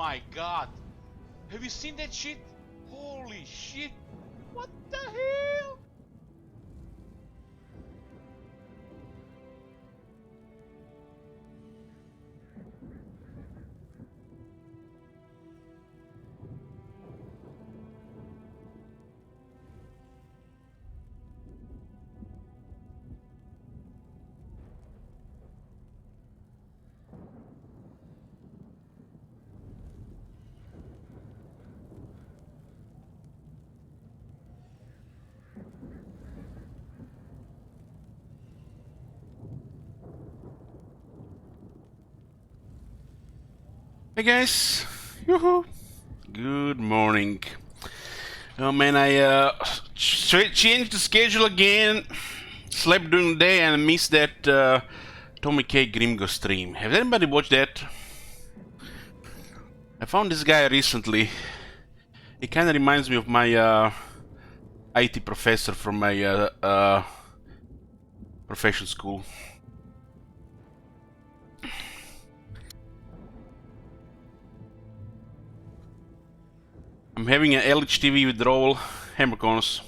my god! Have you seen that shit? Holy shit! What the hell? Hey guys, yoo-hoo. Good morning. Oh man, I changed the schedule again. Slept during the day and missed that Tommy K Grimgo stream. Have anybody watched that? I found this guy recently. He kind of reminds me of my IT professor from my profession school. I'm having an LHTV withdrawal, hammercorns.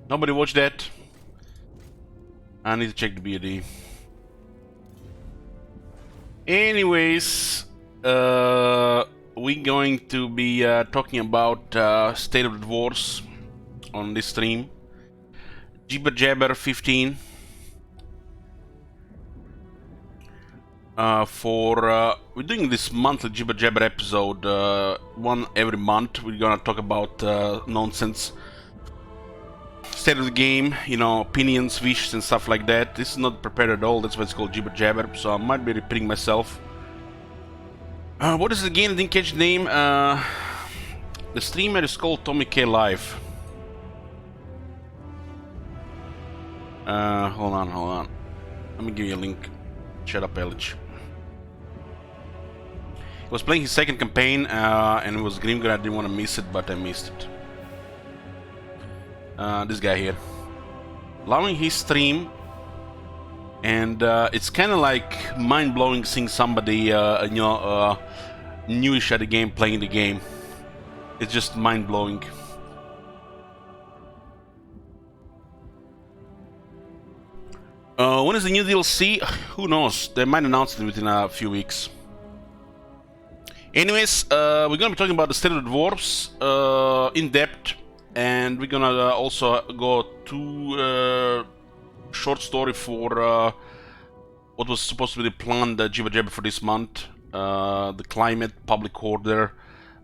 Nobody watched that? I need to check the BOD. Anyways, we're going to be talking about State of the Dwarfs on this stream. Jibber 15. We're doing this monthly Jibber episode, one every month. We're gonna talk about nonsense, state of the game, you know, opinions, wishes, and stuff like that. This is not prepared at all. That's why it's called Jibber. So I might be repeating myself. What is the game? I didn't catch the name. The streamer is called Tommy K Live. Hold on. Let me give you a link. Shut up, Ellich. He was playing his second campaign, and it was Grimgor. I didn't want to miss it, but I missed it. This guy here. Loving his stream, and it's kind of like mind-blowing seeing somebody, newish at the game playing the game. It's just mind-blowing. When is the new DLC? Who knows? They might announce it within a few weeks. Anyways, we're gonna be talking about the State of the Dwarfs in depth, and we're gonna also go to short story for what was supposed to be the planned Jibber for this month: the climate, public order,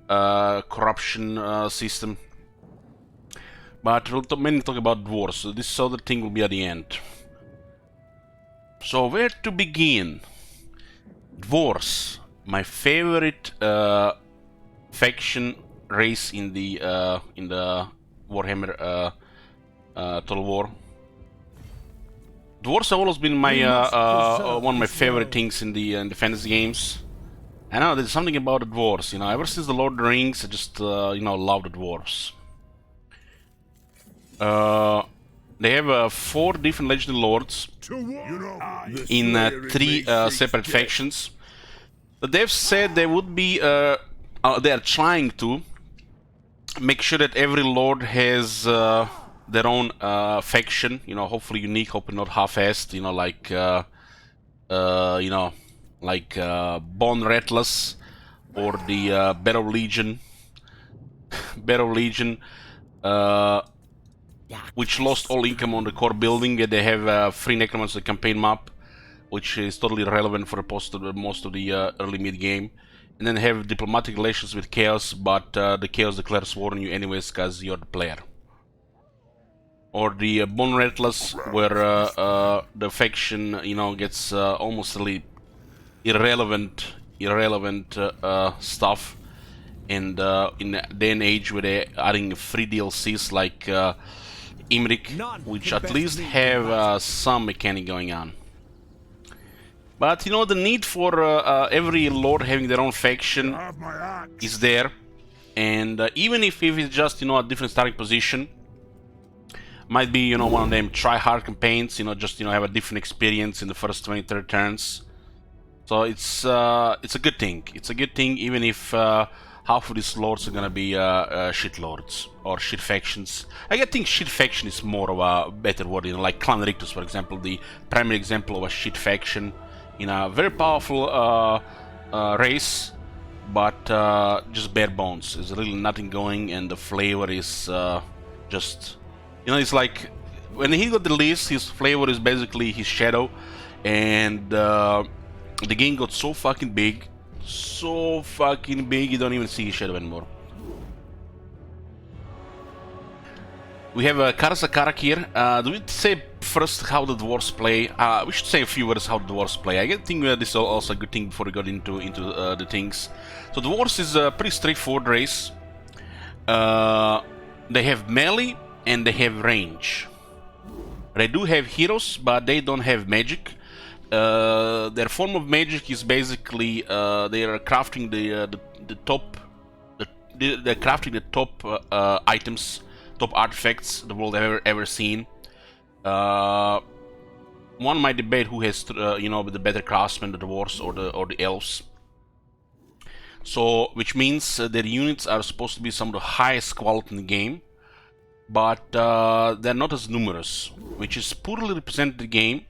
corruption system. But we'll mainly talk about dwarves. So this other thing will be at the end. So where to begin? Dwarfs, my favorite faction race in the Warhammer Total War. Dwarfs have always been my one of my favorite things in the fantasy games. I know there's something about the dwarves, you know. Ever since the Lord of the Rings, I just love the dwarves. They have 4 different legendary lords in 3 separate factions. But they've said they would be, they are trying to make sure that every lord has their own faction. You know, hopefully unique, hopefully not half-assed. You know, like Bone Rattlers or the Battle Legion. Which lost all income on the core building, and they have free necromancer campaign map, which is totally relevant for most of the early mid game. And then have diplomatic relations with Chaos, but the Chaos declares war on you anyways because you're the player. Or the Bone Rattlers, where the faction, gets almost really irrelevant stuff. And in a day and age where they're adding free DLCs like Imrik, which at least have some mechanic going on. But the need for every lord having their own faction is there, and even if it's just a different starting position, Might be, you know, one of them try-hard campaigns, you know, just, you know, have a different experience in the first 20, 30 turns. So it's a good thing. It's a good thing, even if half of these lords are gonna be shit lords or shit factions. I think shit faction is more of a better word, you know, like Clan Rictus, for example, the primary example of a shit faction in a very powerful race, but just bare bones. There's really nothing going, and the flavor is just, you know, it's like when he got the list, his flavor is basically his shadow, and the game got so fucking big, you don't even see his shadow anymore. We have Karasakarak here. Do we say first how the dwarves play? We should say a few words how the dwarves play. I think this is also a good thing before we got into the things. So the dwarves is a pretty straightforward race. They have melee and they have range. They do have heroes, but they don't have magic. Their form of magic is basically they are crafting the top, they're crafting the top items, top artifacts the world ever seen. One might debate who has you know, the better craftsmen, the dwarves or the elves. So, which means their units are supposed to be some of the highest quality in the game, but they're not as numerous, which is poorly represented in the game.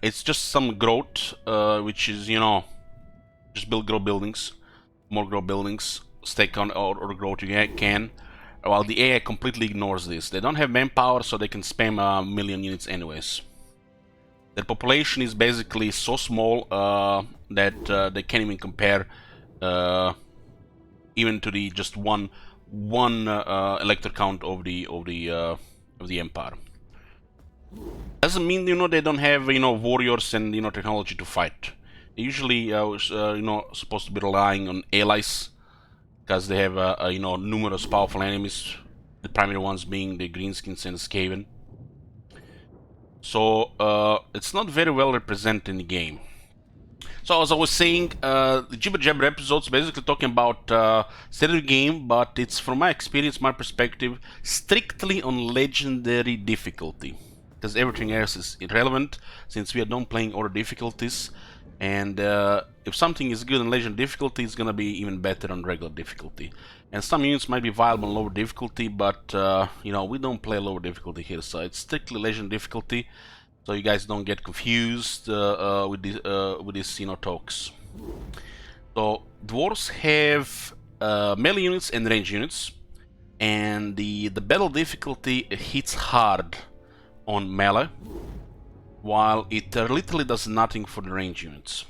It's just some growth, which is, you know, just grow buildings, more grow buildings, stack on or growth you can, while the AI completely ignores this. They don't have manpower, so they can spam a million units anyways. Their population is basically so small that they can't even compare even to the just one elector count of the empire. Doesn't mean, you know, they don't have, you know, warriors and, you know, technology to fight. They usually you know, supposed to be relying on allies because they have you know, numerous powerful enemies, the primary ones being the greenskins and the Skaven. So it's not very well represented in the game. So as I was saying, the Jibber episodes basically talking about state of the game, but it's, from my experience, my perspective, strictly on legendary difficulty, because everything else is irrelevant since we are done playing other difficulties. And if something is good on legendary difficulty, it's gonna be even better on regular difficulty. And some units might be viable on lower difficulty, but you know, we don't play lower difficulty here, so it's strictly legendary difficulty. So you guys don't get confused with these, you know, talks. So dwarves have melee units and range units, and the battle difficulty hits hard on melee, while it literally does nothing for the range units.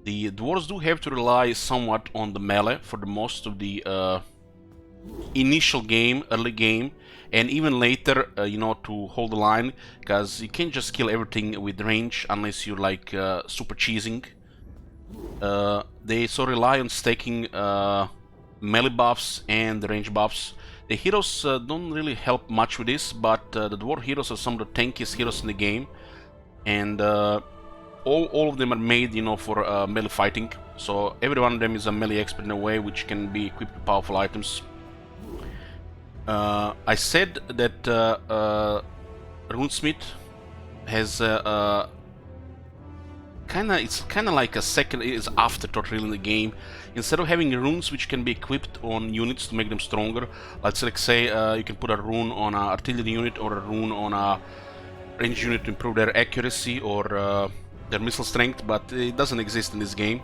The dwarves do have to rely somewhat on the melee for the most of the initial game, early game, and even later, you know, to hold the line, because you can't just kill everything with range unless you're like super cheesing. They so rely on stacking melee buffs and the range buffs. The heroes don't really help much with this, but the dwarf heroes are some of the tankiest heroes in the game, and all of them are made, you know, for melee fighting. So every one of them is a melee expert in a way, which can be equipped with powerful items. I said that Runesmith has it's kind of like a second, is afterthought really in the game. Instead of having runes which can be equipped on units to make them stronger, let's like say you can put a rune on an artillery unit or a rune on a range unit to improve their accuracy or their missile strength, but it doesn't exist in this game.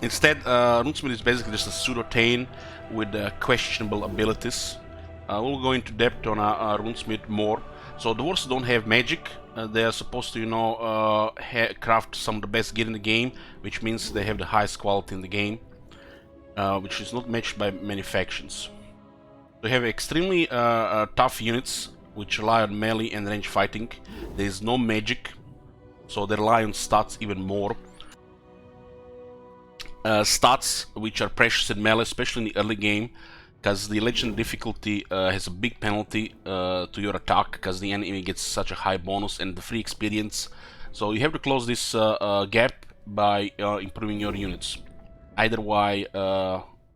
Instead, Runesmith is basically just a pseudo-Thane with questionable abilities. We'll go into depth on Runesmith more. So dwarves don't have magic. They are supposed to, you know, craft some of the best gear in the game, which means they have the highest quality in the game, which is not matched by many factions. They have extremely tough units, which rely on melee and range fighting. There is no magic, so they rely on stats even more. Stats which are precious in melee, especially in the early game, because the legend difficulty has a big penalty to your attack, because the enemy gets such a high bonus and the free experience. So you have to close this gap by improving your units, either by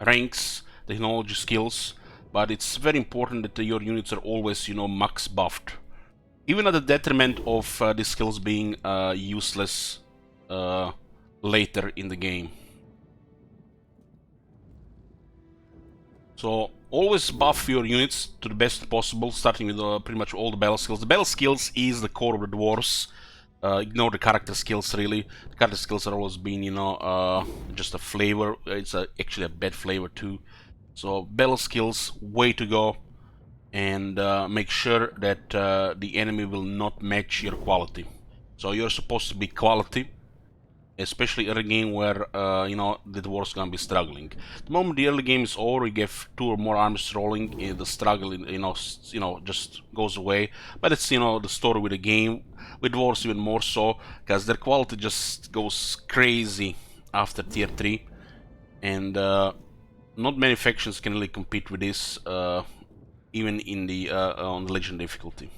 ranks, technology skills, but it's very important that your units are always, you know, max buffed, even at the detriment of the skills being useless later in the game. So always buff your units to the best possible, starting with pretty much all the battle skills. The battle skills is the core of the Dwarfs. Ignore the character skills, really. The character skills are always been, you know, just a flavor. It's actually a bad flavor too. So battle skills, way to go. And make sure that the enemy will not match your quality. So you're supposed to be quality, especially early game where you know, the Dwarfs gonna be struggling. The moment the early game is over, you get 2 or more armies rolling, the struggle, you know, just goes away. But it's, you know, the story with the game. With Dwarfs even more so, because their quality just goes crazy after tier 3, and not many factions can really compete with this, even in the on the legend difficulty.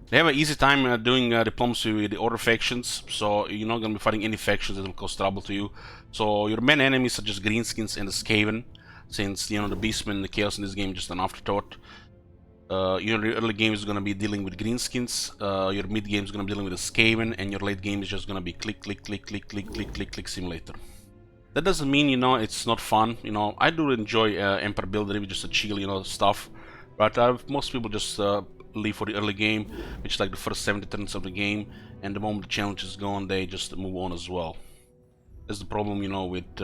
They have an easy time doing diplomacy with the order factions, so you're not going to be fighting any factions that will cause trouble to you. So your main enemies are just Greenskins and the Skaven, since, you know, the Beastmen and the Chaos in this game is just an afterthought. Your early game is going to be dealing with Greenskins, your mid game is going to be dealing with the Skaven, and your late game is just going to be click, click, click, click, click, click, click, click simulator. That doesn't mean, you know, it's not fun. You know, I do enjoy Emperor Builder, even just a chill, you know, stuff. But most people just leave for the early game, which is like the first 70 turns of the game, and the moment the challenge is gone, they just move on as well. That's the problem, you know, with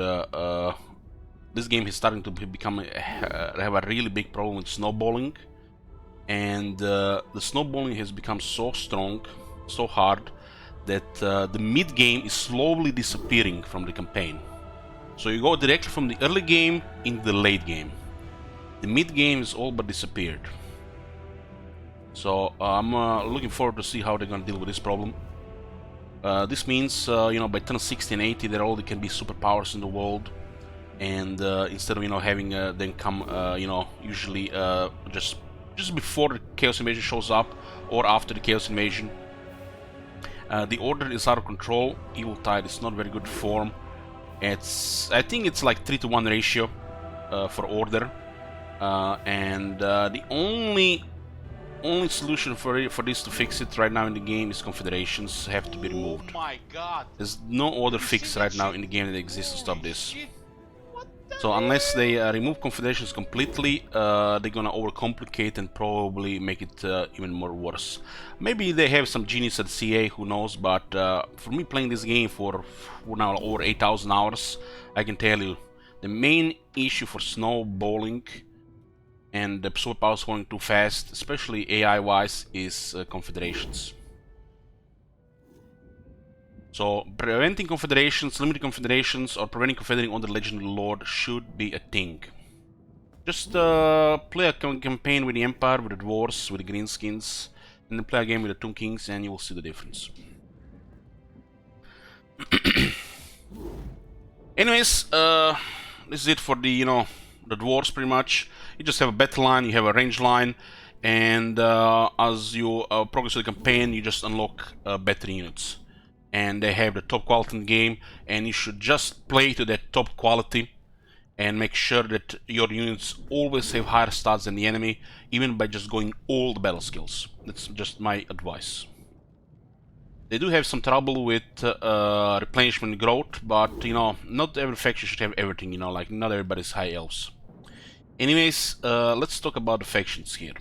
this game is starting to become have a really big problem with snowballing, and the snowballing has become so strong, so hard, that the mid game is slowly disappearing from the campaign. So you go directly from the early game into the late game. The mid game is all but disappeared. So I'm looking forward to see how they're gonna deal with this problem. This means, you know, by turn 60 and 80, there already can be superpowers in the world, and instead of, you know, having them come, you know, usually just before the Chaos Invasion shows up or after the Chaos Invasion. The order is out of control. Eviltide is not very good form. I think it's like 3-to-1 ratio for order, and the only solution for this to fix it right now in the game is confederations have to be removed. Oh my god! There's no other fix right now in the game that exists to stop this. Shit. So unless they remove confederations completely, they're gonna overcomplicate and probably make it even more worse. Maybe they have some genius at CA, who knows, but for me, playing this game for now over 8,000 hours, I can tell you the main issue for snowballing and the superpowers going too fast, especially AI wise, is confederations. So preventing confederations, limiting confederations, or preventing confederating on the legendary lord should be a thing. Just play a campaign with the Empire, with the Dwarfs, with the Greenskins, and then play a game with the Tomb Kings, and you will see the difference. Anyways, this is it for the, you know, the Dwarfs pretty much. You just have a battle line, you have a range line, and as you progress through the campaign, you just unlock better units. And they have the top quality in the game, and you should just play to that top quality and make sure that your units always have higher stats than the enemy, even by just going all the battle skills. That's just my advice. They do have some trouble with replenishment growth, but, you know, not every faction should have everything, you know, like not everybody's high elves. Anyways, let's talk about the factions here.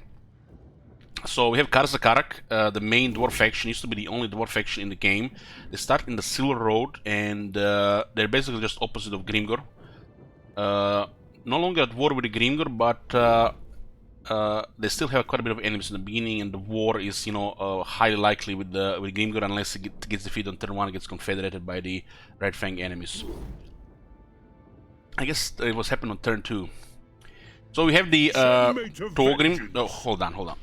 So we have Karzakarak, the main dwarf faction, used to be the only dwarf faction in the game. They start in the Silver Road, and they're basically just opposite of Grimgor. No longer at war with the Grimgor, but they still have quite a bit of enemies in the beginning, and the war is, you know, highly likely with Grimgor unless it gets defeated on turn 1 and gets confederated by the Red Fang enemies. I guess it was happening on turn 2. So we have the Torgrim. Oh, hold on.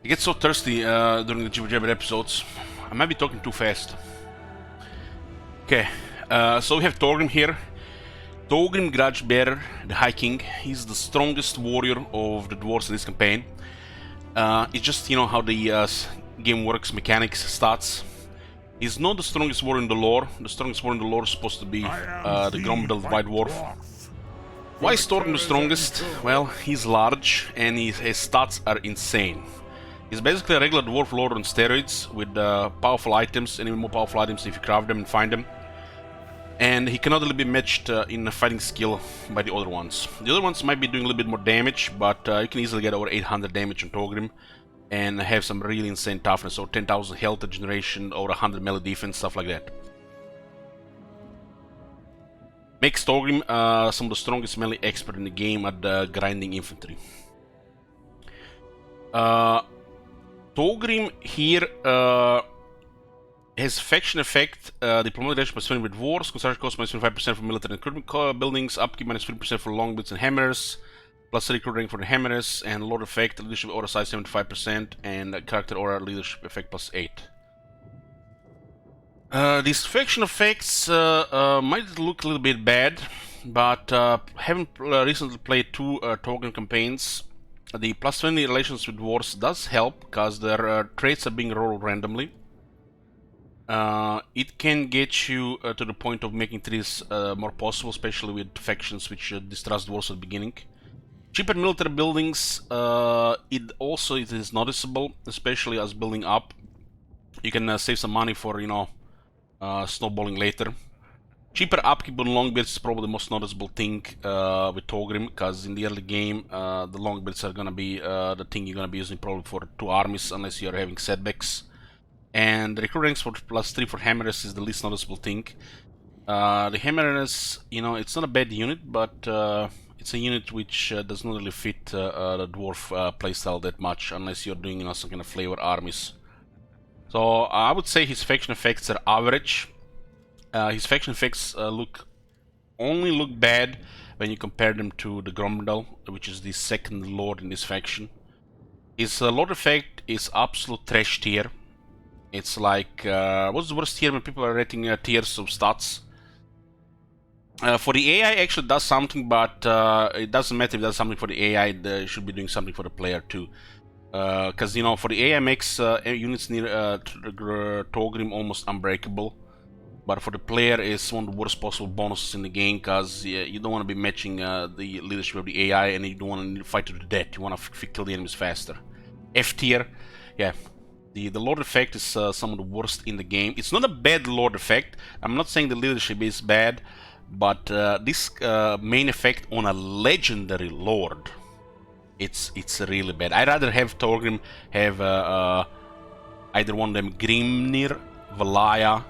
I get so thirsty during the Jibber episodes. I might be talking too fast. Okay, so we have Thorgrim here. Thorgrim Grudgebearer, the High King. He's the strongest warrior of the Dwarfs in this campaign. It's just, you know, how the game works, mechanics, stats. He's not the strongest warrior in the lore. The strongest warrior in the lore is supposed to be the Grombeldel White Dwarf. Why is Thorgrim the strongest? Well, he's large and his stats are insane. He's basically a regular dwarf lord on steroids with powerful items, and even more powerful items if you craft them and find them. And he cannot really be matched in fighting skill by the other ones. The other ones might be doing a little bit more damage, but you can easily get over 800 damage on Thorgrim and have some really insane toughness, or 10,000 health regeneration, or 100 melee defense, stuff like that. Makes Thorgrim some of the strongest melee expert in the game at grinding infantry. Thorgrim here has faction effect, diplomatic relations plus 20 with dwarves, construction cost minus 25% for military and recruitment buildings, upkeep minus 3% for longbows and hammers, plus recruit rank for the hammers, and lord effect, leadership aura size 75%, and character aura leadership effect plus 8. These faction effects might look a little bit bad, but having recently played 2 Thorgrim campaigns, the plus 20 relations with dwarves does help, because their traits are being rolled randomly. It can get you to the point of making things more possible, especially with factions which distrust dwarves at the beginning. Cheaper military buildings, it is noticeable, especially as building up. You can save some money for, you know, snowballing later. Cheaper upkeep on longbeards is probably the most noticeable thing with Thorgrim, because in the early game the longbeards are gonna be the thing you're gonna be using probably for 2 armies unless you're having setbacks. And the recruit ranks for plus 3 for hammers is the least noticeable thing. The hammers, you know, it's not a bad unit, but it's a unit which does not really fit the dwarf playstyle that much unless you're doing, you know, some kind of flavor armies. So I would say his faction effects are average. His faction effects only look bad when you compare them to the Grombeldel, which is the second lord in this faction. His lord effect is absolute trash tier. It's like, what's the worst tier when people are rating tiers of stats? For the AI actually does something, but it doesn't matter if it does something for the AI, it should be doing something for the player too. Because, you know, for the AI makes units near Thorgrim almost unbreakable. But for the player, it's one of the worst possible bonuses in the game, because you don't want to be matching the leadership of the AI, and you don't want to fight to the death. You want to kill the enemies faster. F tier, yeah. The Lord effect is some of the worst in the game. It's not a bad Lord effect. I'm not saying the leadership is bad, but this main effect on a legendary Lord, it's really bad. I'd rather have Thorgrim have either one of them Grimnir, Valaya,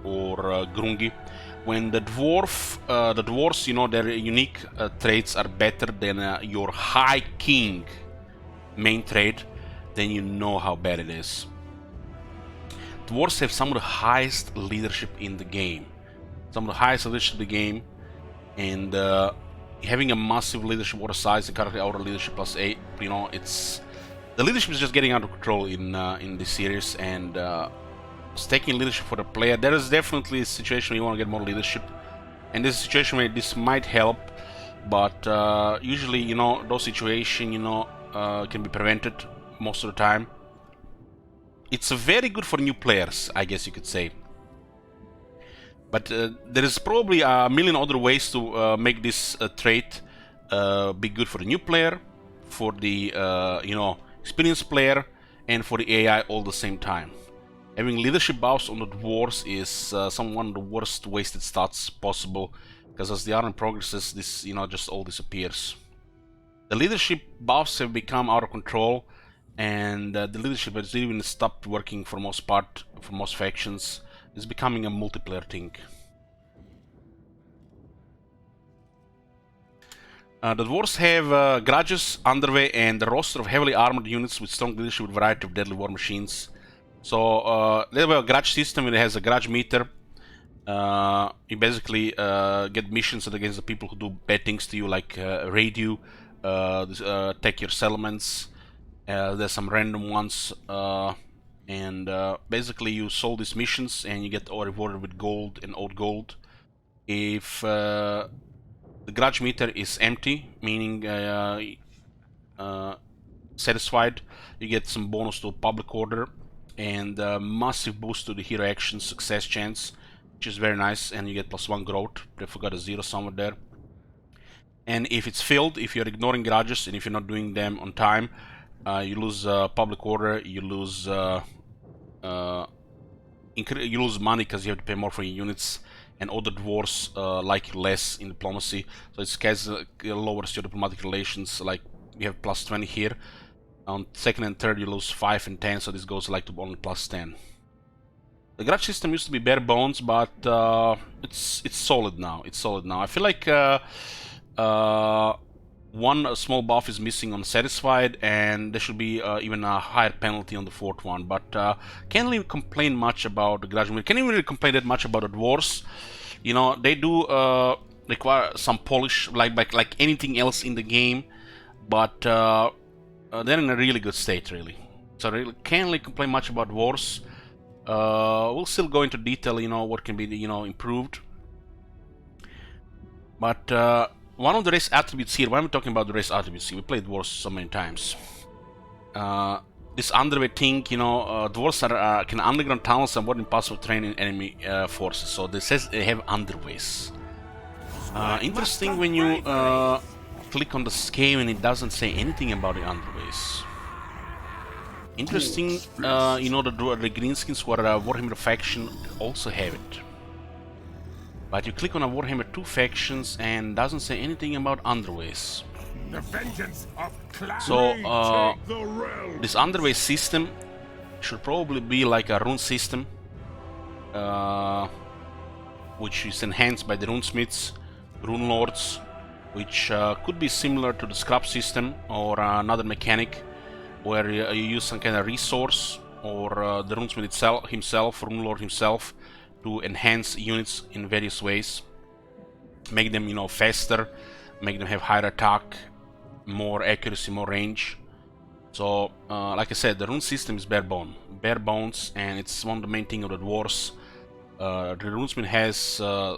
or Grungi. When the dwarves, you know, their unique traits are better than your High King main trait, then you know how bad it is. Dwarves have some of the highest leadership in the game. Some of the highest leadership in the game, and having a massive leadership aura size and character aura leadership plus 8, you know, the leadership is just getting out of control in this series, and staking leadership for the player, there is definitely a situation where you want to get more leadership, and this is a situation where this might help, but usually, you know, those situations, you know, can be prevented most of the time. It's very good for new players, I guess you could say. But there is probably a million other ways to make this trait be good for the new player, for the you know, experienced player, and for the AI all at the same time. Having leadership buffs on the dwarves is one of the worst wasted stats possible, because as the army progresses, this, you know, just all disappears. The leadership buffs have become out of control, and the leadership has even stopped working for most part, for most factions. It's becoming a multiplayer thing. The dwarves have grudges, underway, and a roster of heavily armored units with strong leadership with a variety of deadly war machines. So they have a grudge system where it has a grudge meter. You basically get missions against the people who do bad things to you, like raid you, take your settlements, There's some random ones, and basically you solve these missions and you get rewarded with gold and old gold. If the grudge meter is empty, meaning satisfied, you get some bonus to public order and massive boost to the hero action success chance, which is very nice, and you get +1 growth. I forgot a 0 somewhere there. And if it's filled, if you're ignoring grudges and if you're not doing them on time, you lose public order, you lose money because you have to pay more for your units, and other dwarves like you less in diplomacy, so it lowers your diplomatic relations. Like you have +20 here. On second and third you lose 5 and 10, so this goes like to only +10. The grudge system used to be bare bones, but it's solid now. It's solid now. I feel like one small buff is missing on satisfied, and there should be even a higher penalty on the fourth one. But can't really complain much about the grudge. Can't even really complain that much about the dwarves. You know, they do require some polish, like anything else in the game, but they're in a really good state, really. So I really can't really complain much about dwarves. We'll still go into detail, you know, what can be, you know, improved. But one of the race attributes here, why am I talking about the race attributes here? We played dwarves so many times. This underway thing, you know, dwarves are can underground tunnels and what impossible training enemy forces. So this says they have underways. Interesting when you click on the scale and it doesn't say anything about the underways. Interesting, you know, the greenskins who are Warhammer faction also have it. But you click on a Warhammer 2 factions and doesn't say anything about underways. The vengeance of So this underway system should probably be like a rune system, which is enhanced by the runesmiths, rune lords, which could be similar to the scrap system or another mechanic where you use some kind of resource or the runesmith himself, rune lord himself, to enhance units in various ways, make them, you know, faster, make them have higher attack, more accuracy, more range. So like I said, the rune system is bare bones, and it's one of the main things of the dwarves. The runesmith has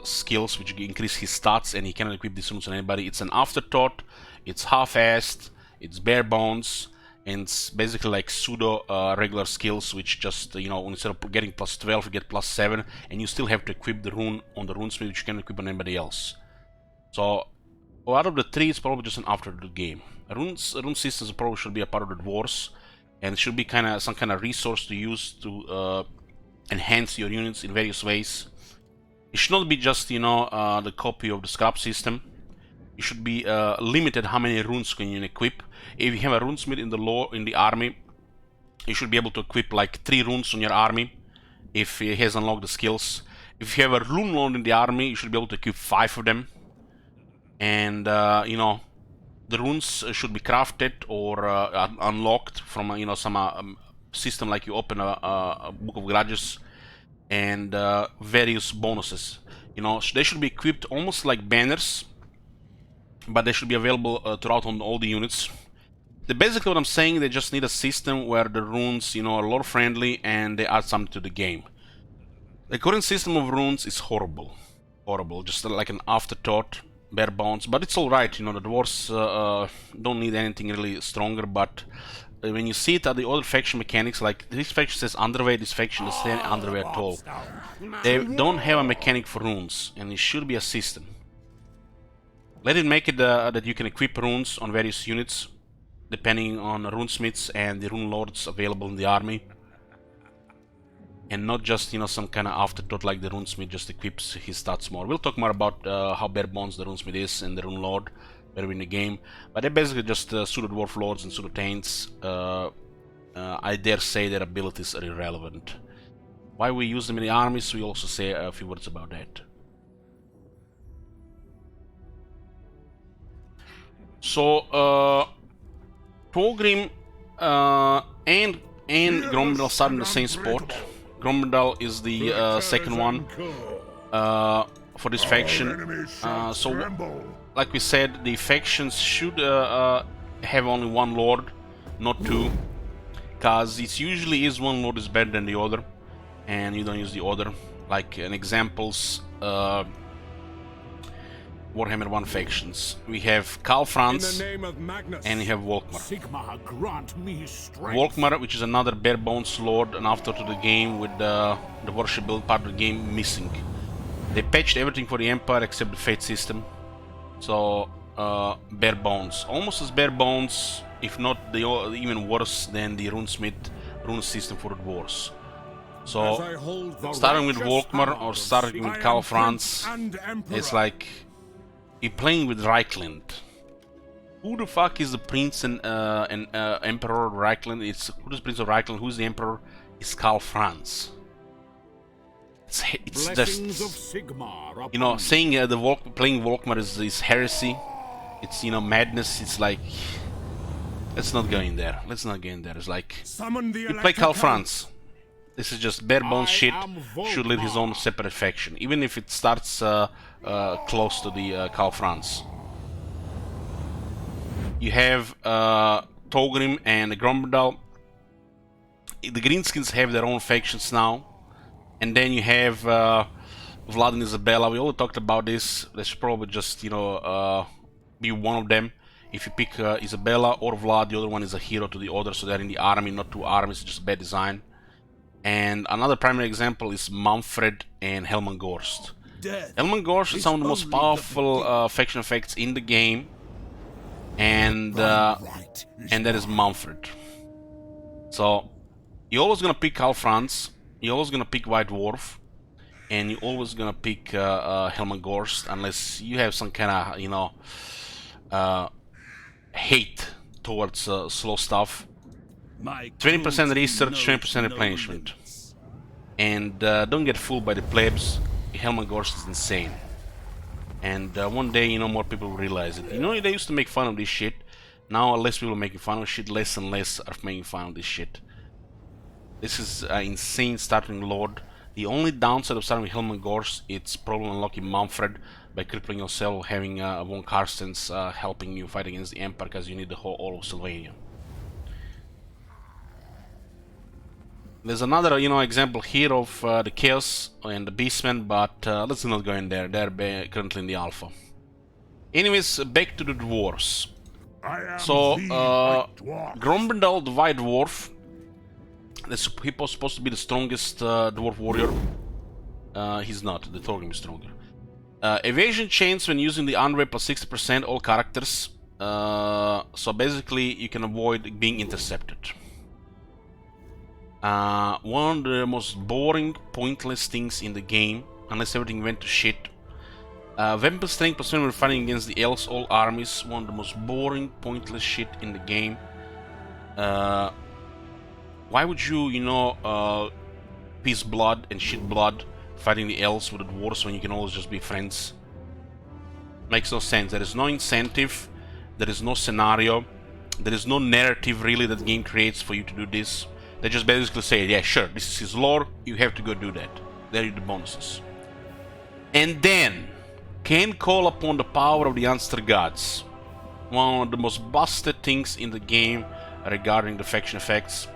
skills which increase his stats, and he cannot equip these runes on anybody. It's an afterthought, it's half-assed, it's bare bones, and it's basically like pseudo regular skills, which just, you know, instead of getting +12 you get +7, and you still have to equip the rune on the runesmith, which you cannot equip on anybody else. So out of the three, it's probably just an afterthought game. Rune systems probably should be a part of the dwarves, and it should be some kind of resource to use to enhance your units in various ways. It should not be just, you know, the copy of the scrap system. You should be limited how many runes can you equip. If you have a runesmith in the army, you should be able to equip like 3 runes on your army if he has unlocked the skills. If you have a rune lord in the army, you should be able to equip 5 of them. And you know, the runes should be crafted or unlocked from you know, some system, like you open a book of grudges, and various bonuses. You know, they should be equipped almost like banners, but they should be available throughout on all the units. Basically what I'm saying, they just need a system where the runes, you know, are lore friendly and they add something to the game. The current system of runes is horrible, just like an afterthought, bare bones, but it's alright. You know, the dwarves don't need anything really stronger, but when you see it at the other faction mechanics, like this faction says underway, this faction doesn't say underway at all. They don't have a mechanic for runes, and it should be a system. Let it make it that you can equip runes on various units, depending on runesmiths and the rune lords available in the army, and not just, you know, some kind of afterthought like the runesmith just equips his stats more. We'll talk more about how bare bones the runesmith is and the rune lord better in the game, but they're basically just pseudo dwarf lords and pseudo taints. I dare say their abilities are irrelevant. Why we use them in the armies, we also say a few words about that. So Fulgrim and Gromdal start in the same spot. Gromdal is the second one for this faction. So, like we said, the factions should have only one lord, not 2, because it usually is one lord is better than the other, and you don't use the other. Like an examples, Warhammer 1 factions. We have Karl Franz, and we have Volkmar. Sigmar, grant me strength. Volkmar, which is another bare bones lord, and after to the game with the worship build part of the game missing. They patched everything for the Empire except the Fate system. So, bare bones. Almost as bare bones, if not even worse than the Runesmith rune system for the Dwarfs. So, starting with Volkmar or starting with Karl Franz, it's like you're playing with Reichland. Who the fuck is the prince and emperor of Reichland? Who's the prince of Reichland? Who's the emperor? It's Karl Franz. It's just, you know, saying playing Volkmar is heresy. It's, you know, madness. It's like, let's not go in there. Let's not get in there. It's like, you play Karl Franz. This is just bare bones shit. Should lead his own separate faction, even if it starts close to the Karl Franz. You have Thorgrim and Gromberdal. The Greenskins have their own factions now. And then you have Vlad and Isabella. We all talked about this. They should probably just, you know, be one of them. If you pick Isabella or Vlad, the other one is a hero to the other, so they're in the army, not two armies, just bad design. And another primary example is Manfred and Helmangorst. Helmangorst is some of the most powerful faction effects in the game, and that is Manfred. So you're always gonna pick Karl Franz, you're always gonna pick White Dwarf, and you're always gonna pick Helmangorst unless you have some kind of, you know, hate towards slow stuff. 20% research, 20% replenishment. And don't get fooled by the plebs. Helmangorst is insane. And one day, you know, more people will realize it. You know, they used to make fun of this shit. Now less people are making fun of shit, less and less are making fun of this shit. This is an insane starting lord. The only downside of starting with Helmangorst, it's probably unlocking Manfred by crippling yourself, having von Carstens helping you fight against the Empire, because you need the whole all of Sylvania. There's another, you know, example here of the Chaos and the Beastmen, but let's not go in there. They're currently in the alpha. Anyways, back to the Dwarfs. So, Grombendal, the White Dwarf, he was supposed to be the strongest dwarf warrior. He's not. The Thorgrim is stronger. Evasion chains when using the unwrap plus 60% all characters. So basically, you can avoid being intercepted. One of the most boring, pointless things in the game, unless everything went to shit. Weapon strength plus when we're fighting against the elves, all armies. One of the most boring, pointless shit in the game. Why would you, you know, piss blood and shit blood fighting the elves with the dwarves when you can always just be friends? Makes no sense. There is no incentive, there is no scenario, there is no narrative really that the game creates for you to do this. They just basically say, yeah, sure, this is his lore, you have to go do that. There are the bonuses. And then, can call upon the power of the Unster Gods. One of the most busted things in the game regarding the faction effects.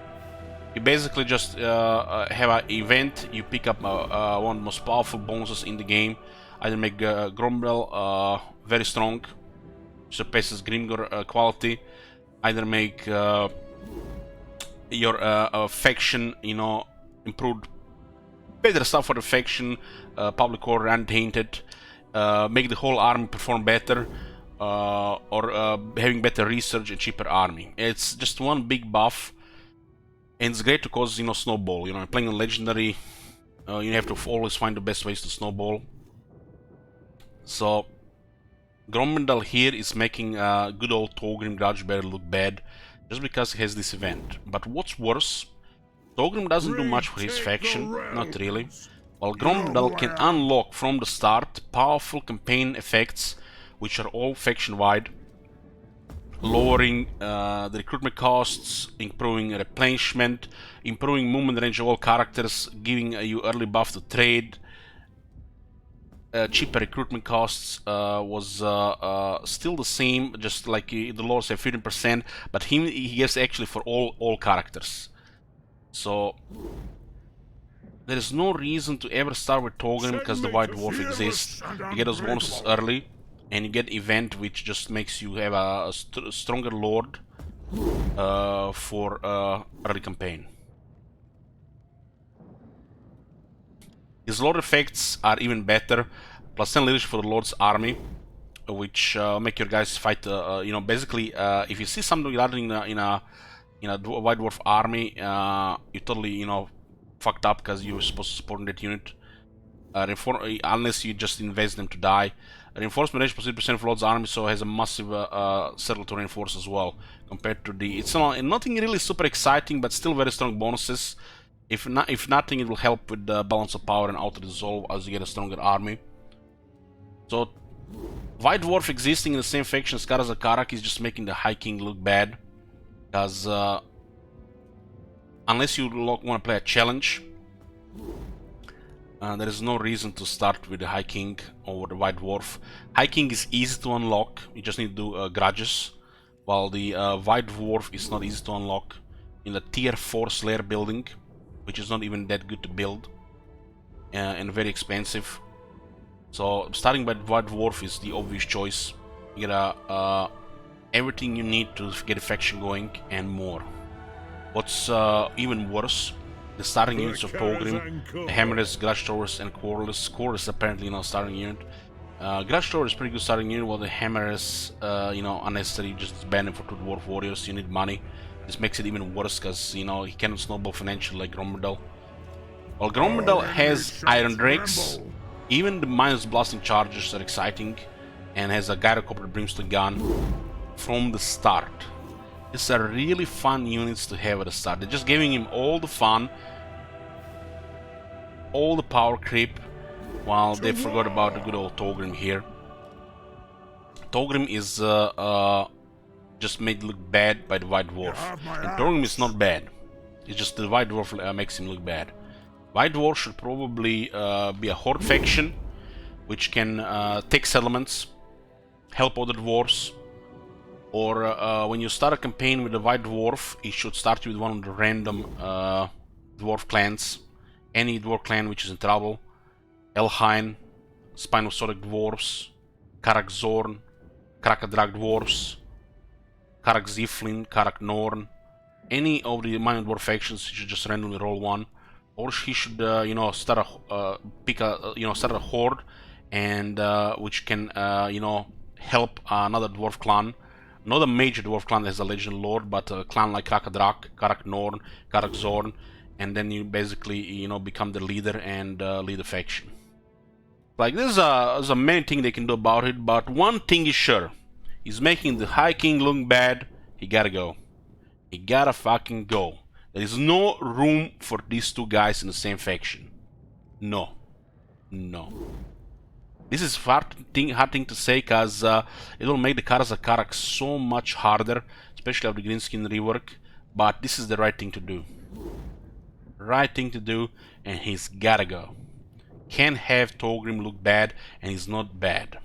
You basically just have an event, you pick up one of the most powerful bonuses in the game. Either make Grombel very strong, surpasses Grimgor quality. Either make your faction, you know, improved, better stuff for the faction, public order untainted, make the whole army perform better, or having better research and cheaper army. It's just one big buff, and it's great to cause, you know, snowball. You know, playing a legendary, you have to always find the best ways to snowball. So Grombendal here is making good old Thorgrim Grudgebearer look bad, just because he has this event. But what's worse, Thorgrim doesn't do much for his faction, not really, while Grombendal can unlock from the start powerful campaign effects, which are all faction-wide, lowering the recruitment costs, improving replenishment, improving movement range of all characters, giving you early buff to trade. cheaper recruitment costs, was still the same, just like the lords have 15%, but he gives actually for all characters. So there is no reason to ever start with Togrim because the White Dwarf exists. You get those bonuses early, and you get event which just makes you have a stronger lord for early campaign. His lord effects are even better. Plus 10 leadership for the lord's army, which make your guys fight. You know, basically, if you see something landing in a White Dwarf army, you totally fucked up because you're supposed to support that unit. Unless you just invest them to die. Reinforcement range plus 8% for Lord's army, so has a massive circle to reinforce as well. Compared to the, it's nothing really super exciting, but still very strong bonuses. If nothing, it will help with the balance of power and auto dissolve as you get a stronger army. So White Dwarf existing in the same faction as Karak is just making the High King look bad, because unless you want to play a challenge, there is no reason to start with the High King over the White Dwarf. High King is easy to unlock, you just need to do grudges, while the White Dwarf is not easy to unlock in the tier 4 Slayer building, which is not even that good to build, and very expensive. So starting by the White Dwarf is the obvious choice. You get everything you need to get a faction going and more. What's even worse, the starting units of Togrim, the Hammerless, Grudge Throwers, and Quarreless. Quarreless is apparently not starting unit. Grudge Thrower is pretty good starting unit, while the Hammerless, unnecessary, just ban him for 2 Dwarf Warriors. You need money. This makes it even worse because he cannot snowball financially like Grommerdal. While Grommerdal has Iron Drakes, even the minus blasting charges are exciting, and has a Gyrocopter Brimstone gun from the start. These are really fun units to have at the start. They're just giving him all the fun, all the power creep, while they forgot about the good old Togrim here. Togrim is just made look bad by the White Dwarf, and Togrim is not bad. It's just the White Dwarf makes him look bad. White Dwarf should probably be a Horde faction, which can take settlements, help other dwarves. Or when you start a campaign with the White Dwarf, it should start with one of the random dwarf clans. Any dwarf clan which is in trouble. Elhain, Spinosauric Dwarfs, Karak Zorn, Krakadrag Dwarfs, Karak Ziflin, Karak Norn. Any of the minor dwarf factions, you should just randomly roll one. Or he should, start a horde, and which can, help another dwarf clan. Not a major dwarf clan that has a legend lord, but a clan like Krakadrak, Karak Norn, Karak Zorn, and then you basically, become the leader and lead a faction. Like, there's a many things they can do about it, but one thing is sure. He's making the High King look bad. He gotta go. He gotta fucking go. There is no room for these two guys in the same faction. No. No. This is hard thing to say, because it will make the Karak so much harder, especially after the Greenskin rework, but this is the right thing to do. Right thing to do, and he's gotta go. Can't have Togrim look bad, and he's not bad.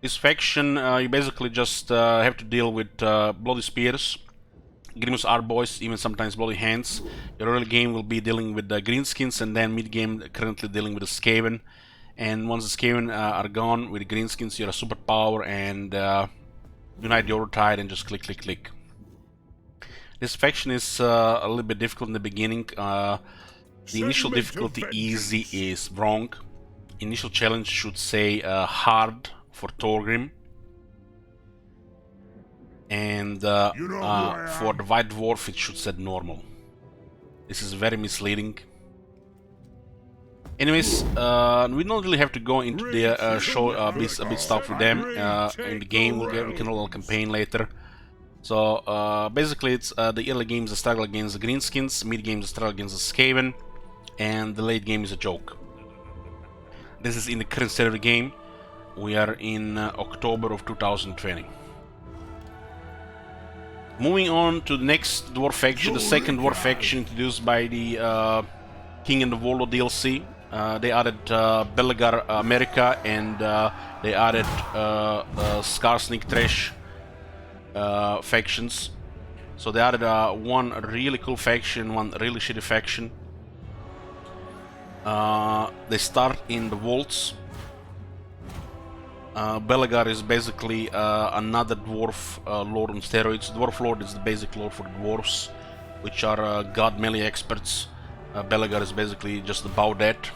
This faction, you basically just have to deal with Bloody Spears, Grimus Arboys, even sometimes Bloody Hands. Your early game will be dealing with the Greenskins, and then mid game currently dealing with the Skaven. And once the Skaven are gone with the Greenskins, you're a superpower, and unite the Overtide and just click, click, click. This faction is a little bit difficult in the beginning. The initial difficulty easy is wrong. Initial challenge should say hard for Togrim. And for the White Dwarf it should say normal. This is very misleading. Anyways, we don't really have to go into the show a bit stuff with them in the game. We can roll a campaign later. So basically it's the early game is a struggle against the Greenskins, mid game is a struggle against the Skaven, and the late game is a joke. This is in the current state of the game. We are in October of 2020. Moving on to the next dwarf faction, the second dwarf faction introduced by the King and the Volo DLC. They added Belagar America, and they added Skarsnik Trash factions. So they added one really cool faction, one really shitty faction. They start in the vaults. Belagar is basically another dwarf lord on steroids. Dwarf lord is the basic lord for dwarfs, which are god melee experts. Belagar is basically just about that.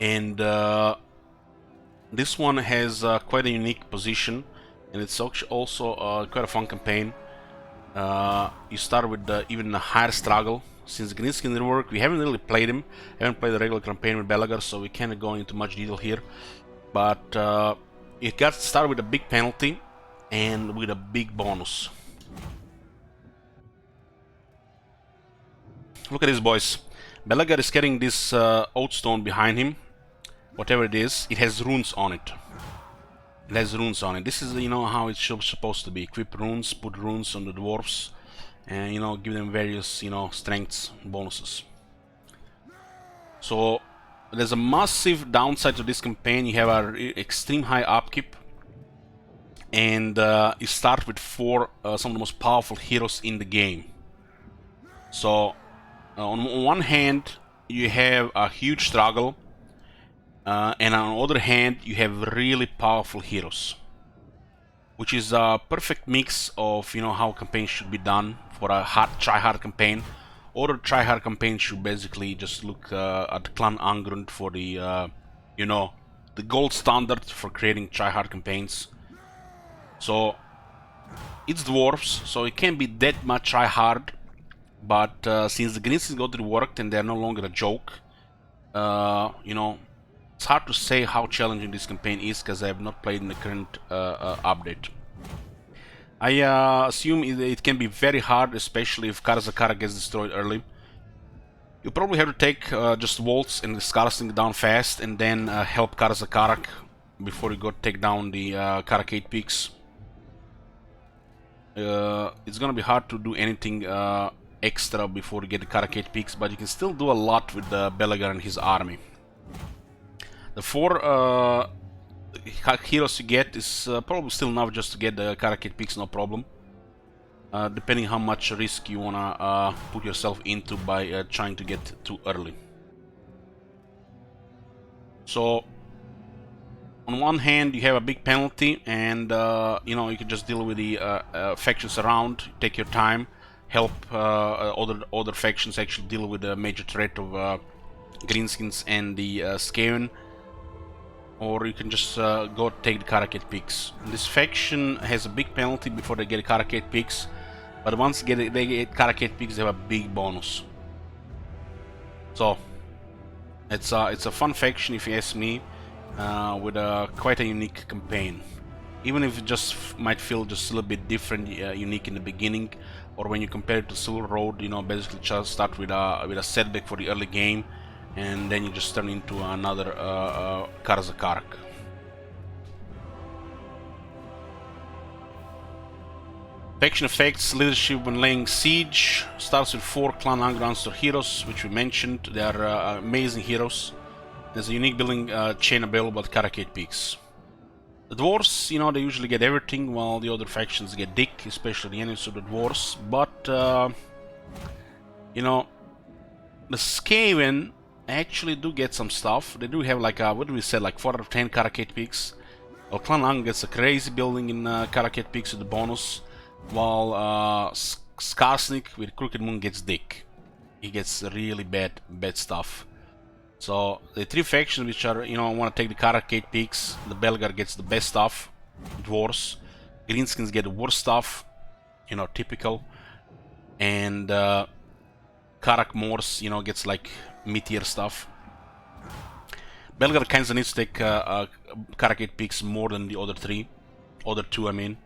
And this one has quite a unique position, and it's also quite a fun campaign. You start with even a higher struggle. Since Greenskin didn't work, we haven't really played him. Haven't played the regular campaign with Belagar, so we can't go into much detail here. But it got started with a big penalty and with a big bonus. Look at this, boys. Belagar is carrying this oat stone behind him. Whatever it is, it has runes on it. It has runes on it. This is, you know, how it's supposed to be. Equip runes, put runes on the dwarves, and, you know, give them various, you know, strengths bonuses. So there's a massive downside to this campaign. You have an extreme high upkeep, and you start with some of the most powerful heroes in the game. So on one hand, you have a huge struggle, and on the other hand, you have really powerful heroes, which is a perfect mix of, you know, how campaigns should be done for a try-hard campaign. Other try-hard campaigns should basically just look at Clan Angrund for the, you know, the gold standard for creating try-hard campaigns. So it's dwarves, so it can't be that much try-hard. But since the Greenskins got reworked and they're no longer a joke, you know, it's hard to say how challenging this campaign is because I have not played in the current update. I assume it can be very hard, especially if Karazakara gets destroyed early. You probably have to take just Waltz and Skarsnik down fast, and then help Karazakara before you go take down the Karakate Peaks. It's gonna be hard to do anything extra before you get the Karakate Peaks, but you can still do a lot with Belagar and his army. The 4 heroes you get is probably still enough just to get the Karakate Peaks, no problem. Depending how much risk you wanna put yourself into by trying to get too early. So on one hand, you have a big penalty, and you know, you can just deal with the factions around. Take your time, help other factions actually deal with the major threat of Greenskins and the Skaven. Or you can just go take the Karakate Peaks. This faction has a big penalty before they get Karakate Peaks, but once they get Karakate Peaks, they have a big bonus. So it's a fun faction, if you ask me, with quite a unique campaign. Even if it just might feel just a little bit different, unique in the beginning, or when you compare it to Silver Road, you know, basically just start with a setback for the early game, and then you just turn into another Karazakarak. Faction effects, leadership when laying siege, starts with 4 Clan Angrunster heroes, which we mentioned. They are amazing heroes. There's a unique building chain available at Karakate Peaks. The Dwarfs, you know, they usually get everything, while the other factions get dick, especially the enemies of the Dwarfs. But, you know, the Skaven actually do get some stuff. They do have like what do we say, like 4 out of 10 Karakate Peaks. Well, Clan Ang gets a crazy building in Karakate Peaks with the bonus, while Skarsnik with Crooked Moon gets dick. He gets really bad stuff. So the 3 factions which are, you know, want to take the Karakate Peaks, the Belagar gets the best stuff, Dwarves, Greenskins get the worst stuff, you know, typical, and Karak Morse, you know, gets like mid-tier stuff. Belagar kinda needs to take Karakate Peaks more than the other 2, I mean.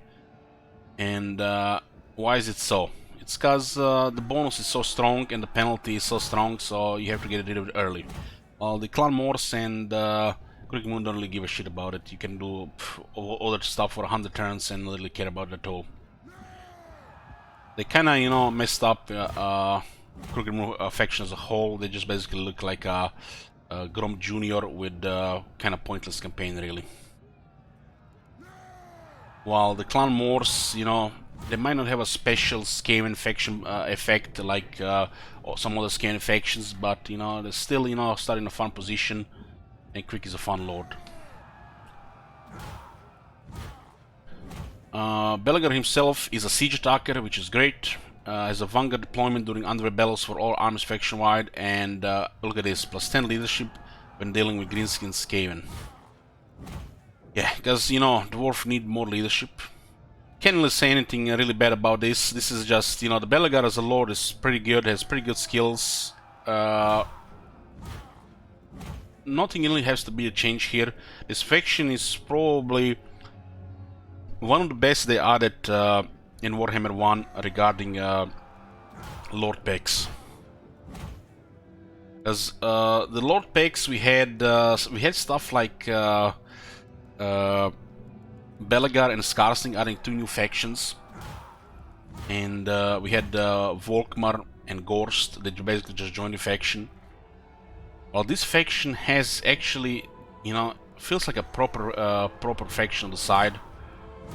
And why is it so? It's because the bonus is so strong and the penalty is so strong, so you have to get rid of it early. While the Clan Morse and Crooked Moon don't really give a shit about it. You can do other stuff for 100 turns and not really care about it at all. They kind of, you know, messed up Kruger faction as a whole. They just basically look like a Grom Jr. with kind of pointless campaign, really. While the Clan Moors, you know, they might not have a special Skaven faction effect like some other Skaven factions, but, you know, they're still, you know, starting a fun position, and Crick is a fun lord. Belegar himself is a siege attacker, which is great. Has a vanguard deployment during undead battles for all armies faction-wide, and look at this, plus 10 leadership when dealing with Greenskin Skaven. Yeah, because, you know, Dwarf need more leadership. Can't really say anything really bad about this. This is just, you know, the Belegar as a lord is pretty good, has pretty good skills. Nothing really has to be a change here. This faction is probably one of the best they added in Warhammer 1 regarding Lord Packs. As the Lord Packs, we had stuff like Belegar and Skarsling adding 2 new factions, and we had Volkmar and Gorst that basically just joined the faction. Well, this faction has actually, you know, feels like a proper faction on the side,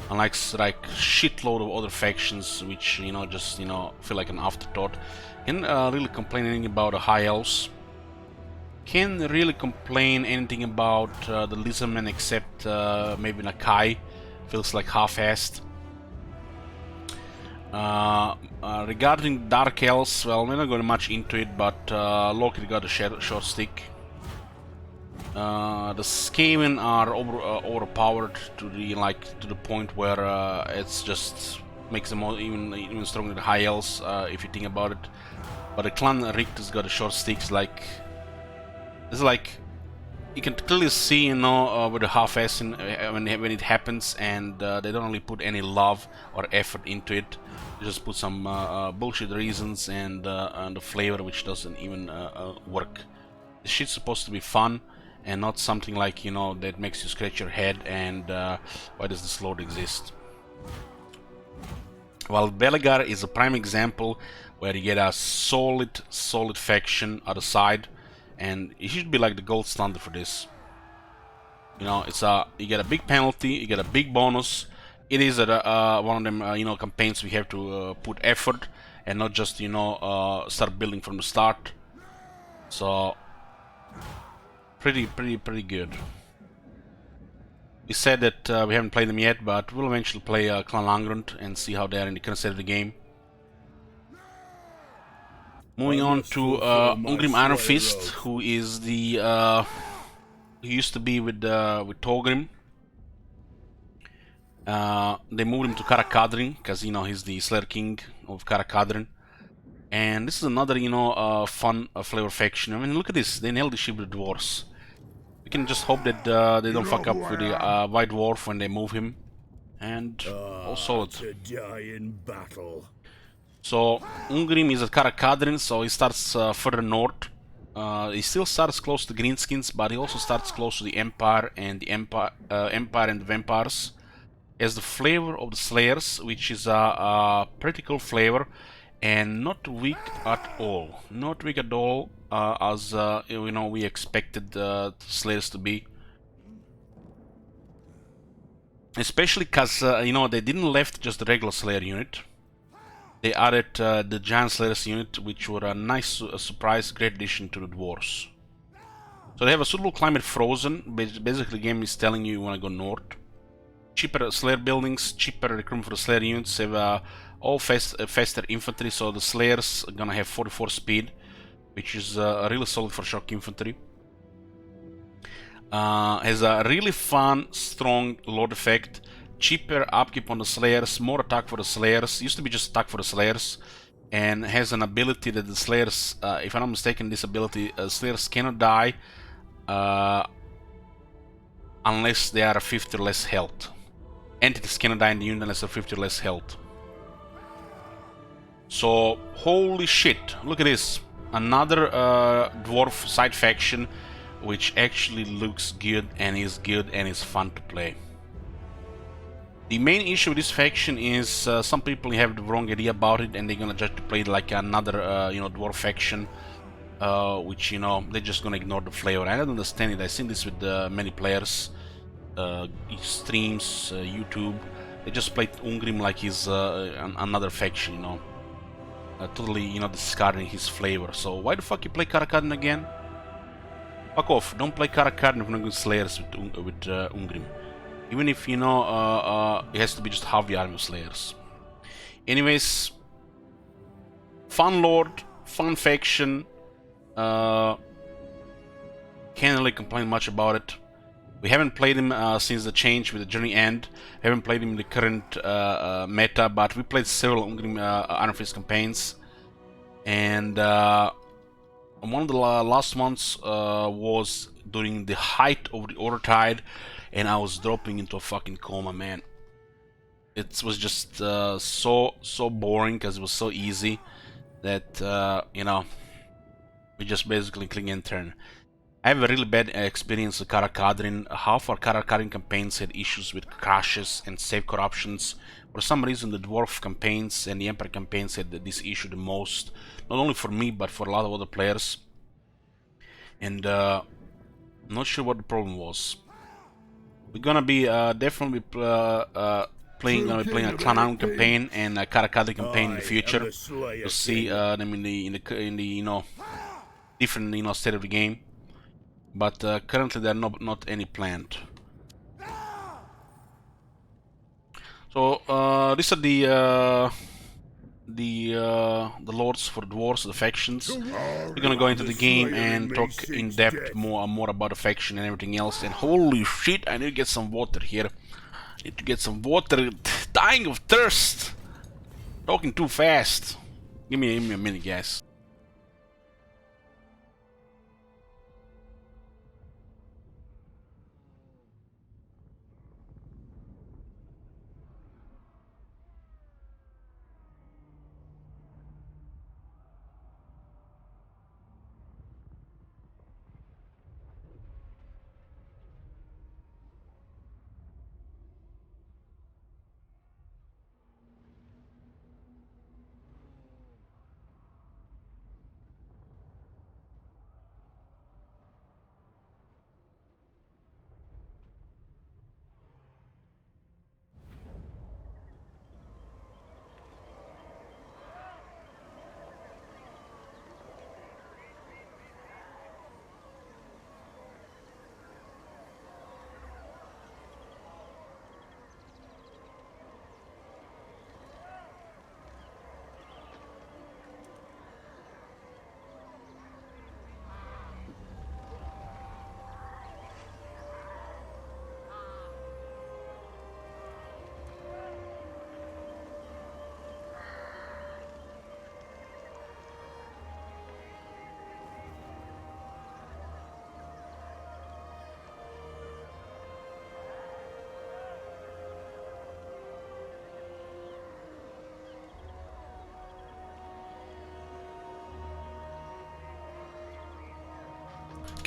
unlike like shitload of other factions which, you know, just, you know, feel like an afterthought. Can't really complain anything about the High Elves. Can't really complain anything about the Lizardmen except maybe Nakai. Feels like half-assed. Regarding Dark Elves, well, we're not going much into it, but Loki got a short stick. The Skaven are overpowered to the point where it's just makes them even stronger than the High Elves, if you think about it. But the Clan Richter's got a short sticks, like it's like you can clearly see, you know, with the half-ass when it happens, and they don't really put any love or effort into it. They just put some bullshit reasons and the flavor, which doesn't even work. This shit's supposed to be fun, and not something like, you know, that makes you scratch your head and why does this lord exist? While Belegar is a prime example where you get a solid faction at the side, and it should be like the gold standard for this. You know, it's you get a big penalty, you get a big bonus. It is one of them you know, campaigns we have to put effort and not just, you know, start building from the start. So pretty good. We said that we haven't played them yet, but we'll eventually play Clan Langrund and see how they are in the current state of the game. Moving on to Ungrim Iron Fist, who is the who used to be with Torgrim. They moved him to Karakadrin because, you know, he's the Slayer King of Karakadrin. And this is another, you know, fun flavor faction. I mean, look at this, they nailed the ship with the Dwarfs. We can just hope that they don't fuck up with the White Dwarf when they move him. And all solid. To die in battle. So Ungrim is at Karakadrin, so he starts further north. He still starts close to Greenskins, but he also starts close to the Empire and the Empire and the Vampires. He has the flavor of the Slayers, which is a pretty cool flavor, and not weak at all. Not weak at all, as you know, we expected Slayers to be. Especially because you know, they didn't left just the regular Slayer unit. They added the Giant Slayers unit, which were a nice surprise, great addition to the Dwarfs. So they have a suitable climate frozen. Basically, the game is telling you want to go north. Cheaper Slayer buildings, cheaper recruitment for the Slayer units. They have all faster infantry, so the Slayers are gonna have 44 speed, which is really solid for shock infantry. Has a really fun, strong Lord effect. Cheaper upkeep on the Slayers, more attack for the Slayers. Used to be just attack for the Slayers, and has an ability that the Slayers, if I'm not mistaken, this ability, Slayers cannot die unless they are 50 or less health. Entities cannot die in the unit unless they're 50 or less health. So, holy shit, look at this. Another dwarf side faction, which actually looks good and is fun to play. The main issue with this faction is some people have the wrong idea about it, and they're gonna just play it like another, you know, dwarf faction, which, you know, they're just gonna ignore the flavor. I don't understand it. I've seen this with many players, streams, YouTube. They just played Ungrim like he's another faction, you know, totally, you know, discarding his flavor. So why the fuck you play Karakadin again? Fuck off! Don't play Karakadin if you're not going Slayers with Ungrim. Even if, you know, it has to be just half the army of Slayers. Anyways, fun lord, fun faction. Can't really complain much about it. We haven't played him since the change with the Journey End. Haven't played him in the current meta, but we played several Ungrim Iron Fist campaigns. And one of the last ones was during the height of the Order Tide, and I was dropping into a fucking coma, man. It was just so boring because it was so easy that you know, we just basically click and turn. I have a really bad experience with Karakadrin. Half our Karakadrin campaigns had issues with crashes and save corruptions. For some reason, the Dwarf campaigns and the Emperor campaigns had this issue the most. Not only for me, but for a lot of other players. And I'm not sure what the problem was. We're gonna be definitely playing a Clan Iron campaign and a Karakadrin campaign in the future. You'll see them in the you know, different, you know, state of the game. But currently there are not any planned. So these are the lords for dwarves, the factions. We're gonna go into the game and talk in depth more about the faction and everything else. And holy shit, I need to get some water here. Need to get some water. Dying of thirst. Talking too fast. Give me a minute, guys.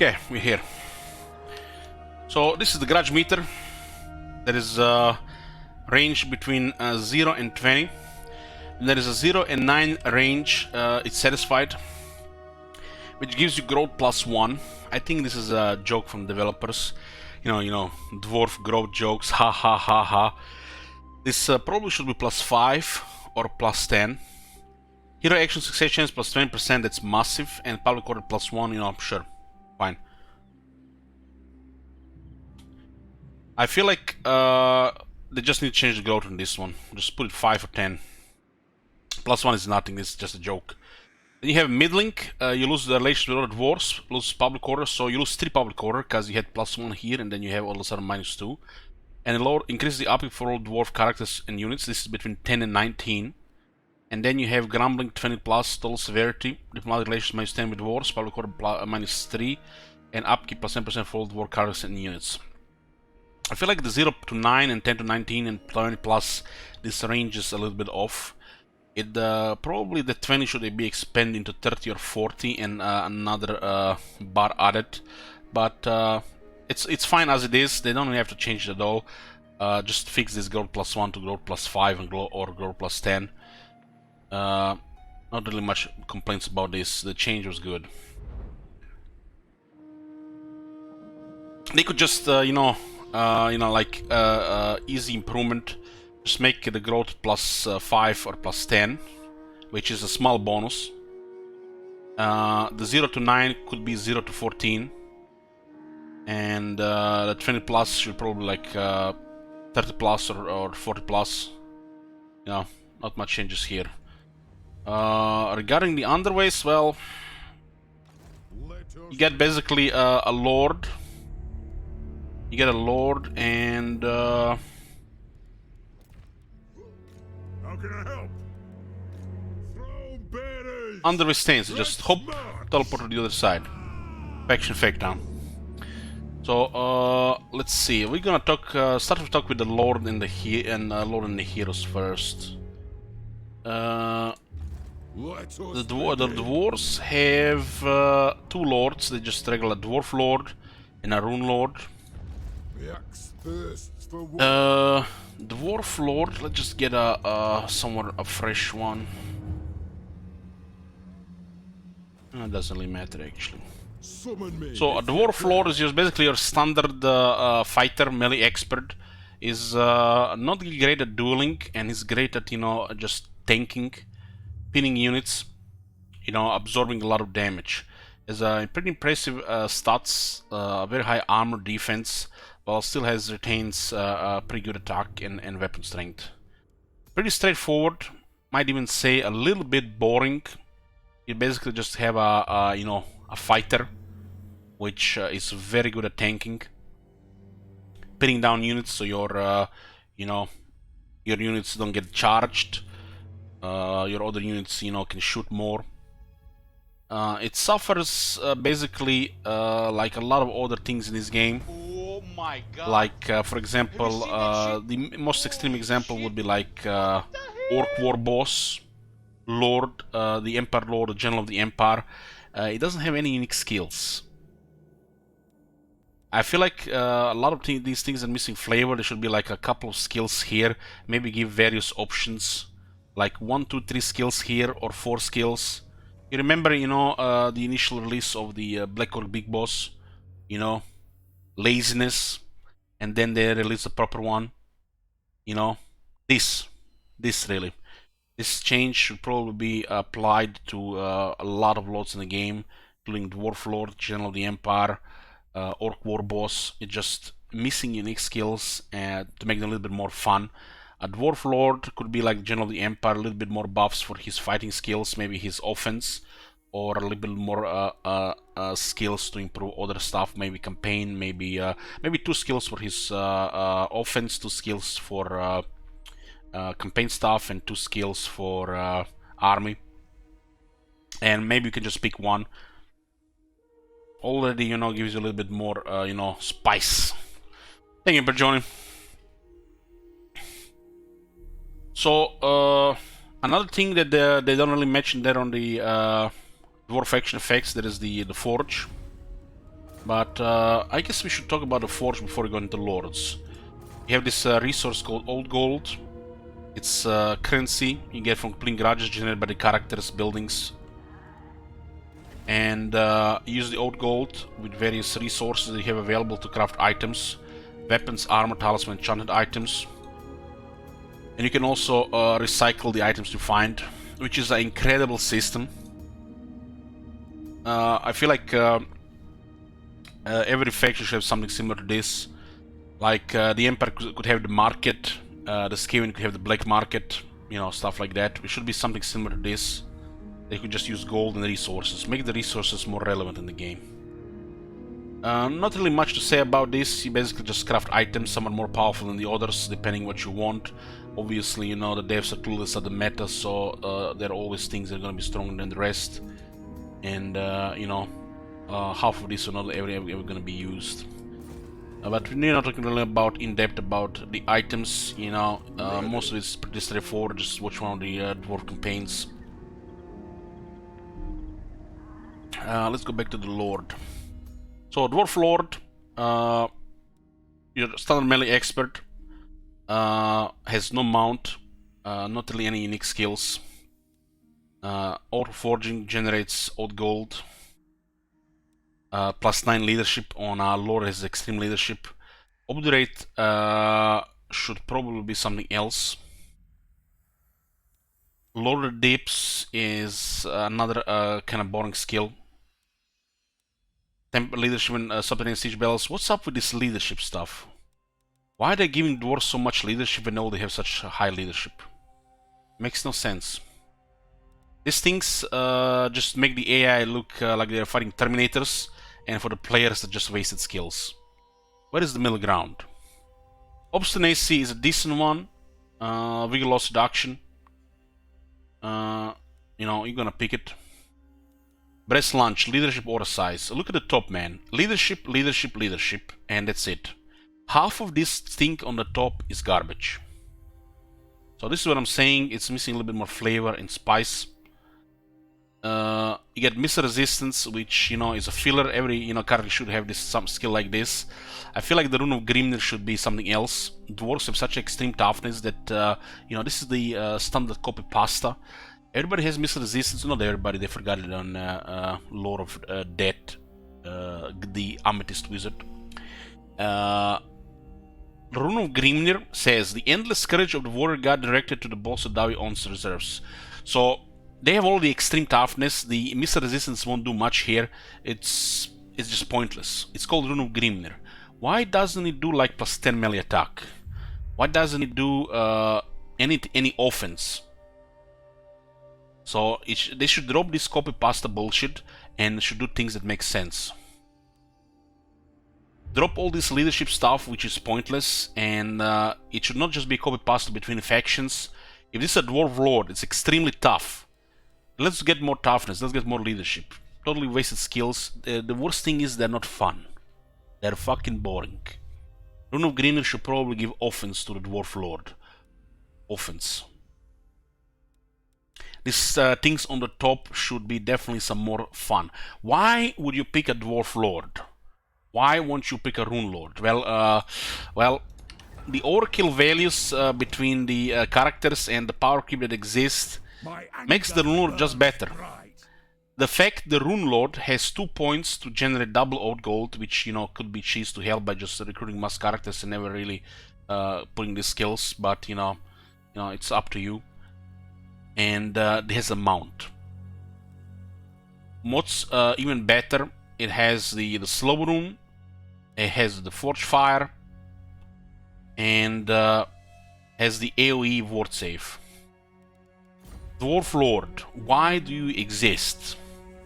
Okay, we're here. So this is the garage meter. There is a range between 0 and 20. There is a 0 and 9 range. It's satisfied, which gives you growth +1. I think this is a joke from developers. You know, dwarf growth jokes. Ha ha ha ha. This probably should be +5 or +10. Hero action success chance +20%. That's massive. And public order +1. You know, sure. Fine. I feel like they just need to change the growth on this one. Just put it 5 or 10. +1 is nothing, it's just a joke. Then you have mid-link, you lose the relationship with other dwarves, lose public order, so you lose 3 public order because you had +1 here and then you have all of a sudden -2. And it increases the upkeep for all dwarf characters and units. This is between 10 and 19. And then you have Grumbling 20+, total severity, diplomatic relations -10 with dwarves, public order -3, and upkeep +10% for all dwarf characters and units. I feel like the 0 to 9 and 10 to 19 and 20+, this range is a little bit off. It probably the 20 should be expanded into 30 or 40 and another bar added, but it's fine as it is. They don't really have to change it at all. just fix this growth +1 to growth +5 and or growth +10. Not really much complaints about this. The change was good. They could just, like easy improvement. Just make the growth +5 or +10, which is a small bonus. The 0 to 9 could be 0 to 14, and the 20 plus should probably like 30 plus or 40 plus. Not much changes here. Regarding the underways, well, you get basically a lord. You get a lord and How can I help? Throw banners! underway stains. Just hop, teleport to the other side. Faction fake down. So let's see. We're gonna start to talk with the lord and the heroes first. The dwarves have 2 lords. They just regular dwarf lord and a rune lord. Dwarf lord. Let's just get a fresh one. It doesn't really matter actually. So a dwarf lord is just basically your standard fighter, melee expert. Is not great at dueling, and is great at just tanking, pinning units, absorbing a lot of damage. Has pretty impressive stats, very high armor defense, while still retains pretty good attack and weapon strength. Pretty straightforward, might even say a little bit boring. You basically just have a fighter, which is very good at tanking, pinning down units so your units don't get charged. Your other units, can shoot more. It suffers basically like a lot of other things in this game. Oh my god. Like, for example, the most extreme example would be like Orc War Boss, Lord, the Empire Lord, the General of the Empire. It doesn't have any unique skills. I feel like a lot of these things are missing flavor. There should be like a couple of skills here, maybe give various options, like 1, 2, 3 skills here or 4 skills. You remember, the initial release of the Black Orc Big Boss, laziness, and then they released a proper one. This really. This change should probably be applied to a lot of lords in the game, including Dwarf Lord, General of the Empire, Orc War Boss. It's just missing unique skills to make them a little bit more fun. A Dwarf Lord could be like General of the Empire, a little bit more buffs for his fighting skills, maybe his offense, or a little bit more skills to improve other stuff, maybe campaign, maybe 2 skills for his offense, 2 skills for campaign stuff, and 2 skills for army. And maybe you can just pick one. Already, gives you a little bit more, spice. Thank you for joining. So, another thing that they don't really mention there on the Dwarf Faction effects, there is the Forge. But I guess we should talk about the Forge before we go into Lords. You have this resource called Old Gold. It's currency you get from completing garages generated by the characters' buildings. And use the Old Gold with various resources that you have available to craft items, weapons, armor, talisman, enchanted items. And you can also recycle the items you find, which is an incredible system. I feel like every faction should have something similar to this. Like the Empire could have the market, the Skaven could have the black market, stuff like that. It should be something similar to this. They could just use gold and resources, make the resources more relevant in the game. Not really much to say about this. You basically just craft items. Some are more powerful than the others, depending what you want. Obviously, the devs are clueless at the meta, so there are always things that are going to be stronger than the rest. And, half of these are not ever going to be used. But we're not talking really about in-depth about the items, most of it's pretty straightforward. Just watch one of the dwarf campaigns. Let's go back to the Lord. So, Dwarf Lord, your standard melee expert. has no mount, not really any unique skills. Ore forging generates old gold. +9 leadership on Lord has extreme leadership. Obdurate should probably be something else. Lord Dips is another kind of boring skill. Temp leadership and subterranean siege bells. What's up with this leadership stuff? Why are they giving dwarves so much leadership and all they have such high leadership? Makes no sense. These things just make the AI look like they're fighting Terminators, and for the players they're just wasted skills. Where is the middle ground? Obstinacy is a decent one. Vigor loss seduction. You know, you're gonna pick it. Breast lunge, leadership or size. Look at the top, man. Leadership, leadership, leadership, and that's it. Half of this thing on the top is garbage. So this is what I'm saying. It's missing a little bit more flavor and spice. You get missile resistance, which, you know, is a filler. Every, you know, character should have this some skill like this. I feel like the Rune of Grimnir should be something else. Dwarves have such extreme toughness that you know, this is the standard copy pasta. Everybody has missile resistance. Not everybody. They forgot it on Lord of Death, the Amethyst Wizard. Rune of Grimnir says the endless courage of the warrior god directed to the boss of Dawi owns reserves. So they have all the extreme toughness. The missile resistance won't do much here. It's just pointless. It's called Rune of Grimnir. Why doesn't it do like +10 melee attack? Why doesn't it do any offense? So they should drop this copy pasta bullshit and should do things that make sense. Drop all this leadership stuff, which is pointless, and it should not just be copy pasta between factions. If this is a dwarf lord, it's extremely tough. Let's get more toughness, let's get more leadership. Totally wasted skills. The worst thing is they're not fun. They're fucking boring. Rune of Grimnir should probably give offense to the dwarf lord. Offense. These things on the top should be definitely some more fun. Why would you pick a dwarf lord? Why won't you pick a rune lord? Well, the overkill values between the characters and the power creep that exists makes the rune lord just better. The fact the rune lord has 2 points to generate double old gold, which, you know, could be cheese to hell by just recruiting mass characters and never really putting the skills, but you know, it's up to you. And it has a mount. What's even better, it has the slow rune, it has the forge fire, and has the AoE ward save. Dwarf Lord, why do you exist?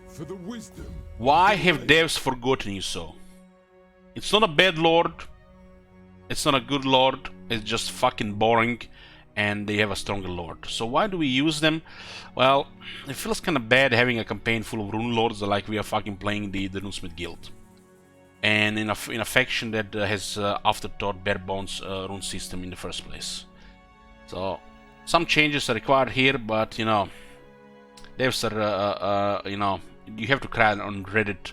For the wisdom. Why have devs forgotten you so? It's not a bad lord, it's not a good lord, it's just fucking boring, and they have a stronger lord. So why do we use them? Well, it feels kind of bad having a campaign full of rune lords like we are fucking playing the Runesmith Guild. And in a faction that has afterthought bare bones rune system in the first place. So some changes are required here, but you know, devs are you know, you have to cry on Reddit.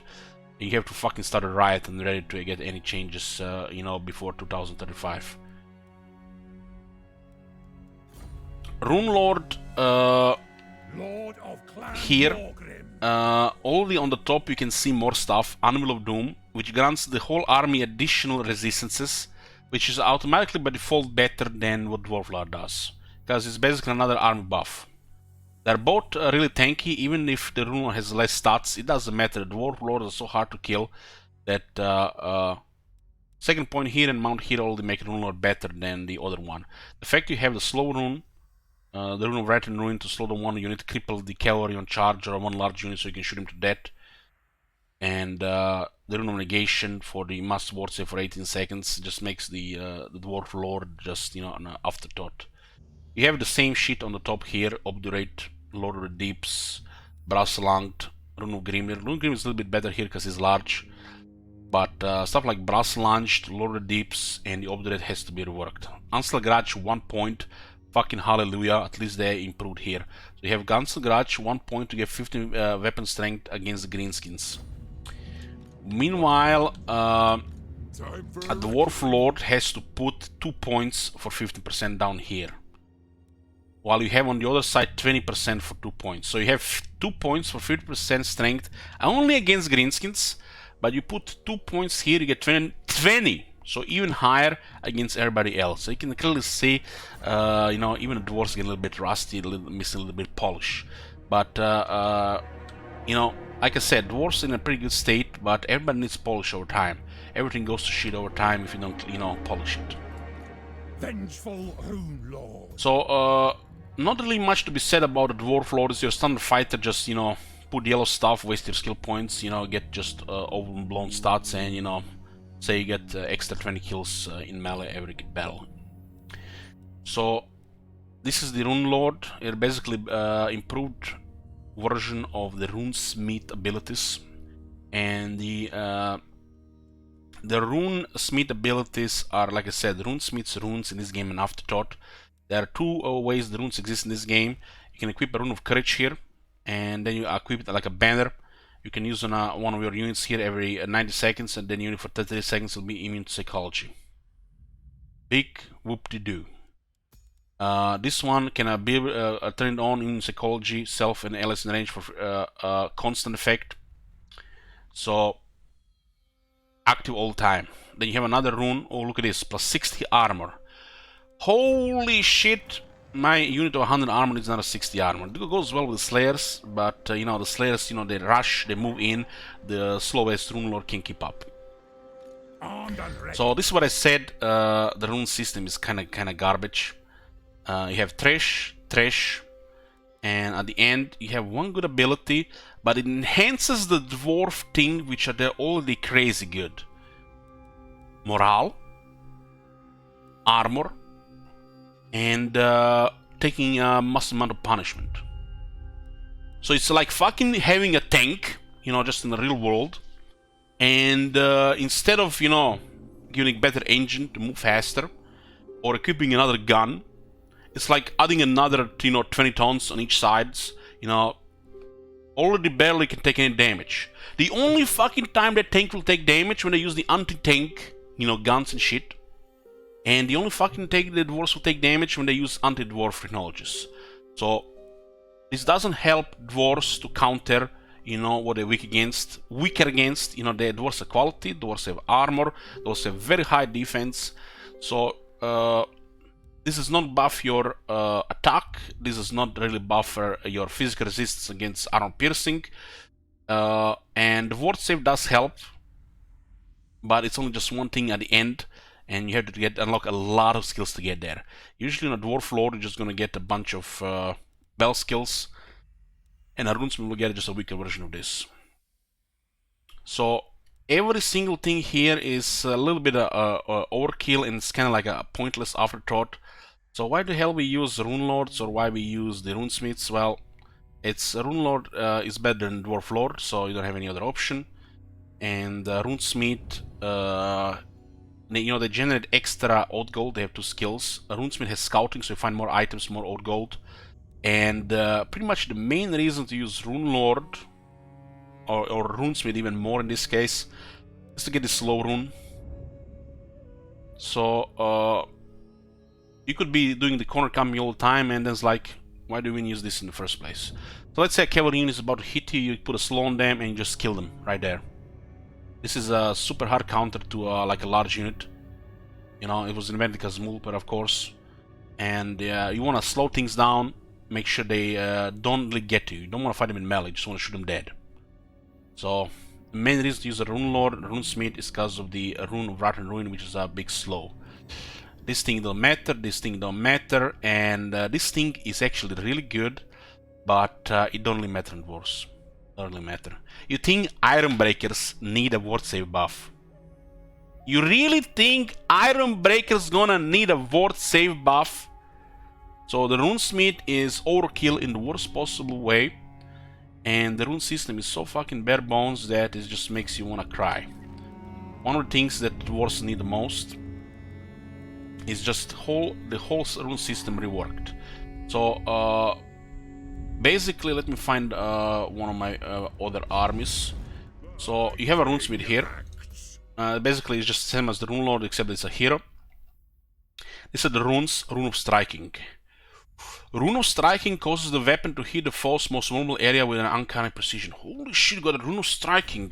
You have to fucking start a riot on Reddit to get any changes, you know, before 2035. Rune Lord, Lord of Clan here, Morgrim. only on the top you can see more stuff. Animal of Doom, which grants the whole army additional resistances, which is automatically by default better than what Dwarf Lord does, because it's basically another army buff. They're both really tanky. Even if the rune has less stats, it doesn't matter. The Dwarf Lord is so hard to kill that second point here and mount here already make Rune Lord better than the other one. The fact you have the slow rune, the Rune of Rat and Ruin to slow down one unit, cripple the cavalry on charge or one large unit so you can shoot him to death, and the Rune of Negation for the mass ward save for 18 seconds just makes the Dwarf Lord just, you know, an afterthought. You have the same shit on the top here: Obdurate, Lord of the Deeps, Brass Lunged, Rune of Grimnir. Rune of Grimnir is a little bit better here because he's large, but stuff like Brass Lunged, Lord of the Deeps, and the Obdurate has to be reworked. Ansel Grudge 1 point. Fucking hallelujah, at least they improved here. So you have Gansel Grudge 1 point to get 50 weapon strength against the greenskins. Meanwhile, Time for a Dwarf Lord has to put 2 points for 50% down here. While you have on the other side 20% for 2 points. So you have 2 points for 50% strength only against greenskins, but you put 2 points here, you get 20, so even higher against everybody else. So you can clearly see, you know, even the dwarves get a little bit rusty, missing a little bit polish. But you know, like I said, dwarves in a pretty good state, but everybody needs polish over time. Everything goes to shit over time if you don't, you know, polish it. Vengeful Rune Lord. So not really much to be said about the Dwarf Lord. It's your standard fighter, just, you know, put yellow stuff, waste your skill points, you know, get just overblown stats, and, you know, say you get extra 20 kills in melee every battle. So this is the Rune Lord. It's basically improved version of the Runesmith abilities, and the Runesmith abilities are, like I said, Runesmith's runes in this game an afterthought. There are two ways the runes exist in this game. You can equip a Rune of Courage here, and then you equip it like a banner. You can use on one of your units here every 90 seconds, and then unit for 30 seconds will be immune to psychology. Big whoop-de-doo. This one can be turned on in psychology, self and allies in range for constant effect. So active all the time. Then you have another rune. Oh, look at this, plus 60 armor. Holy shit! My unit of 100 armor is not a 60 armor. It goes well with the Slayers, but you know, the Slayers, you know, they rush, they move in. The slowest Rune Lord can keep up. So this is what I said. The rune system is kind of garbage. You have trash, and at the end you have one good ability, but it enhances the dwarf thing, which are they're already crazy good. Morale, armor, and taking a massive amount of punishment. So it's like fucking having a tank, you know, just in the real world, and instead of, you know, giving better engine to move faster or equipping another gun, it's like adding another, you know, 20 tons on each sides, you know, already barely can take any damage. The only fucking time that tank will take damage when they use the anti-tank, you know, guns and shit. And the only fucking tank the dwarves will take damage when they use anti-dwarf technologies. So this doesn't help dwarves to counter, you know, what they're weaker against. You know, the dwarves have quality, dwarves have armor, dwarves have very high defense. So this does not buff your attack. This does not really buffer your physical resistance against armor piercing. And the ward save does help, but it's only just one thing at the end, and you have to unlock a lot of skills to get there. Usually in a Dwarf Lord, you're just gonna get a bunch of bell skills, and a Runesmith will get just a weaker version of this. So every single thing here is a little bit overkill, and it's kind of like a pointless afterthought. So why the hell we use Rune Lords, or why we use the Runesmiths? Well, it's Rune Lord is better than Dwarf Lord, so you don't have any other option. And Runesmith, you know, they generate extra old gold. They have 2 skills. Runesmith has scouting, so you find more items, more old gold. And pretty much the main reason to use Rune Lord, or Runesmith even more in this case, is to get the slow rune. So you could be doing the corner coming all the time, and then it's like, why do we use this in the first place? So let's say a cavalry unit is about to hit you, you put a slow on them, and you just kill them right there. This is a super hard counter to like a large unit. You know, it was invented as multiplayer, of course. And you want to slow things down, make sure they don't really get to you. You don't want to fight them in melee, you just want to shoot them dead. So the main reason to use a Rune Lord, Runesmith, is because of the Rune of Wrath and Ruin, which is a big slow. This thing don't matter, this thing don't matter, and this thing is actually really good, but it don't really matter in dwarves. Don't really matter. You think Iron Breakers need a ward save buff? You really think Iron Breakers gonna need a ward save buff? So the Runesmith is overkill in the worst possible way, and the rune system is so fucking bare bones that it just makes you wanna cry. One of the things that dwarves need the most is just the whole rune system reworked. So basically, let me find one of my other armies. So you have a Runesmith here. Basically, it's just the same as the Rune Lord, except it's a hero. These are the runes. Rune of Striking. Rune of Striking causes the weapon to hit the foe's most vulnerable area with an uncanny precision. Holy shit, got a Rune of Striking.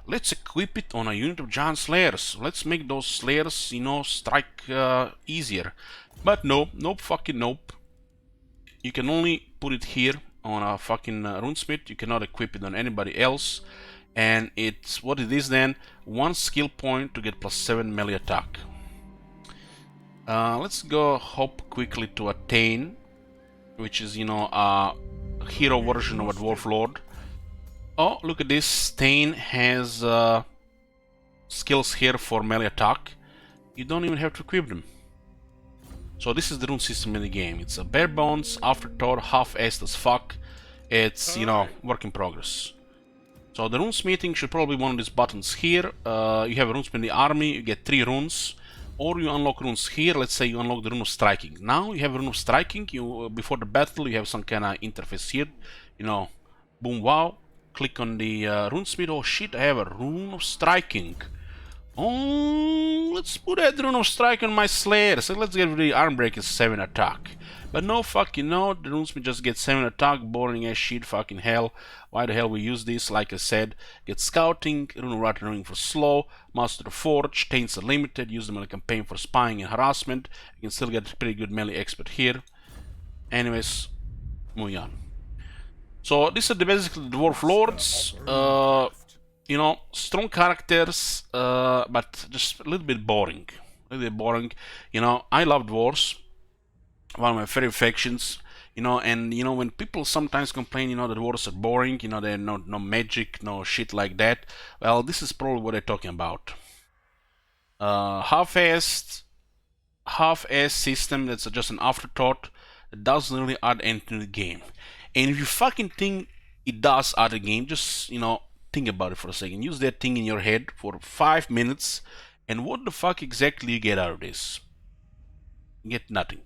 Let's equip it on a unit of giant slayers. Let's make those slayers, you know, strike easier. But no, nope, fucking nope. You can only put it here on a fucking runesmith. You cannot equip it on anybody else. And it's what it is then, 1 skill point to get +7 melee attack. Let's go hop quickly to Attain, which is, you know, a hero version of a Dwarf Lord. Oh, look at this. Tain has skills here for melee attack. You don't even have to equip them. So this is the rune system in the game. It's a bare bones, afterthought, half-assed as fuck. It's, you know, work in progress. So the runesmithing should probably be one of these buttons here. You have a runesmith in the army, you get 3 runes. Or you unlock runes here. Let's say you unlock the Rune of Striking. Now you have a Rune of Striking. You before the battle you have some kind of interface here. You know, boom, wow. Click on the runesmith. Oh shit, I have a Rune of Striking. Oh, let's put that Rune of Striking on my Slayer. So let's get rid of the Armbreaker 7 attack. But no fucking no, the runesmith just gets 7 attack, boring as shit, fucking hell. Why the hell we use this? Like I said, get Scouting, Rune of Rattling for slow, Master the Forge, Taints are limited, use them in a campaign for spying and harassment. You can still get pretty good melee expert here. Anyways, moving on. So these are basically the Dwarf Lords. You know, strong characters, but just a little bit boring. You know, I love Dwarves. One of my favorite factions, you know, and you know when people sometimes complain, you know, the dwarves are boring, you know, they're no magic, no shit like that. Well, this is probably what they're talking about. Half-assed system that's just an afterthought. It doesn't really add anything to the game. And if you fucking think it does add a game, just, you know, think about it for a second. Use that thing in your head for 5 minutes, and what the fuck exactly you get out of this? You get nothing.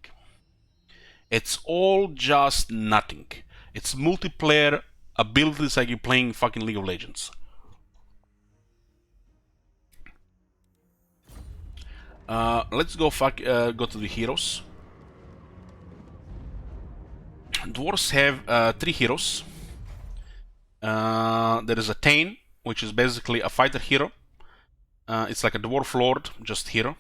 It's all just nothing. It's multiplayer abilities like you're playing fucking League of Legends. Let's go go to the heroes. Dwarves have 3 heroes. There is a Tain, which is basically a fighter hero. It's like a Dwarf Lord, just hero.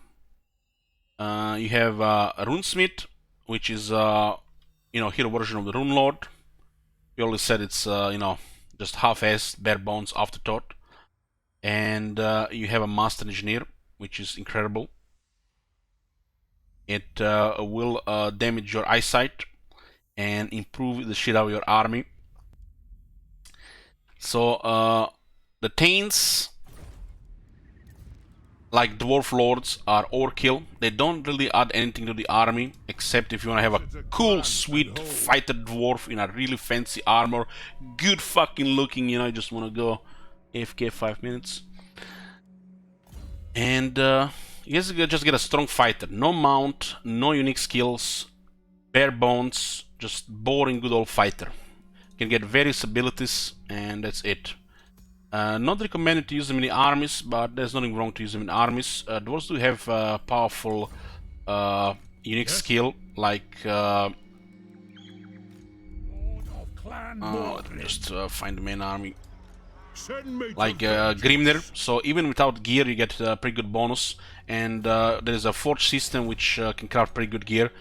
You have a Runesmith, which is you know, hero version of the Rune Lord. We always said it's you know, just half-assed, bare bones, afterthought. And you have a Master Engineer, which is incredible. It will damage your eyesight and improve the shit out of your army. So the Taints, like Dwarf Lords, are overkill. They don't really add anything to the army, except if you want to have a cool, sweet fighter dwarf in a really fancy armor, good fucking looking, you know, you just want to go AFK 5 minutes. And you guys just get a strong fighter. No mount, no unique skills, bare bones, just boring good old fighter. You can get various abilities, and that's it. Not recommended to use them in the armies, but there's nothing wrong to use them in armies. Dwarves do have powerful unique skill, like let me just find the main army. Like Grimnir, so even without gear you get a pretty good bonus, and there is a forge system which can craft pretty good gear.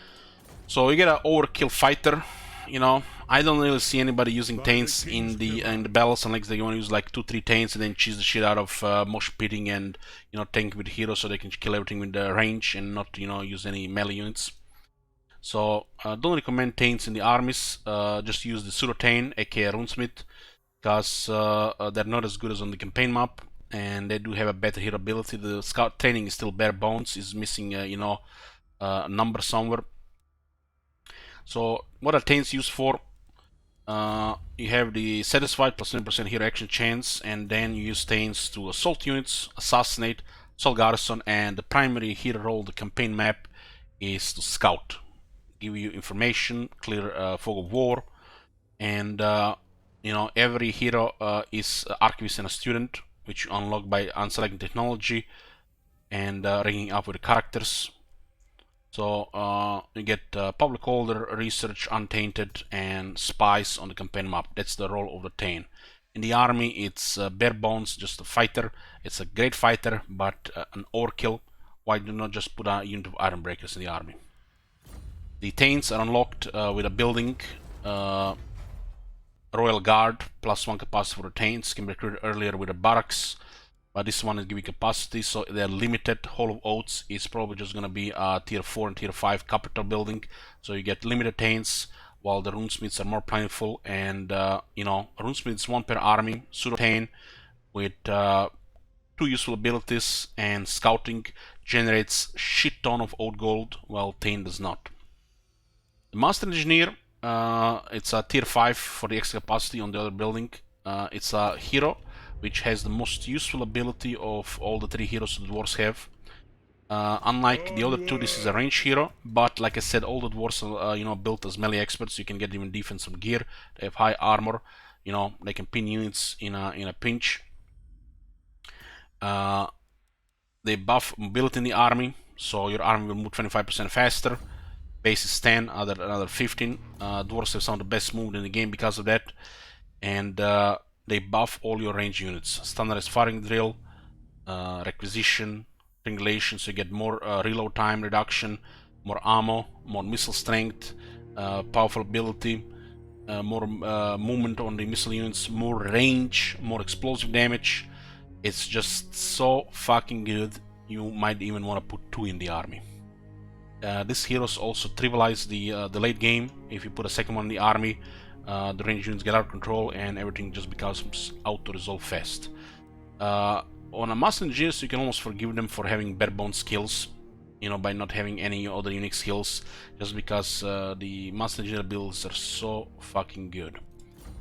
So you get an overkill fighter, you know. I don't really see anybody using Taints in the battles unless they want to use like 2-3 Taints and then cheese the shit out of mosh pitting and, you know, tank with heroes so they can kill everything with the range and not, you know, use any melee units. So don't recommend Taints in the armies. Just use the pseudo Tain, aka Runesmith, because they're not as good as on the campaign map, and they do have a better hero ability. The scout training is still bare bones, is missing you know, a number somewhere. So what are Taints used for? You have the satisfied plus 10% hero action chance, and then you use Taints to assault units, assassinate, assault garrison, and the primary hero role of the campaign map is to scout, give you information, clear fog of war, and you know, every hero is archivist and a student. which you unlock by unselecting technology and ranking up with the characters. So you get public order, research, untainted, and spies on the campaign map. That's the role of the Thane. In the army, it's bare bones, just a fighter. It's a great fighter, but an overkill. Why do not just put a unit of iron breakers in the army? The Thanes are unlocked with a building. Royal Guard, +1 capacity for the Thanes, can be recruited earlier with a barracks. But this one is giving capacity, so they're limited. Hall of Oaths is probably just going to be a tier 4 and tier 5 capital building. So you get limited Thanes, while the runesmiths are more plentiful. And, you know, runesmiths 1 per army, pseudo Thane with 2 useful abilities, and scouting generates shit ton of old gold, while Thane does not. The Master Engineer, it's a tier 5 for the extra capacity on the other building. It's a hero which has the most useful ability of all the 3 heroes the dwarves have. Unlike the other 2, this is a range hero, but like I said, all the dwarves are you know, built as melee experts. You can get even defense from gear. They have high armor. You know, they can pin units in a pinch. They buff mobility in the army, so your army will move 25% faster. Base is 10, another 15. Dwarves have some of the best movement in the game because of that. And they buff all your range units. Standardized firing drill, requisition, triangulation, so you get more reload time reduction, more ammo, more missile strength, powerful ability, more movement on the missile units, more range, more explosive damage. It's just so fucking good, you might even want to put 2 in the army. These heroes also trivialize the late game. If you put a second one in the army, the range units get out of control and everything just becomes auto-resolve fast. On a Master Engineers, you can almost forgive them for having bare bones skills, you know, by not having any other unique skills, just because the Master Engineer builds are so fucking good.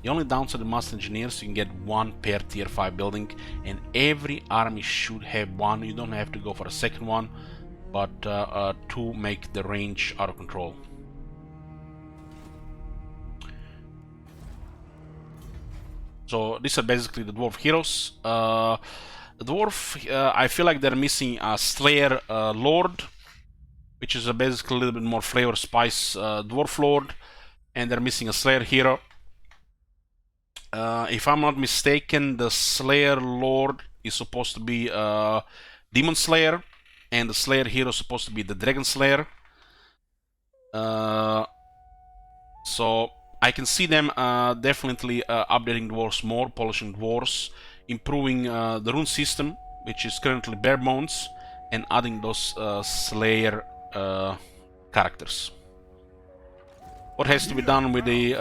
The only downside of Master Engineers, you can get 1 per tier 5 building, and every army should have 1. You don't have to go for a second one, but to make the range out of control. So these are basically the dwarf heroes. The dwarf, I feel like they're missing a Slayer Lord, which is basically a little bit more flavor spice dwarf lord, and they're missing a Slayer hero. If I'm not mistaken, the Slayer Lord is supposed to be Demon Slayer, and the Slayer hero is supposed to be the Dragon Slayer. So I can see them definitely updating dwarves more, polishing dwarves, improving the rune system, which is currently bare bones, and adding those Slayer characters. What has to be done with the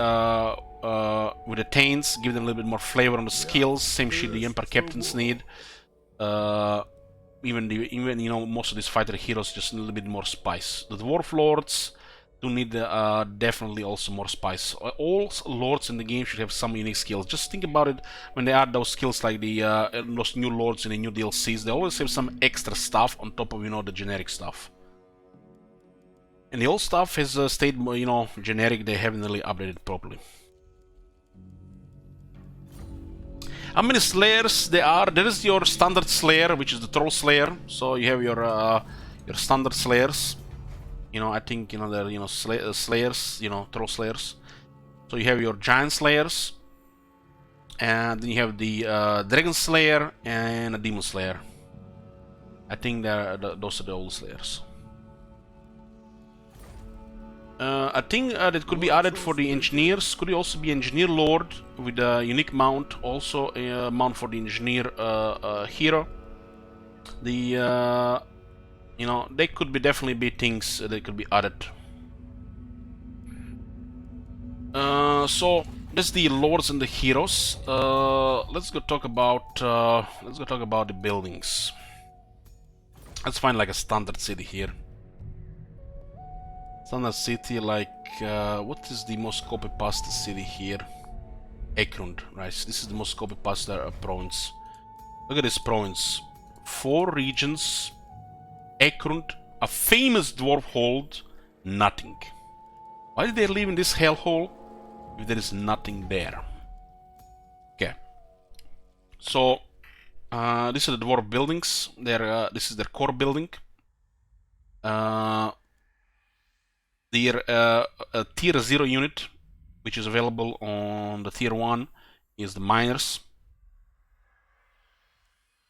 Thanes? Give them a little bit more flavor on the skills. Same shit the Empire Captains need. Even you know, most of these fighter heroes just need a little bit more spice. The Dwarf Lords do need definitely also more spice. All lords in the game should have some unique skills. Just think about it when they add those skills, like the those new lords in the new DLCs. They always have some extra stuff on top of, you know, the generic stuff. And the old stuff has stayed, you know, generic. They haven't really updated properly. How many Slayers there are? There is your standard Slayer, which is the Troll Slayer. So you have your standard Slayers. You know, I think, you know, they're, you know, Slayers, you know, Troll Slayers. So you have your Giant Slayers, and then you have the Dragon Slayer and a Demon Slayer. I think those are the old Slayers. I think that could be added for the Engineers. Could also be Engineer Lord with a unique mount, also a mount for the Engineer hero. The you know, they could be definitely be things that could be added. So that's the lords and the heroes. Let's go talk about the buildings. Let's find like a standard city here. Standard city, like what is the most copy-pasted city here? Ekrund, right? This is the most copy-pasted province. Look at this province. 4 regions. Ekrund, a famous dwarf hold, nothing. Why did they live in this hellhole if there is nothing there? Okay. So These are the dwarf buildings. This is their core building. Their tier 0 unit, which is available on the tier 1, is the miners.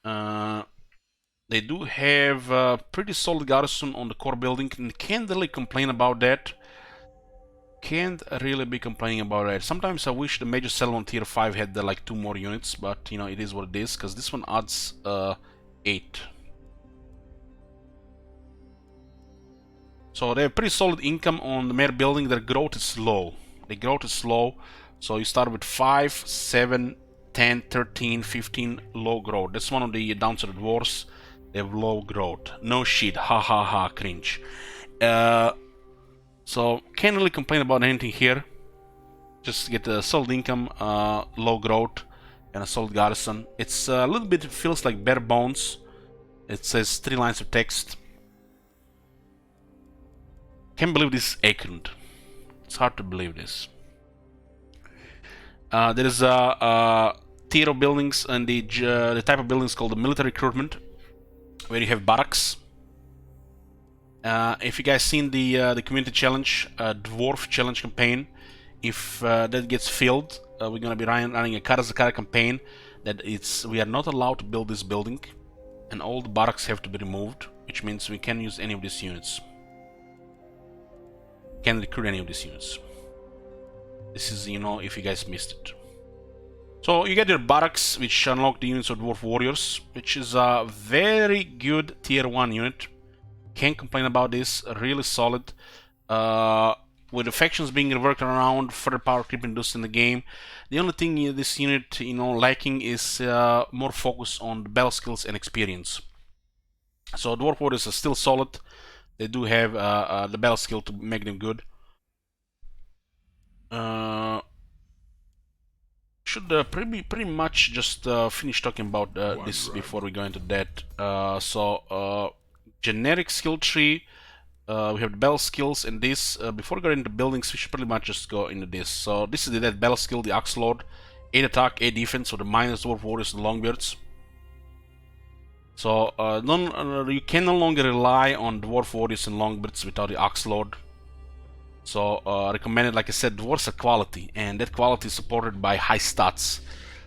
They do have a pretty solid garrison on the core building, and can't really complain about that. Can't really be complaining about that. Sometimes I wish the major settlement tier 5 had like 2 more units, but you know, it is what it is, because this one adds 8. So they have pretty solid income on the mayor building. Their growth is slow. The growth is slow, so you start with 5, 7, 10, 13, 15 low growth. That's one of the downs of the dwarfs. They have low growth. No shit, ha ha ha, cringe. So can't really complain about anything here. Just get a solid income, low growth, and a solid garrison. It's a little bit, feels like bare bones. It says 3 lines of text. Can't believe this is accurate. It's hard to believe this. There is a tier of buildings, and the type of buildings called the military recruitment, where you have barracks. If you guys seen the community challenge, dwarf challenge campaign, if that gets filled, we're gonna be running a Karazakara campaign. That we are not allowed to build this building, and all the barracks have to be removed, which means we can't use any of these units. Can't recruit any of these units. This is, you know, if you guys missed it. So you get your barracks, which unlock the units of dwarf warriors, which is a very good tier 1 unit. Can't complain about this. Really solid. With the factions being reworked around, further power creep induced in the game. The only thing this unit, you know, lacking is more focus on the battle skills and experience. So dwarf warriors are still solid. They do have the battle skill to make them good. Should pretty much just finish talking about this before we go into that. Generic skill tree. We have the battle skills, and this. Before we go into buildings, we should pretty much just go into this. So this is the battle skill, the Axe Lord. 8 attack, 8 defense for the miners, dwarf warriors, and longbeards. So you can no longer rely on dwarf warriors and longbeards without the Axe Lord. So recommended, like I said, dwarves are quality, and that quality is supported by high stats.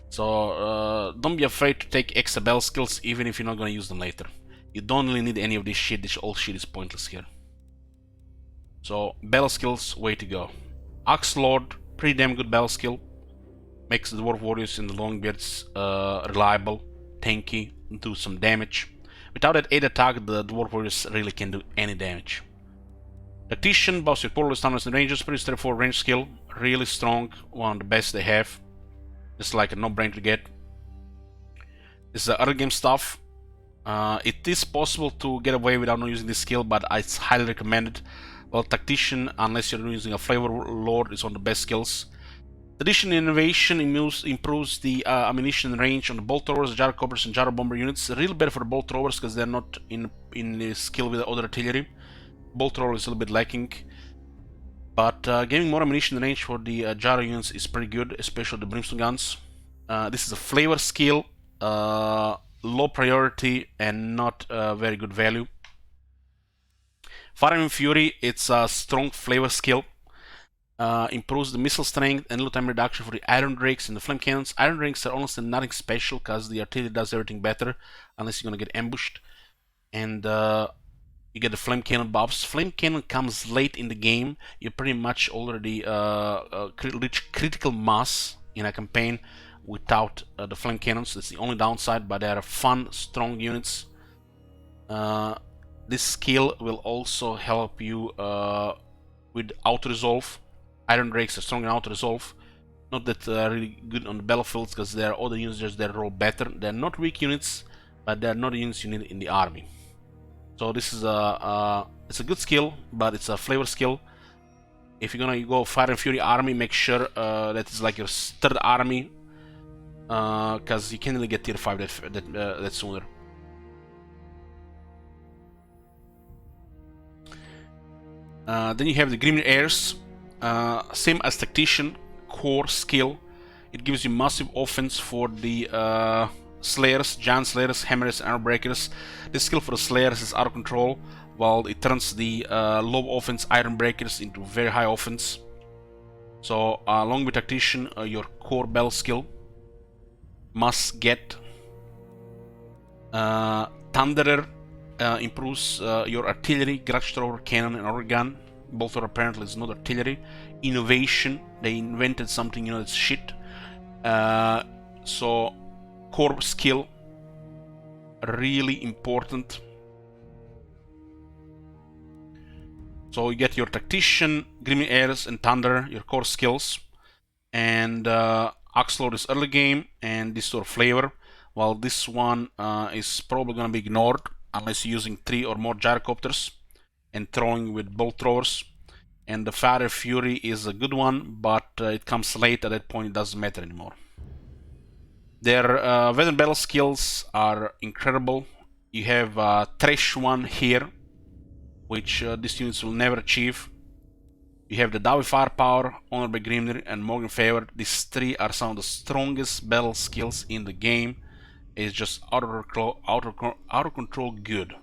So don't be afraid to take extra battle skills, even if you're not going to use them later. You don't really need any of this shit. This all shit is pointless here. So battle skills, way to go. Axe Lord, pretty damn good battle skill. Makes the dwarf warriors and the longbeards reliable, tanky, and do some damage. Without that 8 attack, the dwarf warriors really can't do any damage. Tactician, buffs your portal stunners and ranges, pretty straightforward range skill, really strong, one of the best they have. It's like a no-brainer to get. This is early game stuff. It is possible to get away without not using this skill, but it's highly recommended. Well, Tactician, unless you're using a Flavor Lord, is one of the best skills. Tradition innovation improves the ammunition range on the bolt throwers, gyro coppers, and gyro bomber units. Really better for the bolt throwers because they're not in the skill with the other artillery. Bolt thrower is a little bit lacking, but giving more ammunition range for the gyro units is pretty good, especially the brimstone guns. This is a flavor skill, low priority and not very good value. Fire and Fury, it's a strong flavor skill. Improves the missile strength and loot time reduction for the Iron Drakes and the Flame Cannons. Iron Drakes are honestly nothing special because the artillery does everything better unless you're gonna get ambushed. And you get the Flame Cannon buffs. Flame Cannon comes late in the game. You pretty much already reach critical mass in a campaign without the Flame Cannons. That's the only downside, but they are fun, strong units. This skill will also help you with auto-resolve. Iron Drakes are strong in auto-resolve. Not that really good on the battlefields because there are other units that roll better. They're not weak units, but they're not units you need in the army. So this is it's a good skill, but it's a flavor skill. If you're gonna go Fire and Fury army, make sure that it's like your third army, because you can't really get tier 5 that sooner. Then you have the Grimnir Heirs, same as Tactician, core skill. It gives you massive offense for the Slayers, Giant Slayers, Hammers, and Armor Breakers. This skill for the Slayers is auto control, while it turns the low offense Iron Breakers into very high offense. So, along with Tactician, your core bell skill must get Thunderer. Improves your artillery, grudge thrower, cannon, and auto gun. Bolter apparently is not artillery. Innovation, they invented something, it's shit. So, core skill, really important. So you get your Tactician, Grimy Airs, and Thunder, your core skills. And Axe Lord is early game, and this sort of flavor. While this one is probably gonna be ignored unless you're using 3 or more gyrocopters and throwing with bolt throwers. And the Fire Fury is a good one, but it comes late. At that point it doesn't matter anymore. Their weather battle skills are incredible. You have Thresh one here, which these units will never achieve. You have the Dawi Firepower, Honor by Grimnir, and Morgan Favor. These 3 are some of the strongest battle skills in the game. It's just out of control good.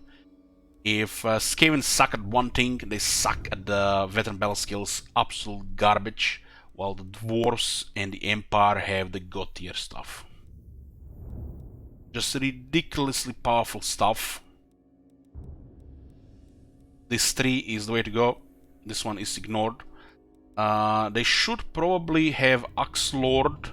If Skavens suck at one thing, they suck at the veteran battle skills, absolute garbage, while the Dwarfs and the Empire have the god tier stuff. Just ridiculously powerful stuff. This 3 is the way to go. This one is ignored. They should probably have Axe Lord,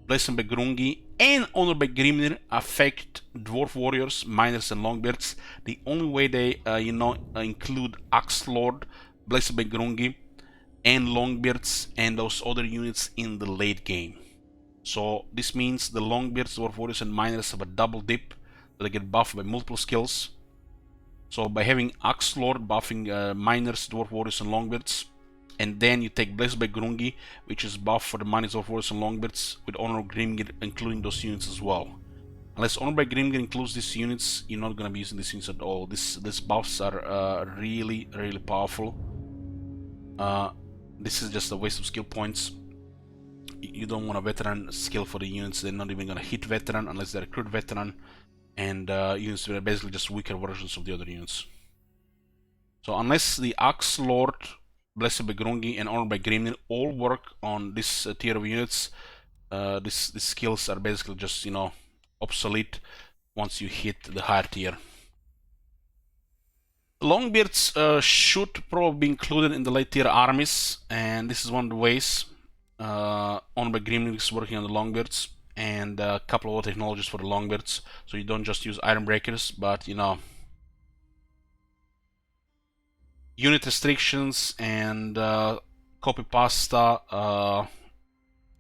Blessing by Grungi, and Honor by Grimnir affect Dwarf Warriors, Miners, and Longbeards. The only way they, include Axe Lord, Blessed by Grungi, and Longbeards, and those other units in the late game. So this means the Longbeards, Dwarf Warriors, and Miners have a double dip. They get buffed by multiple skills. So by having Axe Lord buffing Miners, Dwarf Warriors, and Longbeards, and then you take Blessed by Grungi, which is buff for the Miners, Dwarf Warriors, and Longbeards, with Honor of Grimgir including those units as well. Unless Honor by Grimgir includes these units, you're not going to be using these units at all. These buffs are really powerful. This is just a waste of skill points. You don't want a veteran skill for the units. They're not even going to hit veteran unless they recruit veteran. And units are basically just weaker versions of the other units. So unless the Axe Lord, Blessed by Grungi, and Honor by Grimnir all work on this tier of units, these skills are basically just, obsolete once you hit the higher tier. Longbeards should probably be included in the late tier armies, and this is one of the ways. Honor by Grimnir is working on the Longbeards, and a couple of other technologies for the Longbeards, so you don't just use Iron Breakers, but unit restrictions and copy pasta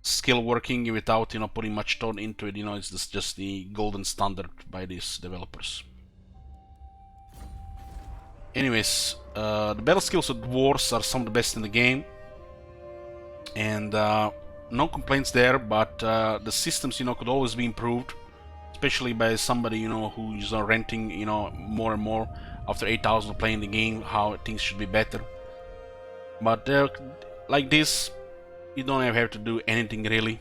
skill working without putting much thought into it. It's just the golden standard by these developers. Anyways, the battle skills of Dwarfs are some of the best in the game, and no complaints there, but the systems could always be improved, especially by somebody who is renting more and more after 8,000 playing the game, how things should be better. But like this, you don't have to do anything really.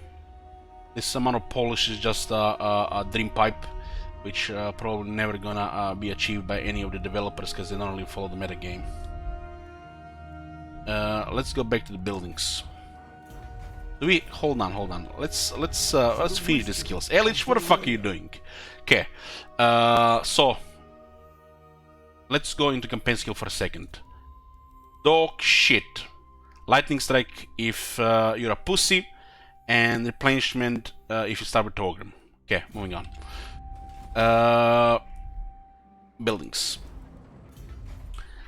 This amount of polish is just a dream pipe, which probably never gonna be achieved by any of the developers because they don't really follow the meta game. Let's go back to the buildings. Hold on. Let's finish the skills. Elich, what the fuck are you doing? Okay, so let's go into campaign skill for a second. Dog shit. Lightning strike if you're a pussy, and replenishment if you start with Torgrim. Okay, moving on. Buildings.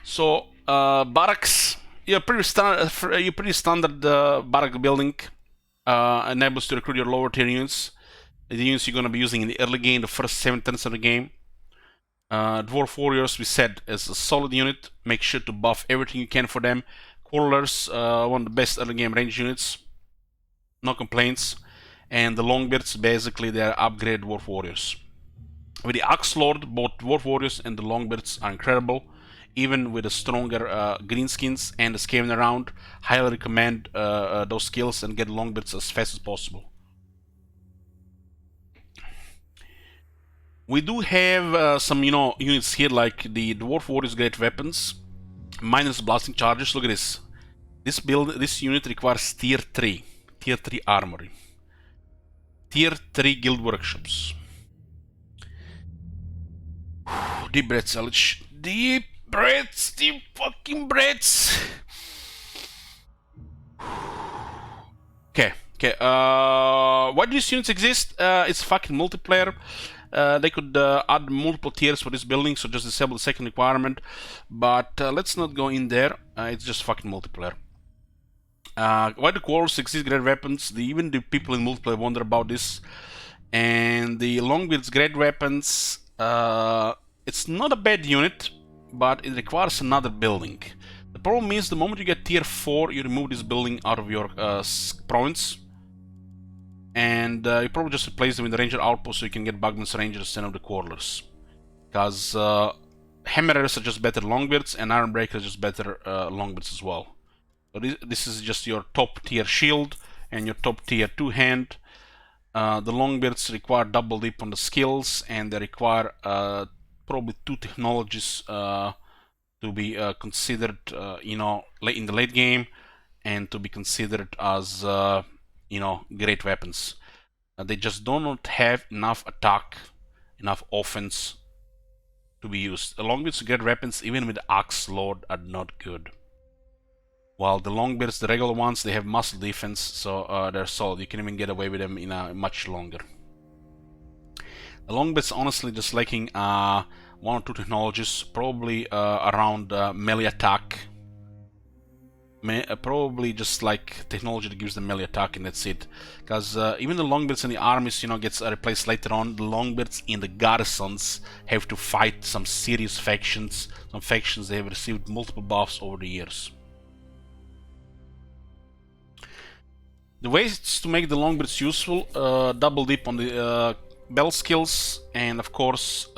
So barracks. You're pretty standard barrack building. Enables to recruit your lower tier units. The units you're gonna be using in the early game, the first 7 turns of the game. Dwarf Warriors, we said, is a solid unit. Make sure to buff everything you can for them. Quarrelers, one of the best early game range units. No complaints. And the Longbeards, basically, they are upgraded Dwarf Warriors. With the Axe Lord, both Dwarf Warriors and the Longbeards are incredible. Even with the stronger greenskins and the Skaven around, highly recommend those skills and get Longbeards as fast as possible. We do have some, you know, units here like the Dwarf Warriors Great Weapons, minus blasting charges. Look at this. This unit requires tier 3 armory, tier 3 guild workshops. Deep breaths, Elich. Deep breaths, deep fucking breaths. Okay. Why do these units exist? It's fucking multiplayer. They could add multiple tiers for this building, so just disable the second requirement. But let's not go in there. It's just fucking multiplayer. Why do quarrels exist? Great weapons. Even the people in multiplayer wonder about this. And the Longbeard's great weapons. It's not a bad unit, but it requires another building. The problem is the moment you get tier 4, you remove this building out of your province. And you probably just replace them with the ranger outpost so you can get Bugman's rangers instead of the quarrelers. Because hammerers are just better longbeards and ironbreakers are just better longbeards as well. So this is just your top tier shield and your top tier 2-hand. The longbeards require double dip on the skills, and they require probably 2 technologies to be considered, you know, in the late game, and to be considered as you know, great weapons. They just do not have enough attack, enough offense to be used. The longbeards great weapons, even with the axe lord, are not good. While the longbeards, the regular ones, they have muscle defense, so they're solid. You can even get away with them in much longer. The longbeards honestly just lacking 1 or 2 technologies, probably around melee attack. Probably just like technology that gives them melee attack, and that's it. Because even the longbeards in the armies, you know, gets replaced later on. The longbeards in the garrisons have to fight some serious factions. Some factions they have received multiple buffs over the years. The ways to make the longbeards useful: double dip on the bell skills, and of course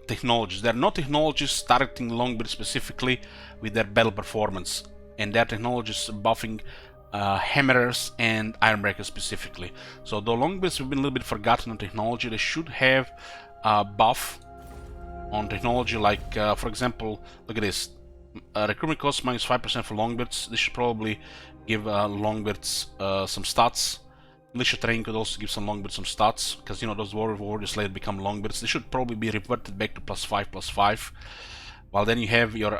technologies. There are no technologies targeting the longbeard specifically with their battle performance, and their technologies buffing hammerers and ironbreakers specifically. So the longbeards have been a little bit forgotten on technology. They should have a buff on technology, like for example, look at this. Recruitment costs minus 5% for longbeards. This should probably give longbeards some stats. Militia training could also give some longbeards some stats, because you know those warriors later become longbeards. They should probably be reverted back to +5/+5. While then you have your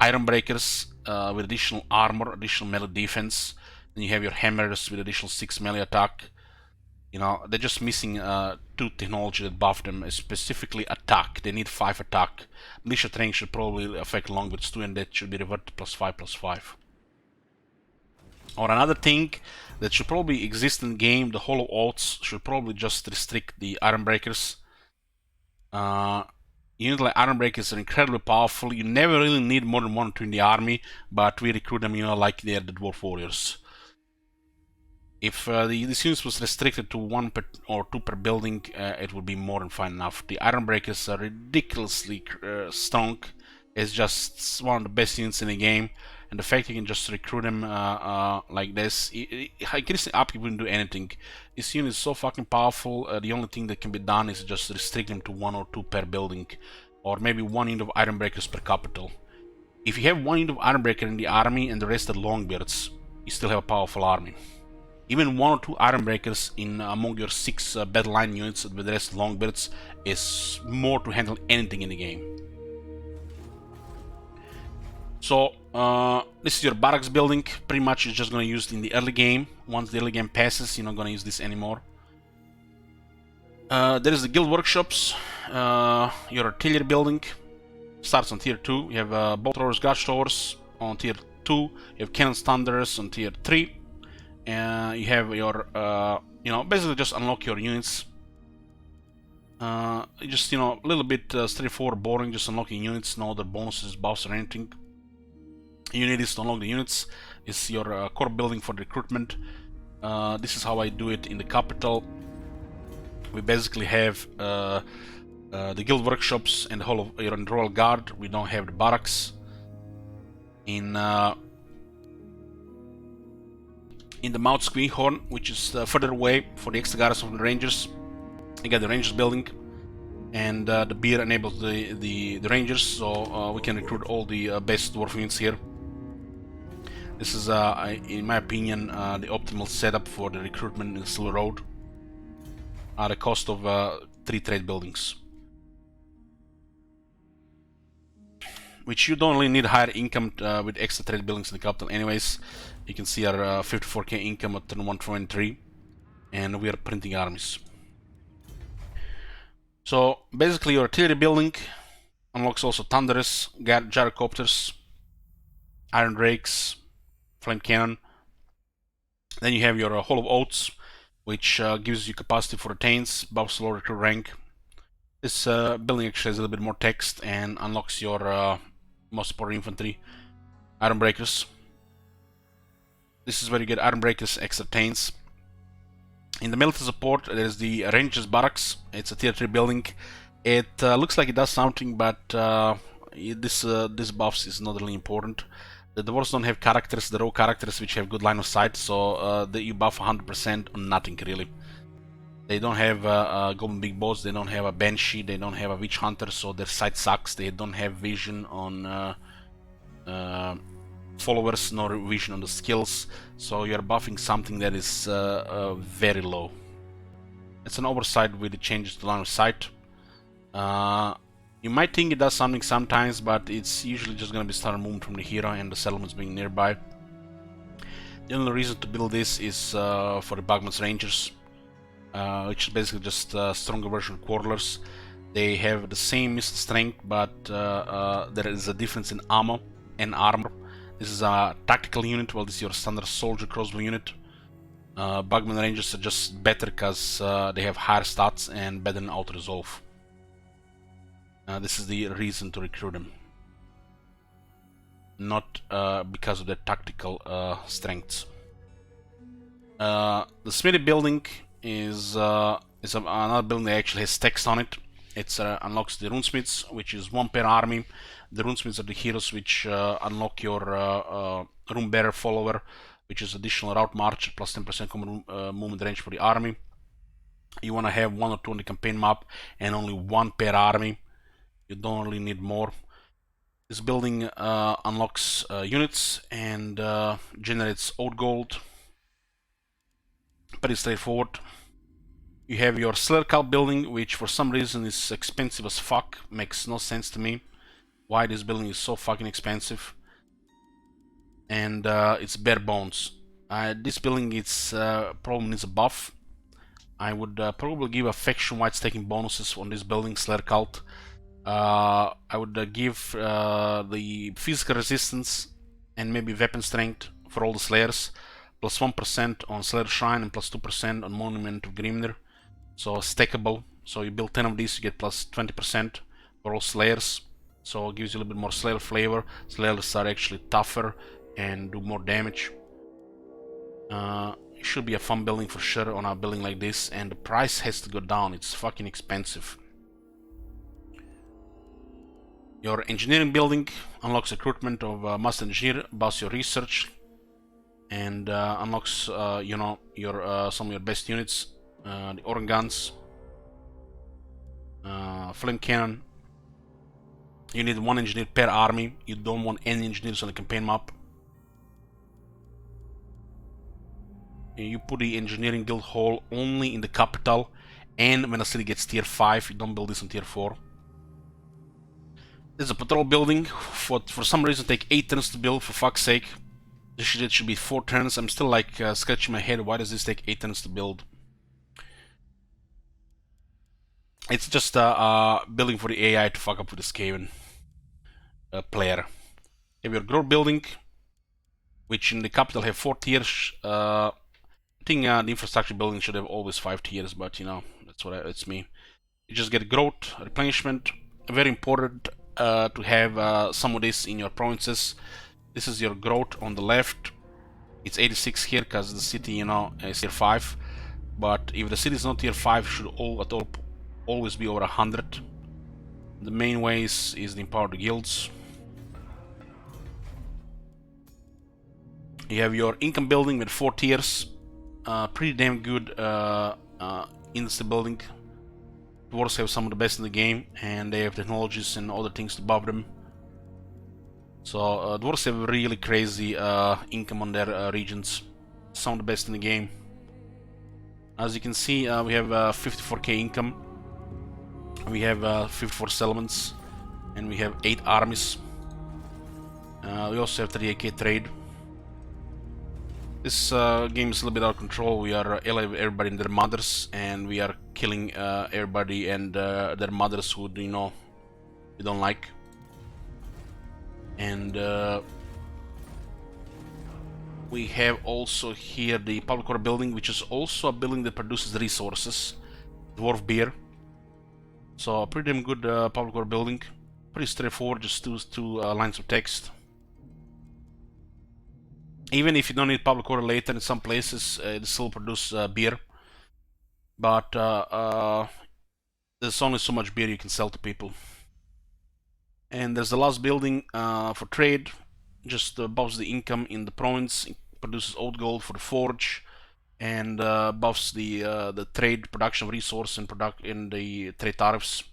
ironbreakers with additional armor, additional melee defense. Then you have your hammers with additional 6 melee attack. You know, they're just missing 2 technology that buff them, specifically attack. They need 5 attack. Militia training should probably affect longbeards too, and that should be reverted to +5/+5. Or another thing that should probably exist in the game, the Hollow Oaths should probably just restrict the ironbreakers. Units like ironbreakers are incredibly powerful. You never really need more than 1 or 2 in the army, but we recruit them, you know, like they're the Dwarf Warriors. If this unit was restricted to 1 or 2 per building, it would be more than fine enough. The ironbreakers are ridiculously strong. It's just one of the best units in the game, and the fact you can just recruit them like this, increasing up, you wouldn't do anything. This unit is so fucking powerful. The only thing that can be done is just restrict them to 1 or 2 per building, or maybe 1 unit of ironbreakers per capital. If you have 1 unit of ironbreaker in the army and the rest are longbeards, you still have a powerful army. Even 1 or 2 ironbreakers in among your 6 battle line units with the rest longbeards is more to handle anything in the game. So this is your barracks building. Pretty much it's just going to use it in the early game. Once the early game passes, you're not going to use this anymore. There is the guild workshops. Your artillery building starts on tier 2. You have bolt throwers, guard throwers on tier 2. You have cannon thunderers on tier 3. You have your, you know, basically just unlock your units. Just, you know, a little bit straightforward, boring, just unlocking units, no other bonuses, buffs or anything. You need this to unlock the units. It's your core building for recruitment. This is how I do it in the capital. We basically have the guild workshops and the whole of your royal guard. We don't have the barracks. In the Mount Squeehorn, which is further away for the extra garrison of the rangers, you got the rangers building, and the beer enables the rangers, so we can recruit all the best dwarf units here. This is, in my opinion, the optimal setup for the recruitment in the Silver Road at a cost of 3 trade buildings. Which you don't really need higher income with extra trade buildings in the capital anyways. You can see our 54k income at turn 123, and we are printing armies. So basically your artillery building unlocks also thunderers, gyrocopters, iron drakes, flame cannon. Then you have your Hall of Oaths, which gives you capacity for retains, buffs low recruit rank. This building actually has a little bit more text and unlocks your most important infantry, iron breakers. This is where you get iron breakers, extra retains. In the military support, there's the Rangers Barracks. It's a tier 3 building. It looks like it does something, but this buffs is not really important. The Dwarfs don't have characters, the raw characters which have good line of sight, so you buff 100% on nothing really. They don't have a Goblin Big Boss, they don't have a Banshee, they don't have a Witch Hunter, so their sight sucks. They don't have vision on followers, nor vision on the skills, so you're buffing something that is very low. It's an oversight with the changes to line of sight. You might think it does something sometimes, but it's usually just going to be started movement from the hero and the settlements being nearby. The only reason to build this is for the Bugman's Rangers, which is basically just a stronger version of Quarrelers. They have the same missile strength, but there is a difference in ammo and armor. This is a tactical unit, while this is your standard soldier crossbow unit. Bugman Rangers are just better because they have higher stats and better than auto-resolve. This is the reason to recruit them, not because of their tactical strengths. The Smithy building is another building that actually has text on it. It unlocks the Runesmiths, which is 1 per army. The Runesmiths are the heroes which unlock your Rune Bearer follower, which is additional route march plus 10% common movement range for the army. You want to have 1 or 2 on the campaign map and only 1 per army. You don't really need more. This building unlocks units and generates old gold. Pretty straightforward. You have your Slayer Cult building, which for some reason is expensive as fuck. Makes no sense to me why this building is so fucking expensive. And it's bare bones. This building probably needs a buff. I would probably give a faction-wide staking bonuses on this building, Slayer Cult. I would give the physical resistance and maybe weapon strength for all the Slayers, plus 1% on Slayer Shrine and plus 2% on Monument of Grimnir. So stackable. So you build 10 of these, you get plus 20% for all Slayers. So it gives you a little bit more Slayer flavor. Slayers are actually tougher and do more damage. It should be a fun building for sure on a building like this, and the price has to go down. It's fucking expensive. Your engineering building unlocks recruitment of master engineer, buffs your research, and unlocks you know, your some of your best units. The Oran guns, flame cannon. You need 1 engineer per army. You don't want any engineers on the campaign map. You put the engineering guild hall only in the capital, and when a city gets tier 5, you don't build this on tier 4. This is a patrol building. For some reason take 8 turns to build, for fuck's sake. This shit should be 4 turns. I'm still like scratching my head, why does this take 8 turns to build? It's just a building for the AI to fuck up with the Skaven player. You have your growth building, which in the capital have 4 tiers. I think the infrastructure building should have always 5 tiers, but you know, it's me. You just get growth, replenishment. Very important to have some of this in your provinces. This is your growth on the left. It's 86 here because the city, you know, is tier 5. But if the city is not tier 5, it should always be over 100. The main ways is the empower the guilds. You have your income building with 4 tiers. Pretty damn good industry building. Dwarfs have some of the best in the game, and they have technologies and other things to buff them. So Dwarfs have really crazy income on their regions. Some of the best in the game. As you can see, we have 54k income. We have 54 settlements, and we have 8 armies. We also have 38k trade. This game is a little bit out of control. We are allying everybody and their mothers, and we are killing everybody and their mothers who, you know, we don't like. And we have also here the public order building, which is also a building that produces resources. Dwarf beer. So a pretty damn good public order building. Pretty straightforward, just two lines of text. Even if you don't need public order later, in some places it still produce beer, but there's only so much beer you can sell to people. And there's the last building for trade, just buffs the income in the province, it produces old gold for the forge, and buffs the trade production of resource and in the trade tariffs.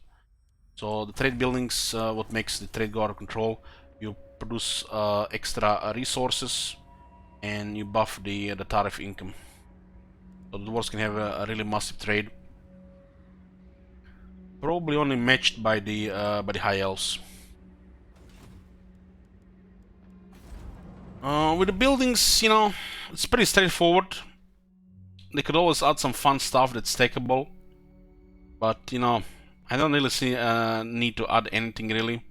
So the trade buildings, what makes the trade go out of control. You produce extra resources, and you buff the tariff income. So the dwarves can have a really massive trade. Probably only matched by the high elves. With the buildings, you know, it's pretty straightforward. They could always add some fun stuff that's stackable, but you know, I don't really see need to add anything really.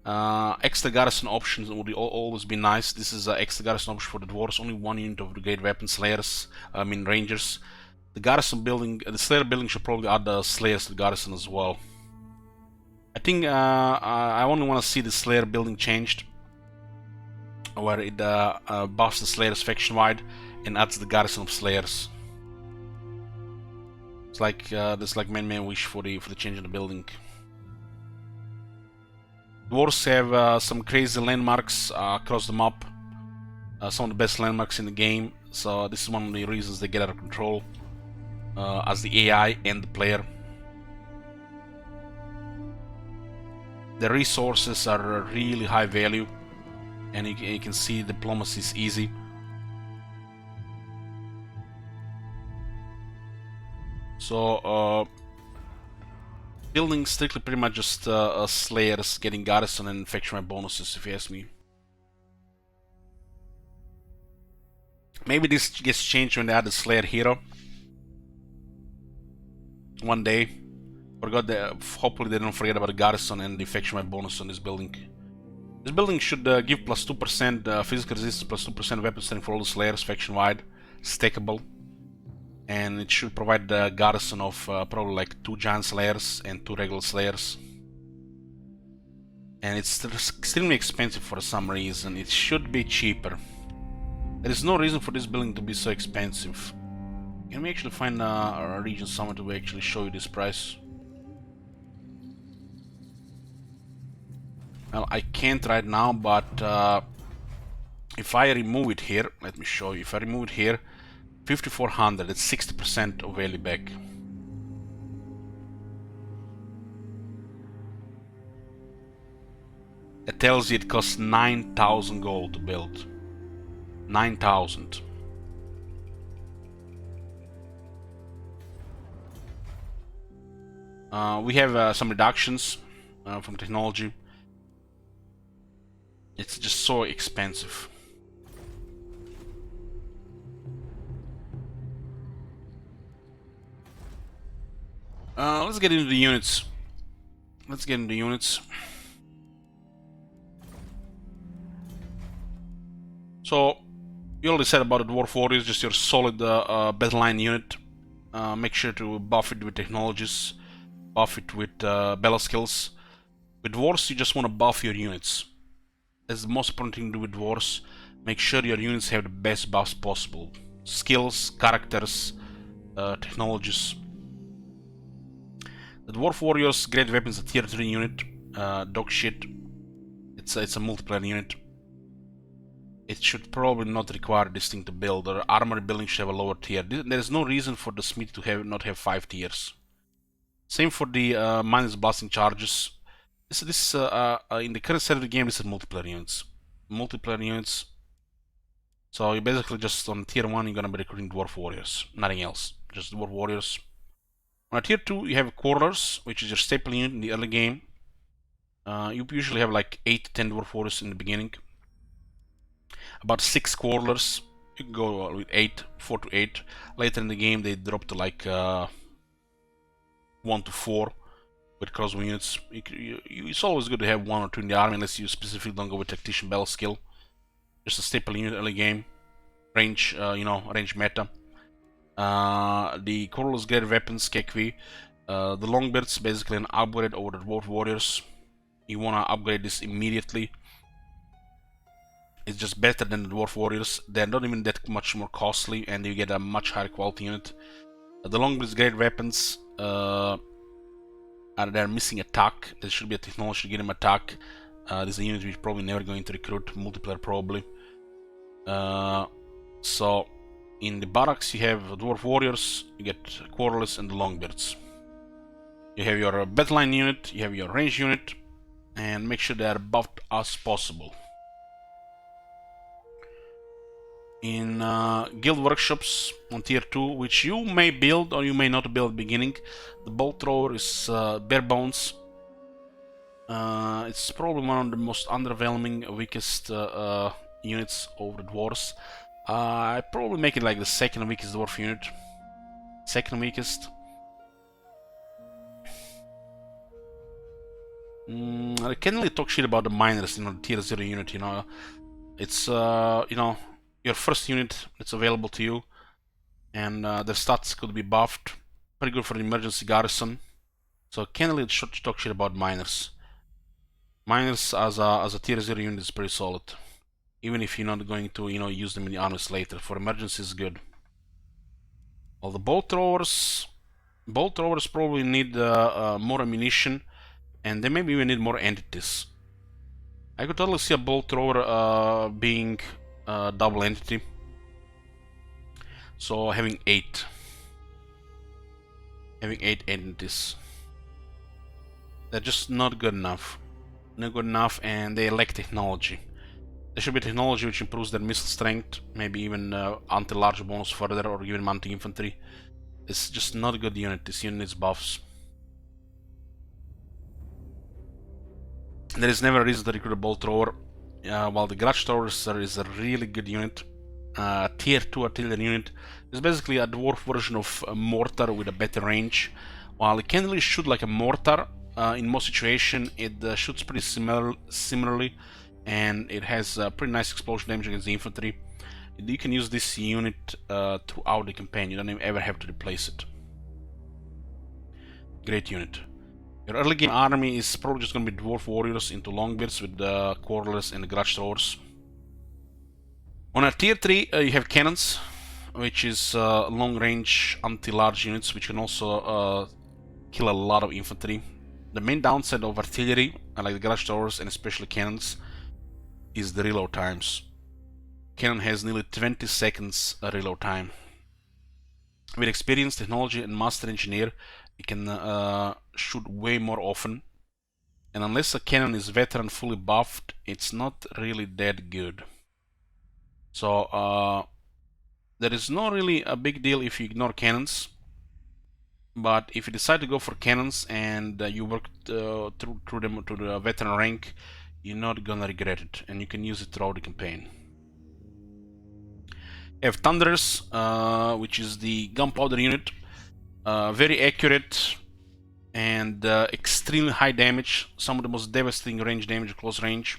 Extra garrison options would always be nice. This is an extra garrison option for the dwarves. Only 1 unit of the great weapon slayers, I mean rangers. The garrison building, the slayer building should probably add the slayers to the garrison as well. I think I only want to see the slayer building changed, where it buffs the slayers faction wide and adds the garrison of slayers. It's like there's like man wish for the change in the building. Dwarves have some crazy landmarks across the map, some of the best landmarks in the game, so this is one of the reasons they get out of control as the AI and the player. The resources are really high value, and you can see diplomacy is easy. So building strictly pretty much just slayers getting garrison and faction bonuses, if you ask me. Maybe this gets changed when they add the slayer hero one day. Forgot that. Hopefully they don't forget about the garrison and the faction bonus on this building. This building should give plus 2% physical resistance, plus 2% weapon strength for all the slayers faction wide, stackable. And it should provide the garrison of probably like 2 giant slayers and 2 regular slayers. And it's extremely expensive for some reason. It should be cheaper. There is no reason for this building to be so expensive. Can we actually find a region somewhere to actually show you this price? Well, I can't right now, but if I remove it here, let me show you. If I remove it here, 5400, it's 60% of value back. It tells you it costs 9,000 gold to build. 9,000. We have some reductions from technology. It's just so expensive. Let's get into the units. Let's get into the units. So, you already said about the Dwarf Warriors, just your solid battle line unit. Make sure to buff it with technologies, buff it with battle skills. With Dwarves, you just want to buff your units. That's the most important thing to do with Dwarves. Make sure your units have the best buffs possible. Skills, characters, technologies. The Dwarf Warriors Great Weapons a tier 3 unit. Dog shit. It's a multiplayer unit. It should probably not require this thing to build, or armor building should have a lower tier. There is no reason for the smith to not have 5 tiers. Same for the minus blasting charges. This in the current set of the game, this is multiplayer units. Multiplayer units. So you basically just on tier 1 you're gonna be recruiting dwarf warriors, nothing else, just dwarf warriors. On tier 2 you have quarrelers, which is your staple unit in the early game. You usually have like 8 to 10 dwarf warriors in the beginning. About 6 quarrelers. You can go with 8, 4 to 8. Later in the game they drop to like 1 to 4 with crossbow units. It's always good to have 1 or 2 in the army unless you specifically don't go with tactician battle skill. Just a staple unit early game. Range, range meta. The quarrelers get weapons, Kekvi. The longbeards basically an upgrade over the dwarf warriors. You wanna upgrade this immediately. It's just better than the dwarf warriors. They're not even that much more costly, and you get a much higher quality unit. The longbeards great weapons. They're missing attack. There should be a technology to get them attack. This is a unit which probably never going to recruit, multiplayer probably. So in the barracks you have dwarf warriors, you get quarrelers and the longbeards. You have your battle line unit, you have your range unit, and make sure they are buffed as possible. In guild workshops on tier 2, which you may build or you may not build at the beginning, the bolt thrower is bare bones. It's probably one of the most underwhelming, weakest units over the dwarves. I probably make it like the second weakest dwarf unit. Second weakest. I can't really talk shit about the miners, the tier 0 unit, It's, your first unit that's available to you, and their stats could be buffed. Pretty good for the emergency garrison. So can't really talk shit about miners. Miners as a tier 0 unit is pretty solid. Even if you're not going to, use them in the armies later. For emergencies, good. Well, the bolt throwers probably need more ammunition, and they maybe even need more entities. I could totally see a bolt thrower being a double entity. So having 8 entities. They're just not good enough. Not good enough, and they lack technology. There should be technology which improves their missile strength, maybe even anti-large bonus further, or even anti-infantry. It's just not a good unit. This unit needs buffs. There is never a reason to recruit a bolt thrower, while the grudge thrower is a really good unit. Tier 2 artillery unit is basically a dwarf version of a mortar with a better range. While it can't really shoot like a mortar, in most situations it shoots pretty similarly, and it has pretty nice explosion damage against the infantry. You can use this unit throughout the campaign. You don't even ever have to replace it. Great unit. Your early game army is probably just going to be dwarf warriors into longbeards with the quarrelers and the grudge throwers. On a tier 3 you have cannons, which is long range anti-large units which can also kill a lot of infantry. The main downside of artillery, like the grudge throwers and especially cannons, is the reload times. Cannon has nearly 20 seconds reload time. With experience, technology and master engineer, you can shoot way more often. And unless a cannon is veteran fully buffed, it's not really that good. So there is not really a big deal if you ignore cannons. But if you decide to go for cannons and you work through them to the veteran rank, you're not gonna regret it, and you can use it throughout the campaign. You have Thunderers, which is the gunpowder unit. Very accurate and extremely high damage. Some of the most devastating range damage at close range.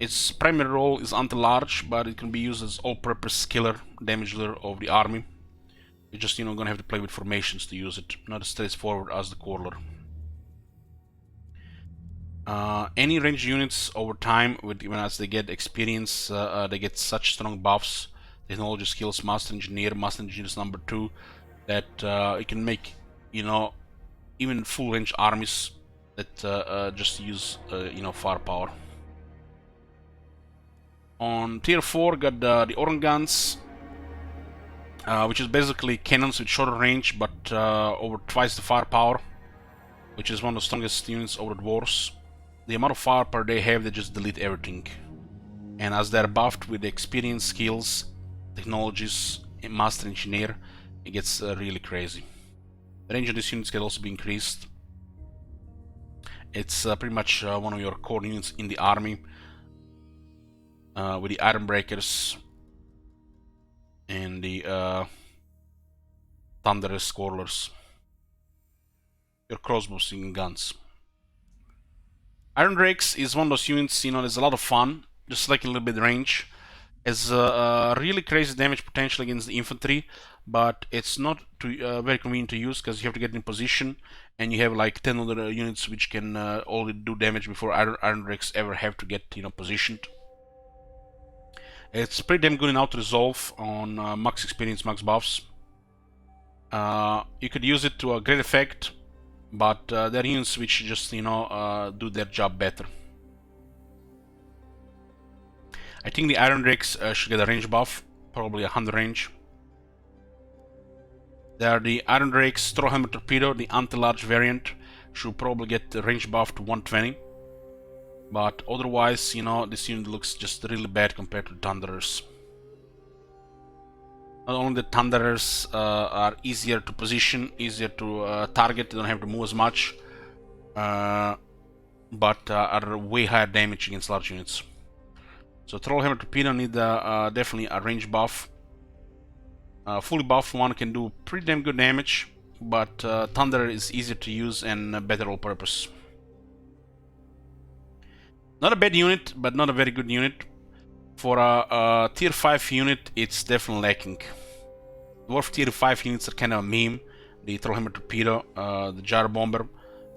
Its primary role is anti-large, but it can be used as all-purpose killer, damage dealer of the army. You're just gonna have to play with formations to use it, not as straightforward as the quarreler. Any ranged units over time, even as they get experience, they get such strong buffs, technology skills, master engineer is number 2, that you can make, even full range armies that just use, firepower. On tier 4, got the Oran guns. which is basically cannons with shorter range but over twice the firepower, which is one of the strongest units over Dwarfs. The amount of firepower they have, they just delete everything. And as they're buffed with experience, skills, technologies, and master engineer, it gets really crazy. The range of these units can also be increased. It's pretty much one of your core units in the army, with the iron breakers and the thunderous scorelers, your crossbows and guns. Iron Drakes is one of those units, there's a lot of fun, just like a little bit range. Has really crazy damage potential against the infantry, but it's not very convenient to use because you have to get in position, and you have like 10 other units which can only do damage before Iron Drakes ever have to get positioned. It's pretty damn good in auto resolve on max experience, max buffs. You could use it to a great effect, but there are units which just do their job better. I think the Iron Drakes should get a range buff, probably 100 range. There are the Iron Drakes Straw Hammer Torpedo, the anti-large variant, should probably get the range buff to 120. But otherwise, this unit looks just really bad compared to the Thunderers. Not only the Thunderers are easier to position, easier to target, they don't have to move as much, but are way higher damage against large units. So Trollhammer Torpedo need definitely a range buff. Fully buffed one can do pretty damn good damage, but Thunder is easier to use and better all purpose. Not a bad unit, but not a very good unit. For a tier 5 unit, it's definitely lacking. Dwarf tier 5 units are kind of a meme. The Trollhammer Torpedo, the Jar Bomber.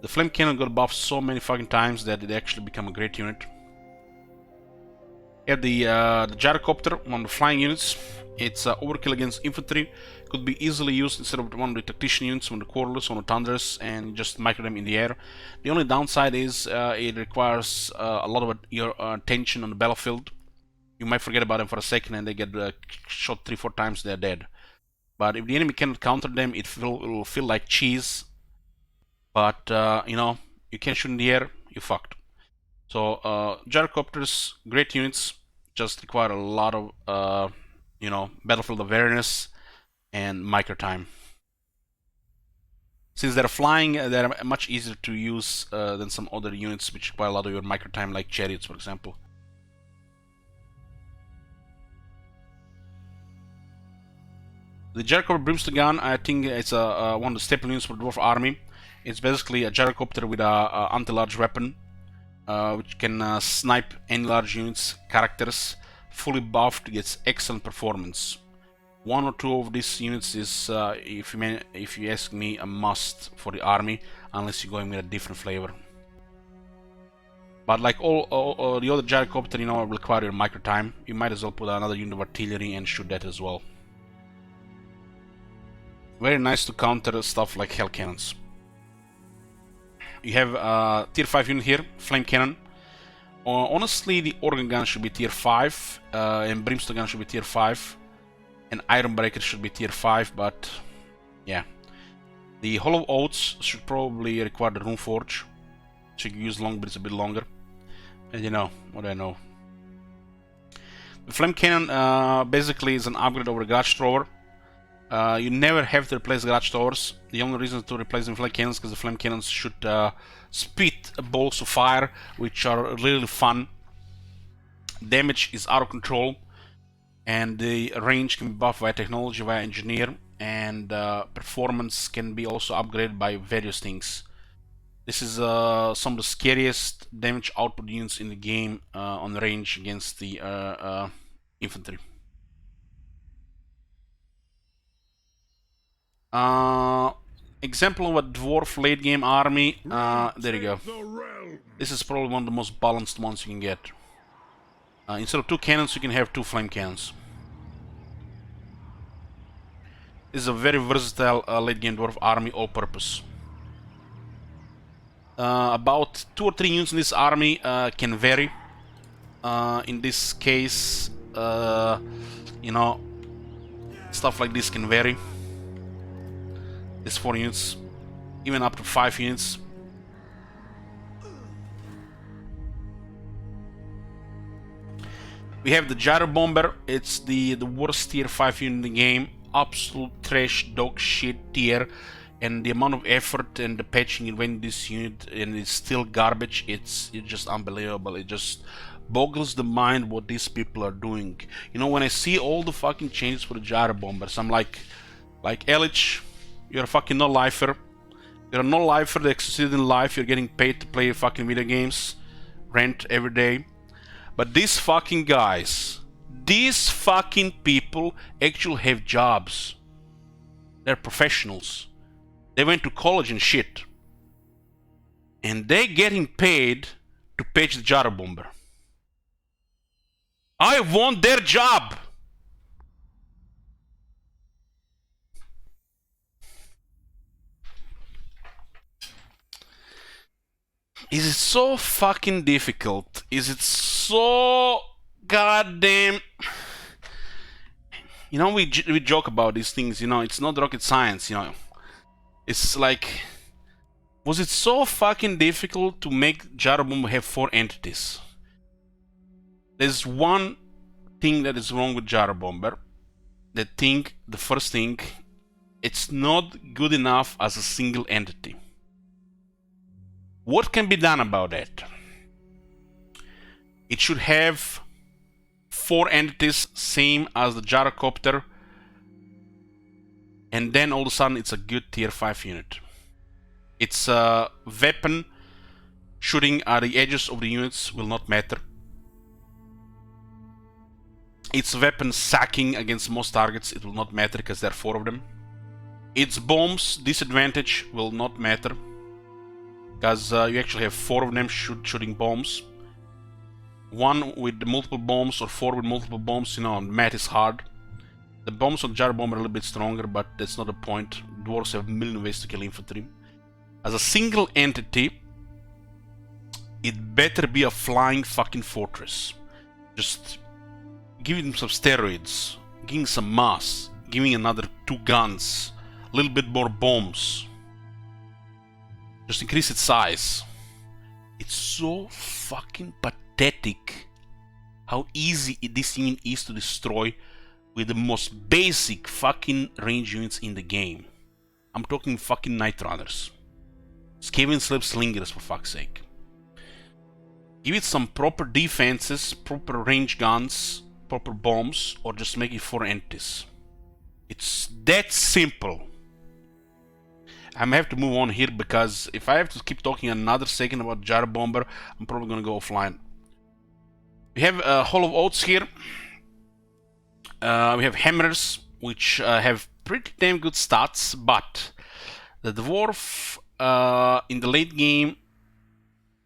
The Flame Cannon got buffed so many fucking times that it actually became a great unit. You have the Gyrocopter, one of the flying units. It's overkill against infantry. Could be easily used instead of one of the tactician units, one of the Quarterless, one of the Thunderers, and just micro them in the air. The only downside is it requires a lot of your attention on the battlefield. You might forget about them for a second and they get shot 3-4 times, they're dead. But if the enemy cannot counter them, it will feel like cheese. But, you can't shoot in the air, you're fucked. So, Gyrocopters, great units, just require a lot of, battlefield awareness and micro time. Since they're flying, they're much easier to use than some other units which require a lot of your micro time, like chariots, for example. The Gyrocopter Brimstone Gun, I think it's one of the staple units for the Dwarf army. It's basically a Gyrocopter with a anti-large weapon, which can snipe any large units, characters. Fully buffed, gets excellent performance. One or two of these units is, if you ask me, a must for the army, unless you're going with a different flavor. But like all the other Gyrocopter, will require your micro time. You might as well put another unit of artillery and shoot that as well. Very nice to counter stuff like Hell Cannons. You have tier 5 unit here, Flame Cannon. Honestly, the Organ Gun should be tier 5, and Brimstone Gun should be tier 5, and Iron Breaker should be tier 5, but yeah. The Hollow Oaths should probably require the Rune Forge, so you can use Longbreeds a bit longer. And what I know. The Flame Cannon basically is an upgrade over the Garage Thrower. You never have to replace Garage Throwers. The only reason to replace the Flame Cannons is because the Flame Cannons should spit balls of fire, which are really fun. Damage is out of control, and the range can be buffed via technology, via engineer, and performance can be also upgraded by various things. This is some of the scariest damage output units in the game on the range against the infantry. Example of a Dwarf late game army, there you go. This is probably one of the most balanced ones you can get. Instead of 2 cannons, you can have 2 flame cannons. This is a very versatile late game Dwarf army, all purpose. About 2 or 3 units in this army can vary. In this case, Stuff like this can vary. It's 4 units, even up to 5 units. We have the Gyro Bomber. It's the worst tier 5 unit in the game. Absolute trash dog shit tier. And the amount of effort and the patching it went in this unit, and it's still garbage. It's just unbelievable. It just boggles the mind what these people are doing. You know, when I see all the fucking changes for the Gyro Bombers, I'm like Elich, you're a fucking no-lifer. You're a no-lifer that succeeded in life. You're getting paid to play fucking video games, rent every day. But these fucking guys, these fucking people actually have jobs. They're professionals. They went to college and shit. And they're getting paid to patch the Gyro Bomber. I want their job! Is it so fucking difficult? Is it so goddamn... You know, we joke about these things, you know, it's not rocket science, you know. It's like... Was it so fucking difficult to make Gyro Bomber have 4 entities? There's one thing that is wrong with Gyro Bomber. The first thing, it's not good enough as a single entity. What can be done about that? It should have 4 entities, same as the Gyrocopter, and then all of a sudden it's a good tier 5 unit. Its weapon shooting at the edges of the units will not matter. Its weapon sacking against most targets, it will not matter because there are 4 of them. Its bombs disadvantage will not matter because you actually have 4 of them shooting bombs. 1 with multiple bombs or 4 with multiple bombs, you know, math is hard. The bombs on Gyro Bomber are a little bit stronger, but that's not the point. Dwarfs have a million ways to kill infantry. As a single entity, it better be a flying fucking fortress. Just give him some steroids, give him some mass, give him another 2 guns, a little bit more bombs. Just increase its size. It's so fucking pathetic how easy this unit is to destroy with the most basic fucking range units in the game. I'm talking fucking Night Runners. Skaven Slip Slingers, for fuck's sake. Give it some proper defenses, proper range guns, proper bombs, or just make it 4 entities. It's that simple. I may have to move on here because if I have to keep talking another second about Gyro Bomber, I'm probably gonna go offline. We have Hall of Oaths here. We have Hammers, which have pretty damn good stats, but the Dwarf in the late game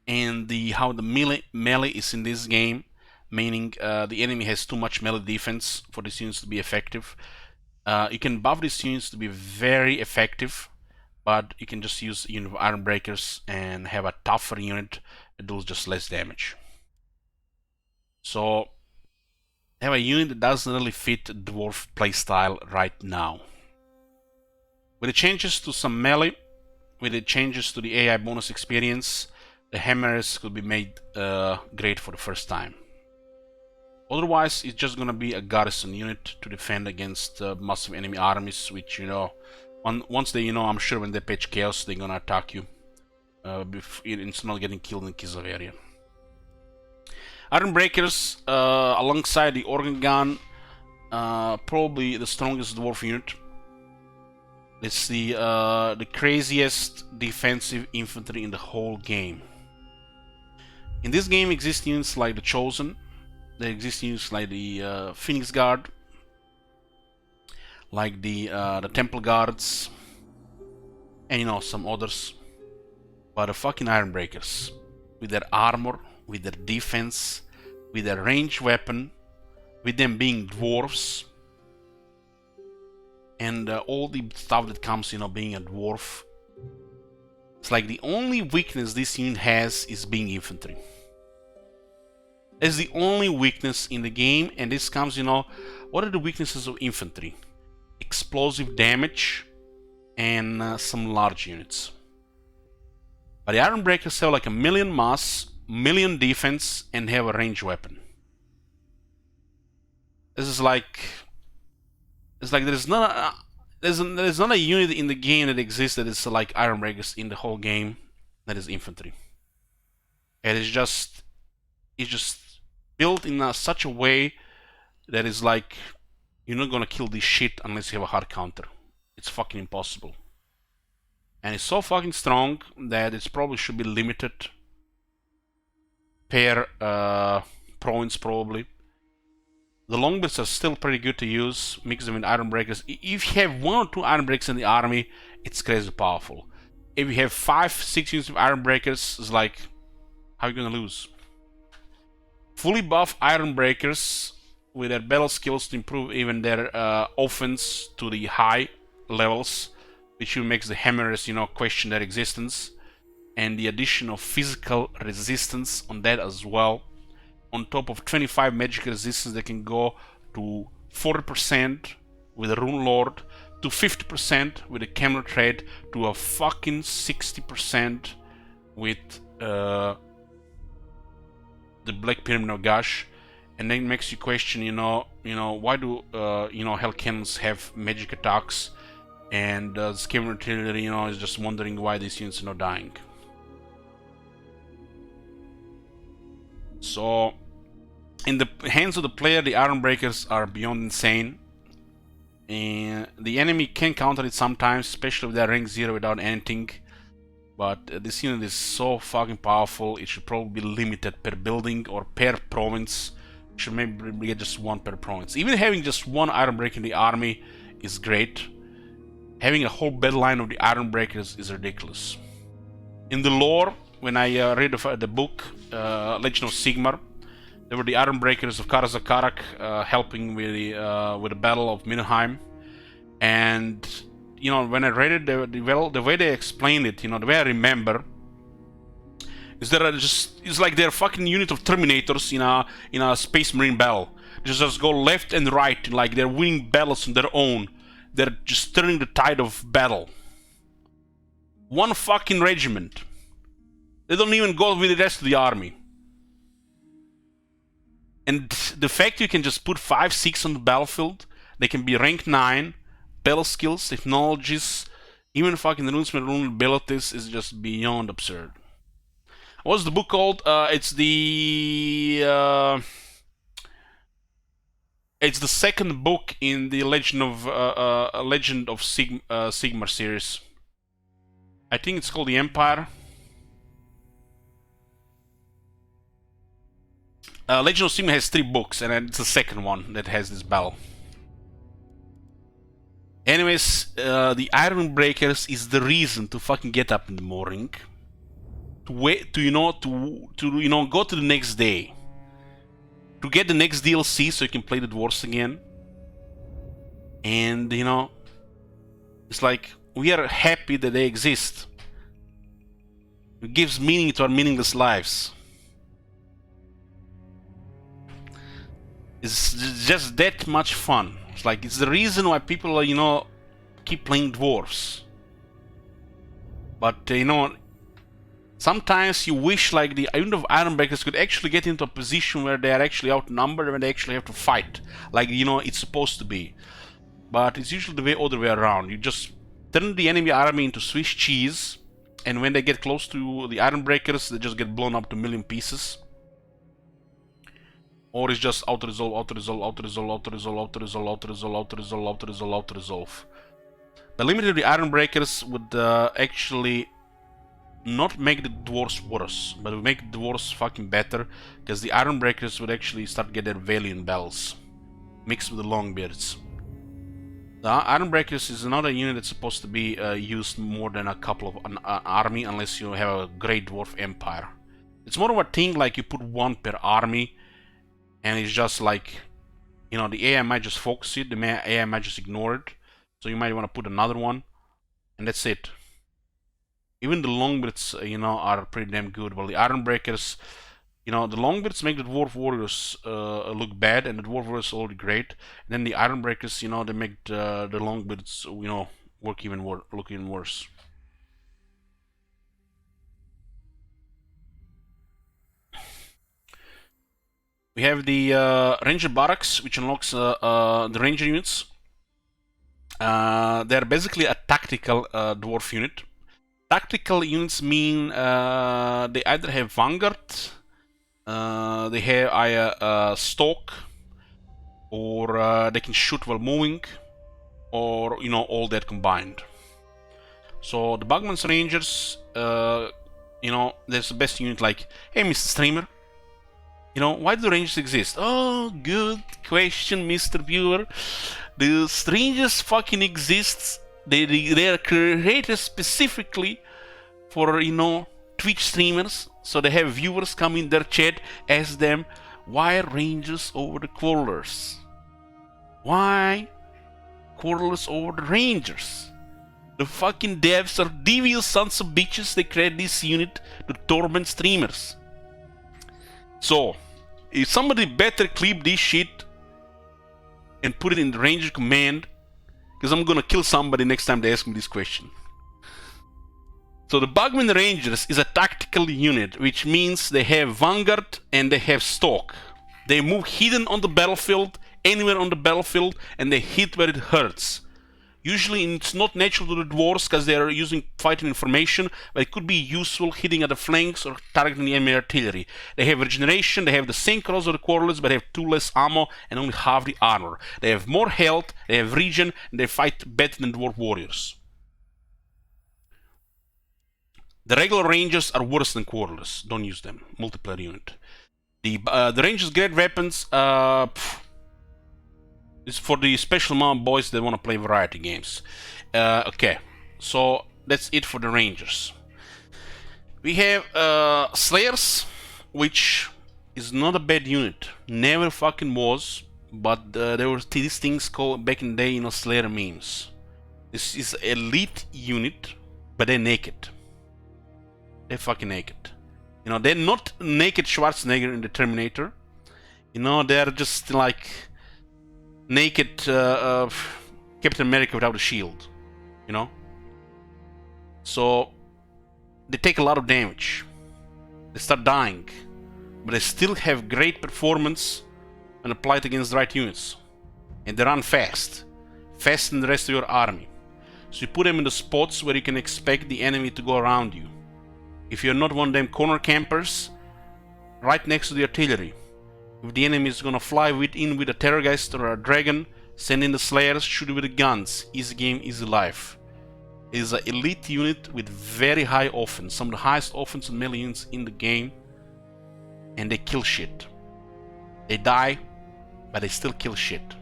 and how the melee is in this game, meaning the enemy has too much melee defense for these units to be effective. You can buff these units to be very effective, but you can just use a unit of Iron Breakers and have a tougher unit that does just less damage. So have a unit that doesn't really fit the Dwarf playstyle right now. With the changes to some melee, with the changes to the AI bonus experience, the Hammers could be made great for the first time. Otherwise, it's just gonna be a garrison unit to defend against massive enemy armies, which, you know, once they, you know, I'm sure when they patch Chaos, they're gonna attack you instead of getting killed in Kislev area. Iron Breakers, alongside the Organ Gun, probably the strongest Dwarf unit. It's the craziest defensive infantry in the whole game. In this game exist units like the Chosen, there exist units like the Phoenix Guard, like the Temple Guards, and, you know, some others. But the fucking Iron Breakers, with their armor, with their defense, with their ranged weapon, with them being dwarves, and all the stuff that comes, you know, being a dwarf. It's like the only weakness this unit has is being infantry. It's the only weakness in the game, and this comes, you know, what are the weaknesses of infantry? explosive damage and some large units. But the Iron Breakers have like a million mass, million defense, and have a ranged weapon. This is like, it's like there's not a unit in the game that exists that is like Iron Breakers in the whole game that is infantry. And it's just built in such a way that is like, you're not gonna kill this shit unless you have a hard counter. It's fucking impossible. And it's so fucking strong that it probably should be limited per province probably. The longbirds are still pretty good to use. Mix them with Iron Breakers. If you have 1 or 2 Iron Breakers in the army, it's crazy powerful. If you have 5-6 units of Iron Breakers, it's like, how are you gonna lose? Fully buff Iron Breakers with their battle skills to improve even their offense to the high levels, which makes the hammers, question their existence, and the addition of physical resistance on that as well. On top of 25 magic resistance, they can go to 40% with the Rune Lord, to 50% with the Camel Trade, to a fucking 60% with the Black Pyramid of Gash. And then makes you question, why do Hell Cannons have magic attacks, and Scam Artillery, is just wondering why these units are not dying. So, in the hands of the player, the Iron Breakers are beyond insane. And the enemy can counter it sometimes, especially with their rank 0 without anything. But this unit is so fucking powerful, it should probably be limited per building or per province. It should maybe get just 1 per province. Even having just 1 Iron Breaker in the army is great. Having a whole battle line of the Iron Breakers is ridiculous. In the lore, when I read the book Legend of Sigmar, there were the Iron Breakers of Karazakarak helping with the Battle of Middenheim, and when I read it, the way they explained it, the way I remember, is that it's like they're a fucking unit of Terminators in a Space Marine battle. They just go left and right, like they're winning battles on their own. They're just turning the tide of battle. 1 fucking regiment. They don't even go with the rest of the army. And the fact you can just put 5-6 on the battlefield, they can be rank 9, battle skills, technologies, even fucking runesmith rune abilities is just beyond absurd. What's the book called? It's the second book in the Legend of Sigmar series. I think it's called The Empire. Legend of Sigmar has 3 books, and it's the second one that has this battle. Anyways, the Iron Breakers is the reason to fucking get up in the morning, to wait, to go to the next day, to get the next DLC so you can play the Dwarfs again. And it's like we are happy that they exist. It gives meaning to our meaningless lives. It's just that much fun. It's like, it's the reason why people keep playing Dwarfs. But sometimes you wish like the unit of Iron Breakers could actually get into a position where they are actually outnumbered, when they actually have to fight, like it's supposed to be. But it's usually the other way around. You just turn the enemy army into Swiss cheese, and when they get close to the Iron Breakers, they just get blown up to a million pieces. Or it's just auto-resolve, auto-resolve, auto-resolve, auto-resolve, auto-resolve, auto-resolve, auto-resolve, auto-resolve, auto-resolve. The limit of the Iron Breakers would actually not make the Dwarfs worse, but would make the Dwarfs fucking better, because the Iron Breakers would actually start to get their value in battles, mixed with the Longbeards. The Iron Breakers is another unit that's supposed to be used more than a couple of an army, unless you have a great Dwarf Empire. It's more of a thing like you put 1 per army, and it's just like, the AI might just focus it, the AI might just ignore it, so you might want to put another one, and that's it. Even the Longbeards, are pretty damn good, while the Iron Breakers, You know, the Longbeards make the Dwarf Warriors look bad, and the Dwarf Warriors already great. And then the Ironbreakers, you know, they make the Longbeards, you know, look even worse. We have the Ranger Barracks, which unlocks the Ranger units. They're basically a tactical Dwarf unit. Tactical units mean they either have Vanguard, they have a Stalk, or they can shoot while moving, or, you know, all that combined. So the Bugman's Rangers, you know, there's the best unit. Like, hey, Mr. Streamer, you know, why do Rangers exist? Oh, good question, Mr. Viewer. The Rangers fucking exists. They are created specifically for, you know, Twitch streamers. So they have viewers come in their chat, ask them, why Rangers over the Quarrelers? Why Quarrelers over the Rangers? The fucking devs are devious sons of bitches. They create this unit to torment streamers. So, if somebody better clip this shit and put it in the Ranger command, because I'm gonna kill somebody next time they ask me this question. So the Bugman Rangers is a tactical unit, which means they have Vanguard and they have Stalk. They move hidden on the battlefield, anywhere on the battlefield, and they hit where it hurts. Usually it's not natural to the Dwarves because they are using fighting information, but it could be useful hitting at the flanks or targeting the enemy artillery. They have regeneration, they have the same cross of the Quarrelers, but they have 2 less ammo and only half the armor. They have more health, they have regen, and they fight better than Dwarf Warriors. The regular Rangers are worse than Quarrelers. Don't use them. Multiplayer unit. The Rangers' great weapons is for the special amount of boys that want to play variety games. Okay, so that's it for the Rangers. We have Slayers, which is not a bad unit. Never fucking was, but there were these things called back in the day, you know, Slayer memes. This is elite unit, but they're naked. They're fucking naked. You know, they're not naked Schwarzenegger in the Terminator. You know, they're just like naked Captain America without a shield. You know? So they take a lot of damage. They start dying. But they still have great performance when applied against the right units. And they run fast. Faster than the rest of your army. So you put them in the spots where you can expect the enemy to go around you. If you're not one of them corner campers, right next to the artillery. If the enemy is gonna fly in with a Terrorgeist or a Dragon, send in the Slayers, shoot with the guns. Easy game, easy life. It is an elite unit with very high offense, some of the highest offense and melee units in the game, and they kill shit. They die, but they still kill shit.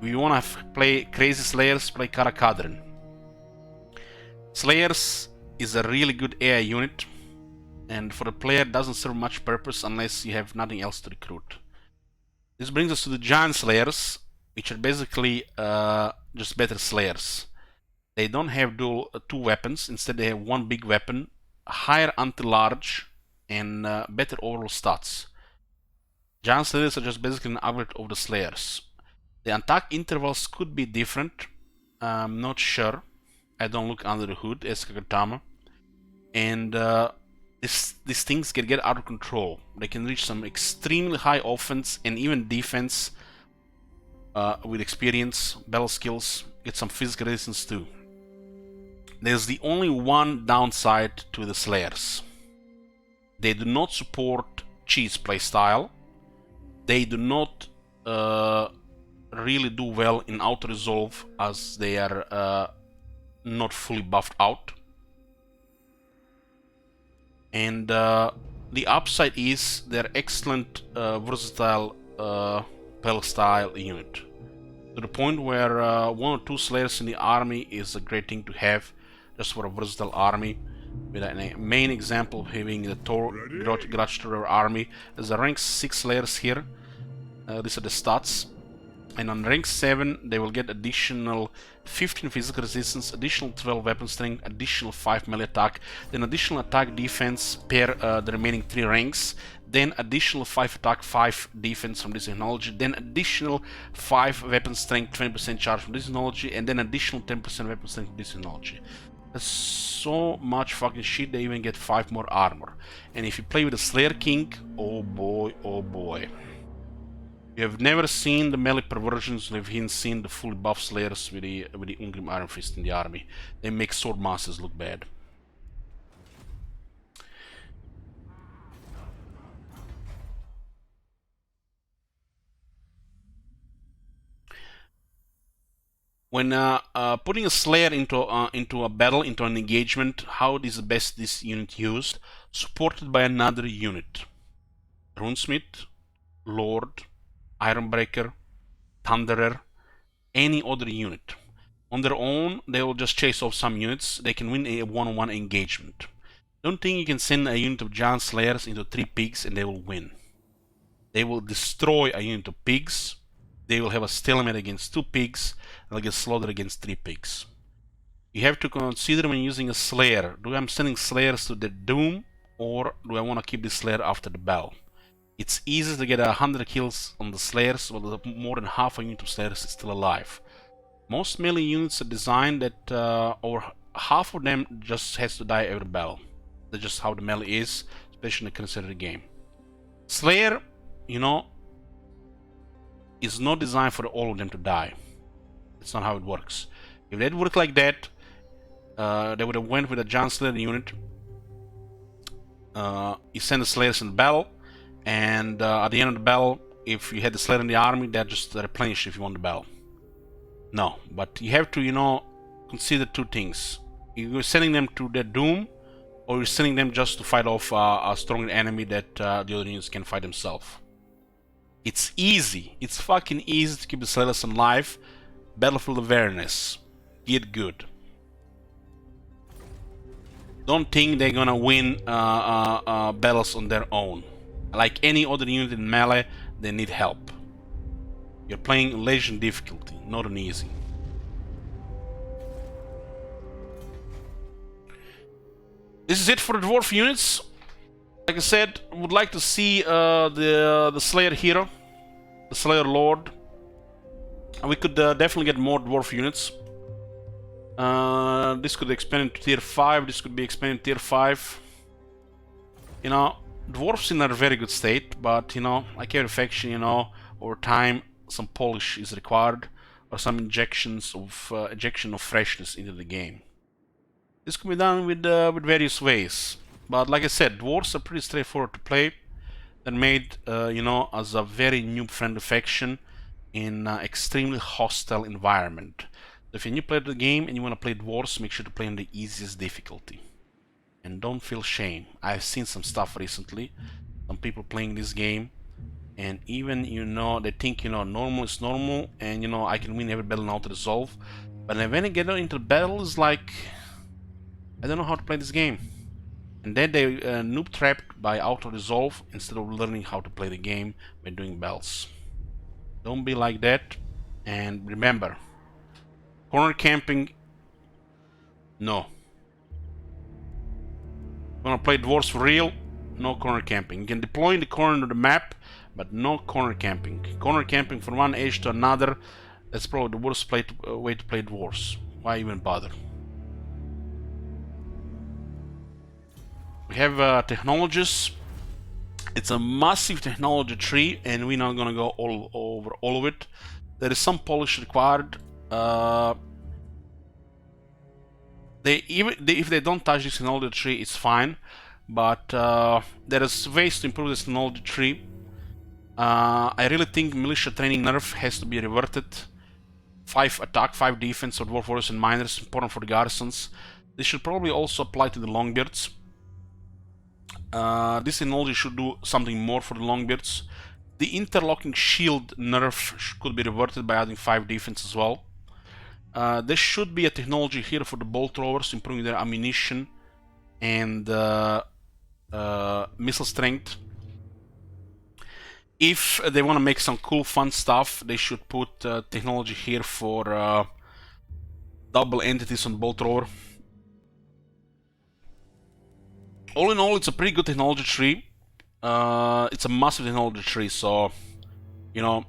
If you wanna play crazy Slayers, play Karakadrin. Slayers is a really good AI unit, and for the player it doesn't serve much purpose unless you have nothing else to recruit. This brings us to the Giant Slayers, which are basically just better Slayers. They don't have two weapons, instead they have one big weapon, higher anti-large, and better overall stats. Giant Slayers are just basically an upgrade of the Slayers. The attack intervals could be different, I'm not sure. I don't look under the hood as Kagatama. And these things can get out of control. They can reach some extremely high offense and even defense with experience, battle skills, get some physical resistance too. There's the only one downside to the Slayers. They do not support cheese playstyle. They do not really do well in auto-resolve as they are not fully buffed out. And the upside is they're excellent versatile playstyle unit. To the point where 1 or 2 Slayers in the army is a great thing to have just for a versatile army. With a main example of having the Grudge Terror army. There's a rank 6 Slayers here. These are the stats. And on rank 7, they will get additional 15 physical resistance, additional 12 weapon strength, additional 5 melee attack, then additional attack defense per the remaining 3 ranks, then additional 5 attack, 5 defense from this technology, then additional 5 weapon strength, 20% charge from this technology, and then additional 10% weapon strength from this technology. That's so much fucking shit. They even get 5 more armor. And if you play with the Slayer King, oh boy, oh boy. You have never seen the melee perversions, you've even seen the fully buff Slayers with the Ungrim Iron Fist in the army. They make sword masters look bad. When putting a Slayer into a battle, into an engagement, how is the best this unit used? Supported by another unit. Runesmith, Lord, Ironbreaker, Thunderer, any other unit. On their own, they will just chase off some units. They can win a one-on-one engagement. Don't think you can send a unit of giant slayers into 3 pigs and they will win. They will destroy a unit of pigs. They will have a stalemate against 2 pigs, and they'll get slaughtered against 3 pigs. You have to consider when using a slayer. Do I sending slayers to their doom, or do I want to keep this slayer after the battle? It's easy to get 100 kills on the slayers, while more than half a unit of slayers is still alive. Most melee units are designed that over half of them just has to die every battle. That's just how the melee is, especially in the considered game. Slayer, you know, is not designed for all of them to die. That's not how it works. If it worked like that, they would have went with a giant slayer unit. You send the slayers in the battle, and at the end of the battle, if you had the slayer in the army, they're just replenished if you won the battle. No, but you have to, you know, consider 2 things. You're sending them to their doom, or you're sending them just to fight off a stronger enemy that the other units can fight themselves. It's easy. It's fucking easy to keep the slayers alive. Battlefield awareness. Get good. Don't think they're gonna win battles on their own. Like any other unit in melee, they need help. You're playing legend difficulty, not an easy. This is it for the dwarf units. Like I said, would like to see the Slayer hero, the Slayer Lord. We could definitely get more dwarf units. This could expand into tier 5. This could be expanded to tier 5. You know, dwarfs in a very good state, but you know, like every faction, you know, over time some polish is required, or some injection of freshness into the game. This can be done with various ways, but like I said, dwarves are pretty straightforward to play. They're made, you know, as a very noob-friendly faction in an extremely hostile environment. So if you're new player to the game and you want to play dwarves, make sure to play on the easiest difficulty. And don't feel shame. I've seen some stuff recently, some people playing this game, and even, you know, they think, you know, normal is normal, and you know, I can win every battle and auto resolve. But then when they get into the battle, it's like, I don't know how to play this game. And then they noob trapped by auto resolve instead of learning how to play the game by doing battles. Don't be like that. And remember, corner camping, no. Wanna play dwarves for real? No corner camping. You can deploy in the corner of the map, but no corner camping. Corner camping from one edge to another, that's probably the worst way to play dwarves. Why even bother? We have technologies. It's a massive technology tree, and we're not gonna go all over all of it. There is some polish required. If they don't touch this technology tree, it's fine. But there is ways to improve this technology tree. I really think militia training nerf has to be reverted. 5 attack, 5 defense for dwarf warriors and miners, important for the garrisons. This should probably also apply to the longbeards. This technology should do something more for the longbeards. The interlocking shield nerf could be reverted by adding 5 defense as well. There should be a technology here for the bolt throwers, improving their ammunition and missile strength. If they want to make some cool, fun stuff, they should put technology here for double entities on Bolt Thrower. All in all, it's a pretty good technology tree. It's a massive technology tree, so you know,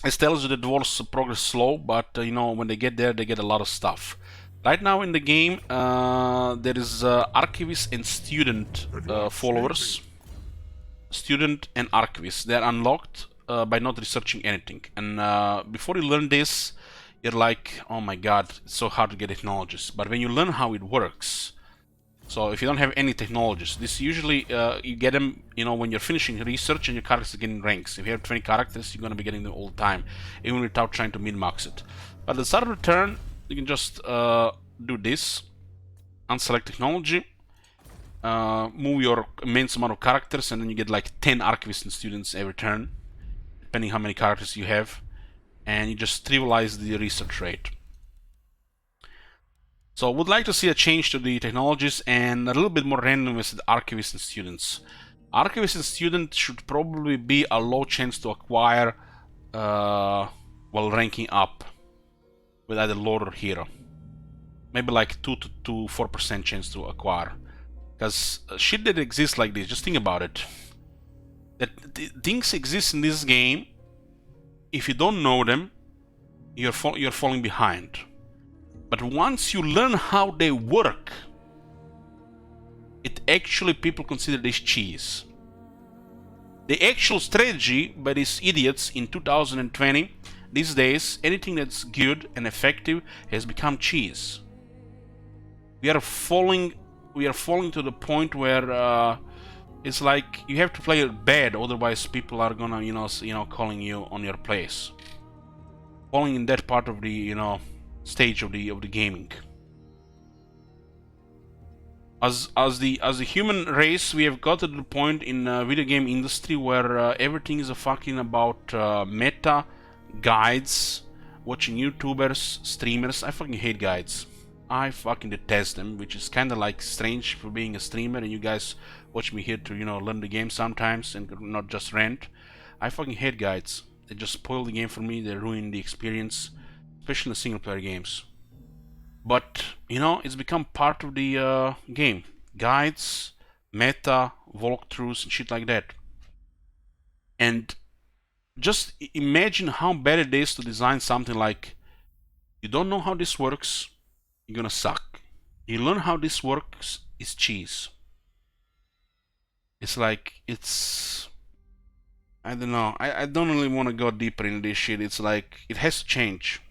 it tells you the dwarves progress slow, but you know, when they get there, they get a lot of stuff. Right now in the game, there is archivist and student followers. Student and archivist. They're unlocked by not researching anything. And before you learn this, you're like, oh my god, it's so hard to get technologies. But when you learn how it works, so if you don't have any technologies, this usually you get them, you know, when you're finishing research and your characters are getting ranks. If you have 20 characters, you're gonna be getting them all the time, even without trying to min-max it. But at the start of the turn, you can just do this, unselect technology, move your immense amount of characters, and then you get like 10 archivists and students every turn, depending how many characters you have, and you just trivialize the research rate. So I would like to see a change to the technologies and a little bit more randomness with archivists and students. Archivists and students should probably be a low chance to acquire while ranking up with either Lord or Hero. Maybe like 2 to 4% chance to acquire. Because shit that exists like this, just think about it. That things exist in this game, if you don't know them, you're falling behind. But once you learn how they work, it actually, people consider this cheese. The actual strategy by these idiots in 2020, these days, anything that's good and effective has become cheese. We are falling to the point where it's like you have to play it bad, otherwise people are gonna, you know, calling you on your place. Falling in that part of the, you know, stage of the gaming. As the human race, we have got to the point in video game industry where everything is a fucking about meta, guides, watching YouTubers, streamers. I fucking hate guides. I fucking detest them, which is kind of like strange for being a streamer and you guys watch me here to, you know, learn the game sometimes and not just rant. I fucking hate guides. They just spoil the game for me. They ruin the experience, especially in the single player games. But you know, it's become part of the game. Guides, meta, walkthroughs and shit like that. And just imagine how bad it is to design something like, you don't know how this works, you're gonna suck. You learn how this works, it's cheese. It's like, it's, I don't know, I don't really want to go deeper into this shit. It's like, it has to change.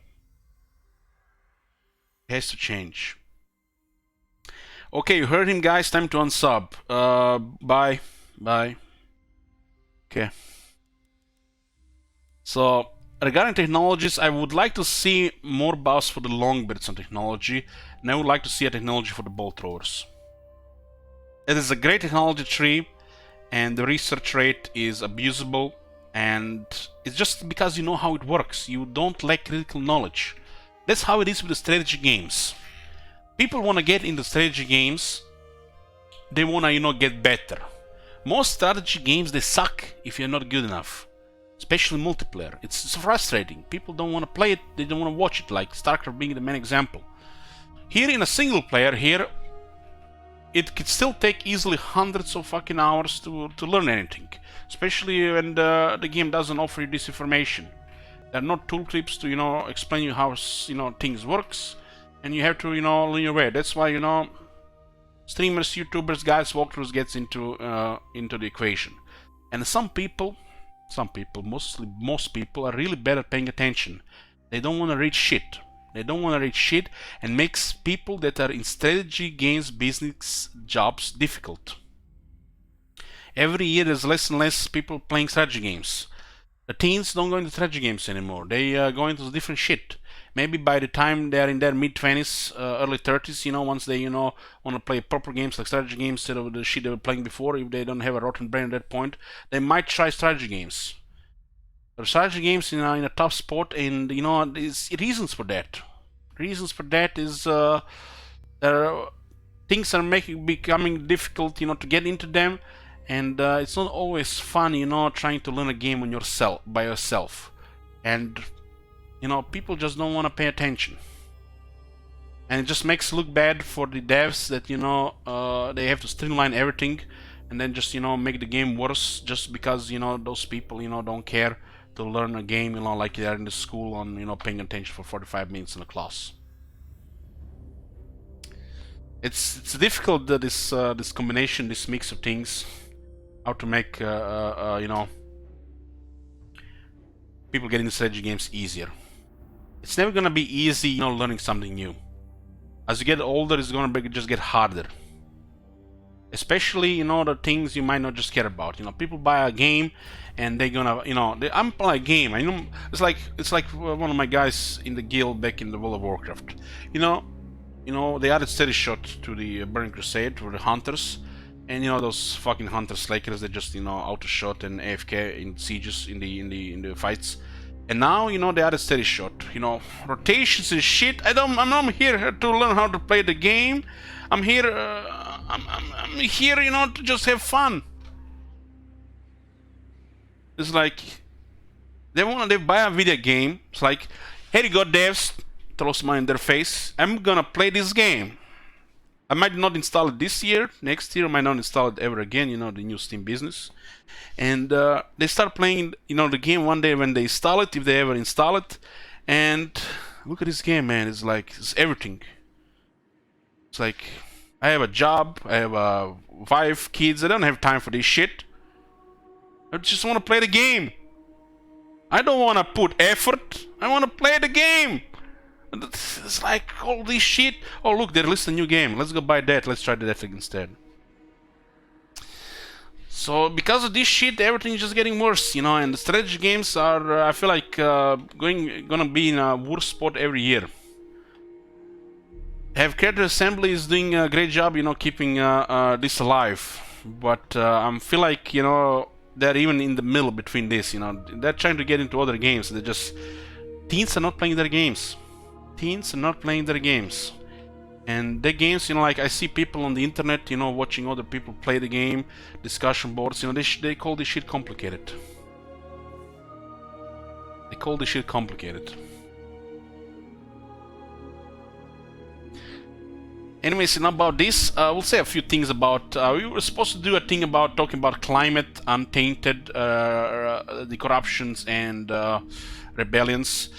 It has to change. Okay, you heard him, guys. Time to unsub. Bye. Bye. Okay. So, regarding technologies, I would like to see more buffs for the longbirds on technology, and I would like to see a technology for the bolt throwers. It is a great technology tree, and the research rate is abusable, and it's just because you know how it works. You don't lack critical knowledge. That's how it is with the strategy games. People want to get into strategy games. They want to, you know, get better. Most strategy games, they suck if you're not good enough. Especially multiplayer. It's frustrating. People don't want to play it. They don't want to watch it, like StarCraft being the main example. Here in a single player, here, it could still take easily hundreds of fucking hours to learn anything. Especially when the game doesn't offer you this information. There are no tooltips to, you know, explain you how, you know, things works, and you have to, you know, learn your way. That's why, you know, streamers, YouTubers, guys, walkthroughs gets into the equation. And some people, mostly most people, are really bad at paying attention. They don't want to read shit. They don't want to read shit, and makes people that are in strategy games business jobs difficult. Every year there's less and less people playing strategy games. The teens don't go into strategy games anymore. They go into different shit. Maybe by the time they're in their mid-20s, early 30s, you know, once they, you know, want to play proper games like strategy games instead of the shit they were playing before, if they don't have a rotten brain at that point, they might try strategy games. But strategy games, you know, in a tough spot, and, you know, there's reasons for that. Reasons for that is things are becoming difficult, you know, to get into them, and it's not always fun, you know, trying to learn a game on yourself by yourself, and you know, people just don't want to pay attention, and it just makes it look bad for the devs that, you know, they have to streamline everything and then just, you know, make the game worse just because, you know, those people, you know, don't care to learn a game, you know, like they're in the school on, you know, paying attention for 45 minutes in a class. It's difficult that this combination, this mix of things, how to make you know, people getting strategy games easier. It's never gonna be easy, you know, learning something new. As you get older, it's gonna just get harder. Especially, you know, the things you might not just care about. You know, people buy a game and they're gonna, you know, I'm playing a game. I know it's like one of my guys in the guild back in the World of Warcraft. You know, they added steady shot to the Burning Crusade for the hunters, and you know, those fucking hunter slakers that just, you know, auto shot and AFK in sieges in the fights. And now, you know, they added steady shot. You know, rotations and shit. I'm not here to learn how to play the game. I'm here. I'm here, you know, to just have fun. It's like they buy a video game. It's like, here you go, devs. Throws money in their face. I'm gonna play this game. I might not install it this year. Next year I might not install it ever again. You know, the new Steam business. And they start playing, you know, the game one day when they install it, if they ever install it. And look at this game, man. It's like, it's everything. It's like, I have a job, I have a wife, kids. I don't have time for this shit. I just want to play the game. I don't want to put effort. I want to play the game. It's like all this shit. Oh, look, they released a new game. Let's go buy that. Let's try that instead. So because of this shit, everything is just getting worse, you know. And the strategy games are, I feel like, gonna be in a worse spot every year. Have Creator Assembly is doing a great job, you know, keeping this alive. But I feel like, you know, they're even in the middle between this, you know. They're trying to get into other games. They're just... Teens are not playing their games. Teens are not playing their games. And the games, you know, like I see people on the internet, you know, watching other people play the game, discussion boards, you know, they call this shit complicated. They call this shit complicated. Anyways, enough about this. We'll say a few things about... we were supposed to do a thing about talking about climate, untainted, the corruptions and rebellions.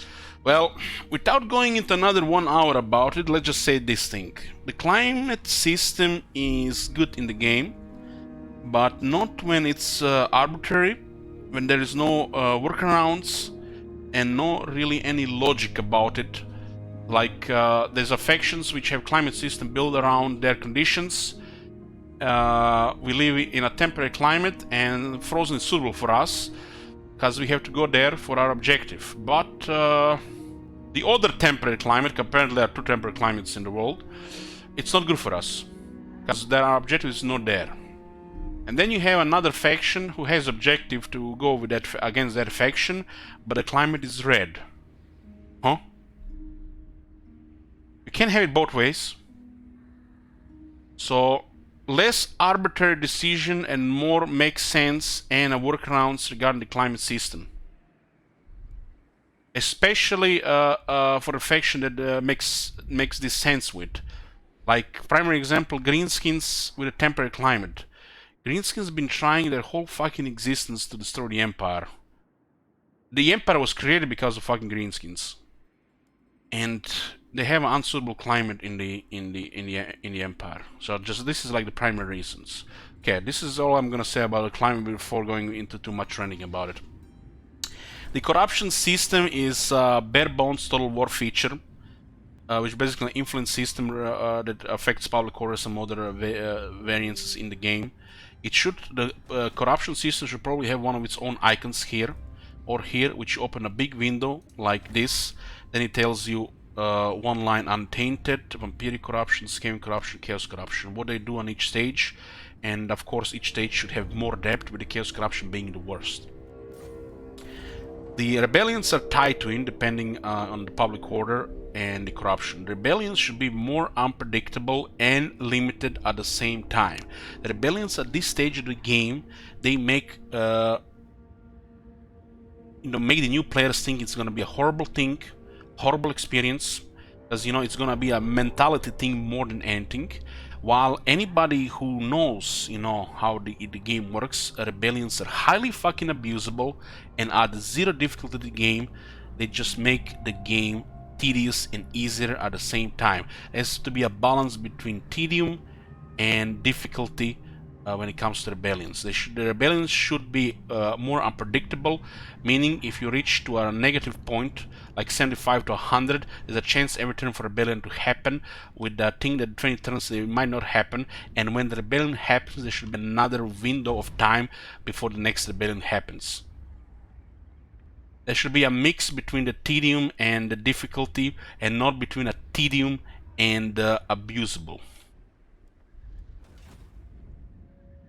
Well, without going into another 1 hour about it, let's just say this thing. The climate system is good in the game, but not when it's arbitrary, when there is no workarounds and no really any logic about it. Like, there's factions which have climate system built around their conditions. We live in a temperate climate and frozen is suitable for us, because we have to go there for our objective. But the other temperate climate, apparently there are 2 temperate climates in the world, it's not good for us, because our objective is not there. And then you have another faction who has objective to go with that against that faction, but the climate is red. Huh? You can't have it both ways. So less arbitrary decision and more makes sense and workarounds regarding the climate system. Especially for a faction that makes this sense with. Like, primary example, greenskins with a temperate climate. Greenskins been trying their whole fucking existence to destroy the Empire. The Empire was created because of fucking greenskins. And they have an unsuitable climate in the Empire. So just this is like the primary reasons. Okay, this is all I'm gonna say about the climate before going into too much ranting about it. The corruption system is bare bones total war feature, which basically influence system that affects public order and other variances in the game. The corruption system should probably have one of its own icons here or here, which open a big window like this. Then it tells you one line: untainted, vampiric corruption, scheming corruption, chaos corruption, what they do on each stage. And of course each stage should have more depth, with the chaos corruption being the worst. The rebellions are tied to it depending on the public order and the corruption. The rebellions should be more unpredictable and limited at the same time. The rebellions at this stage of the game, they make make the new players think it's gonna be a horrible thing, horrible experience, because it's gonna be a mentality thing more than anything. While anybody who knows how the game works, rebellions are highly fucking abusable and add zero difficulty to the game. They just make the game tedious and easier at the same time. There has to be a balance between tedium and difficulty when it comes to rebellions. The rebellions should be more unpredictable, meaning if you reach to a negative point, like 75 to 100, there's a chance every turn for rebellion to happen, with the thing that 20 turns it might not happen, and when the rebellion happens, there should be another window of time before the next rebellion happens. There should be a mix between the tedium and the difficulty, and not between a tedium and abusable.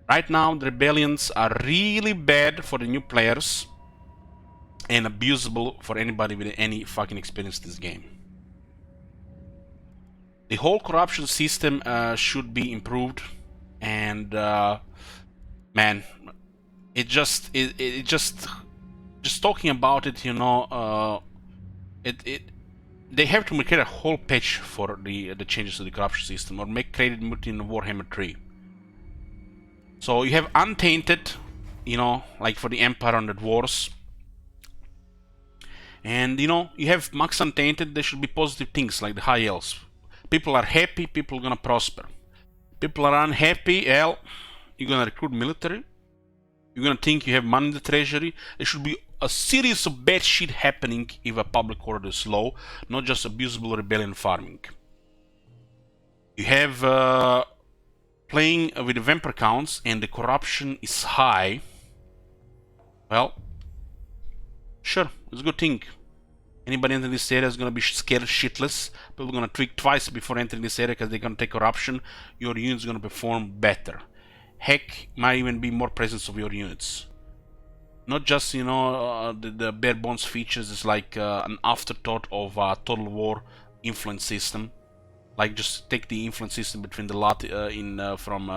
Right now, the rebellions are really bad for the new players and abusable for anybody with any fucking experience in this game. The whole corruption system should be improved, and man, just talking about it, they have to make a whole patch for the changes to the corruption system, or create it in Warhammer 3. So you have Untainted, like for the Empire on the Dwarfs. And you have Max Untainted. There should be positive things like the High Elves. People are happy, people are gonna prosper. People are unhappy, well, you're gonna recruit military. You're gonna think you have money in the treasury. There should be a series of bad shit happening if a public order is low, not just abusable rebellion farming. You have playing with the vampire counts and the corruption is high. Well, sure, it's a good thing. Anybody entering this area is gonna be scared shitless. People are gonna think twice before entering this area because they're gonna take corruption. Your unit's gonna perform better. Heck, might even be more presence of your units. Not just the bare bones features is like an afterthought of a Total War influence system. Like just take the influence system between the from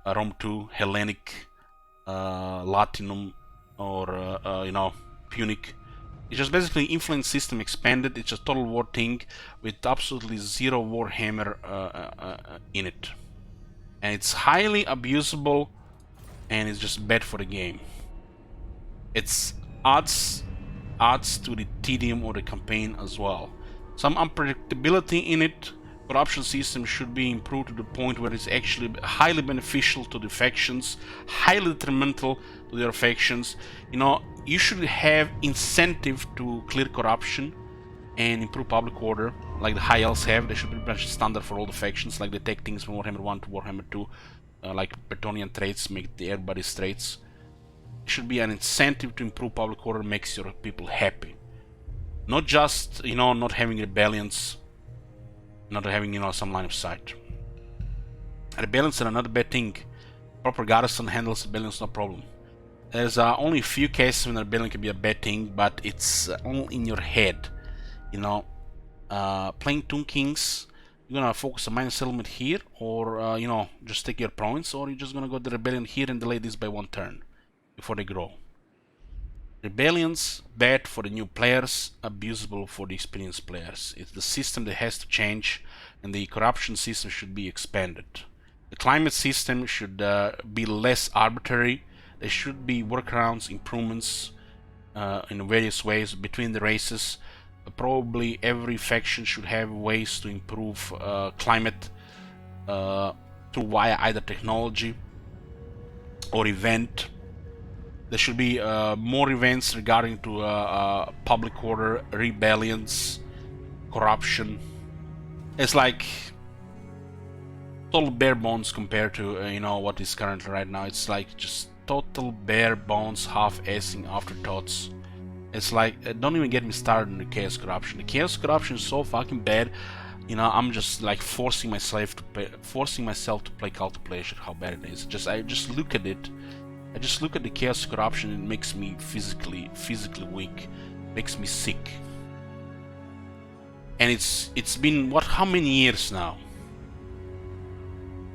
Rome 2, Hellenic, Latinum, or Punic. It's just basically influence system expanded. It's a Total War thing with absolutely zero Warhammer in it, and it's highly abusable, and it's just bad for the game. It's adds to the tedium of the campaign as well. Some unpredictability in it. Corruption system should be improved to the point where it's actually highly beneficial to the factions, highly detrimental to their factions. You should have incentive to clear corruption and improve public order, like the High Elves have. They should be pretty much standard for all the factions, like they take things from Warhammer 1 to Warhammer 2, like Bretonnian traits, make everybody's traits. It should be an incentive to improve public order, makes your people happy. Not just, not having rebellions, not having, some line of sight. Rebellions are another bad thing. Proper garrison handles rebellions, no problem. There's only a few cases when a rebellion can be a bad thing, but it's all in your head. Playing Tomb Kings, you're gonna focus on minor settlement here, or just take your points, or you're just gonna go to the rebellion here and delay this by one turn before they grow. Rebellions, bad for the new players, abusable for the experienced players. It's the system that has to change, and the corruption system should be expanded. The climate system should be less arbitrary. There should be workarounds, improvements in various ways between the races. Probably every faction should have ways to improve climate through via either technology or event. There should be more events regarding to public order, rebellions, corruption. It's like total bare bones compared to what is currently right now. It's like just total bare bones, half-assing afterthoughts. It's like don't even get me started on the chaos corruption. The chaos corruption is so fucking bad. I'm just like forcing myself to play Cult of Pleasure. How bad it is. I just look at it. I just look at the chaos corruption and it makes me physically weak, makes me sick. And it's been what, how many years now?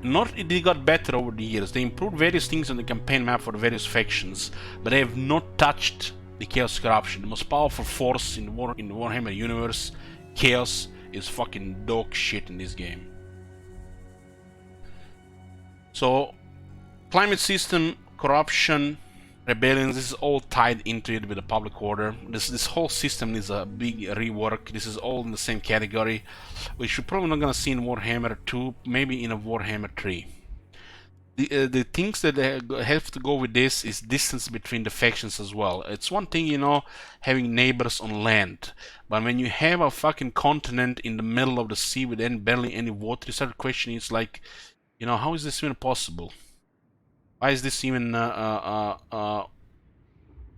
Not it got better over the years. They improved various things on the campaign map for the various factions, but they have not touched the chaos corruption. The most powerful force in the Warhammer universe, chaos, is fucking dog shit in this game. So, climate system, corruption, rebellions, this is all tied into it with the public order. This whole system needs a big rework. This is all in the same category, which you're probably not gonna see in Warhammer 2, maybe in a Warhammer 3. The things that have to go with this is distance between the factions as well. It's one thing, you know, having neighbors on land, but when you have a fucking continent in the middle of the sea with barely any water, you start questioning, it's like, you know, how is this even possible? Why is this even why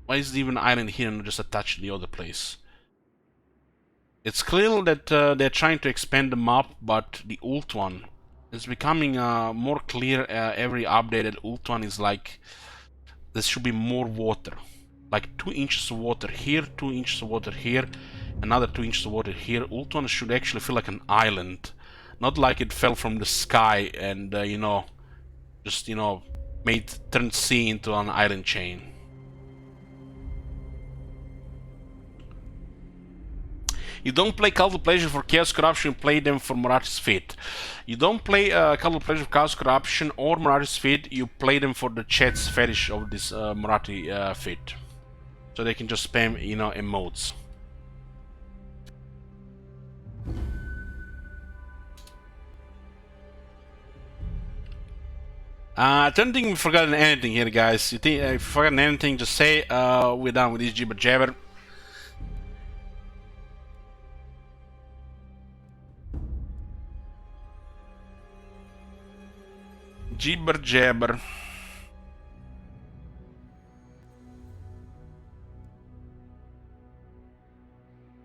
is it even an island here and not just attached to the other place? It's clear that they're trying to expand the map, but the ult one is becoming more clear. Every updated ult one is like, there should be more water, like 2 inches of water here, 2 inches of water here, another 2 inches of water here. Ult one should actually feel like an island, not like it fell from the sky and you know, just, you know, turned sea into an island chain. You don't play Cult of Pleasure for Chaos Corruption, you play them for Morati's Fate. You don't play Cult of Pleasure for Chaos Corruption or Morati's Fate, you play them for the chat's fetish of this Morati Fate. So they can just spam, you know, emotes. I don't think we've forgotten anything here, guys. You think, if you've forgotten anything, just say we're done with this Jibber Jabber. Jibber Jabber.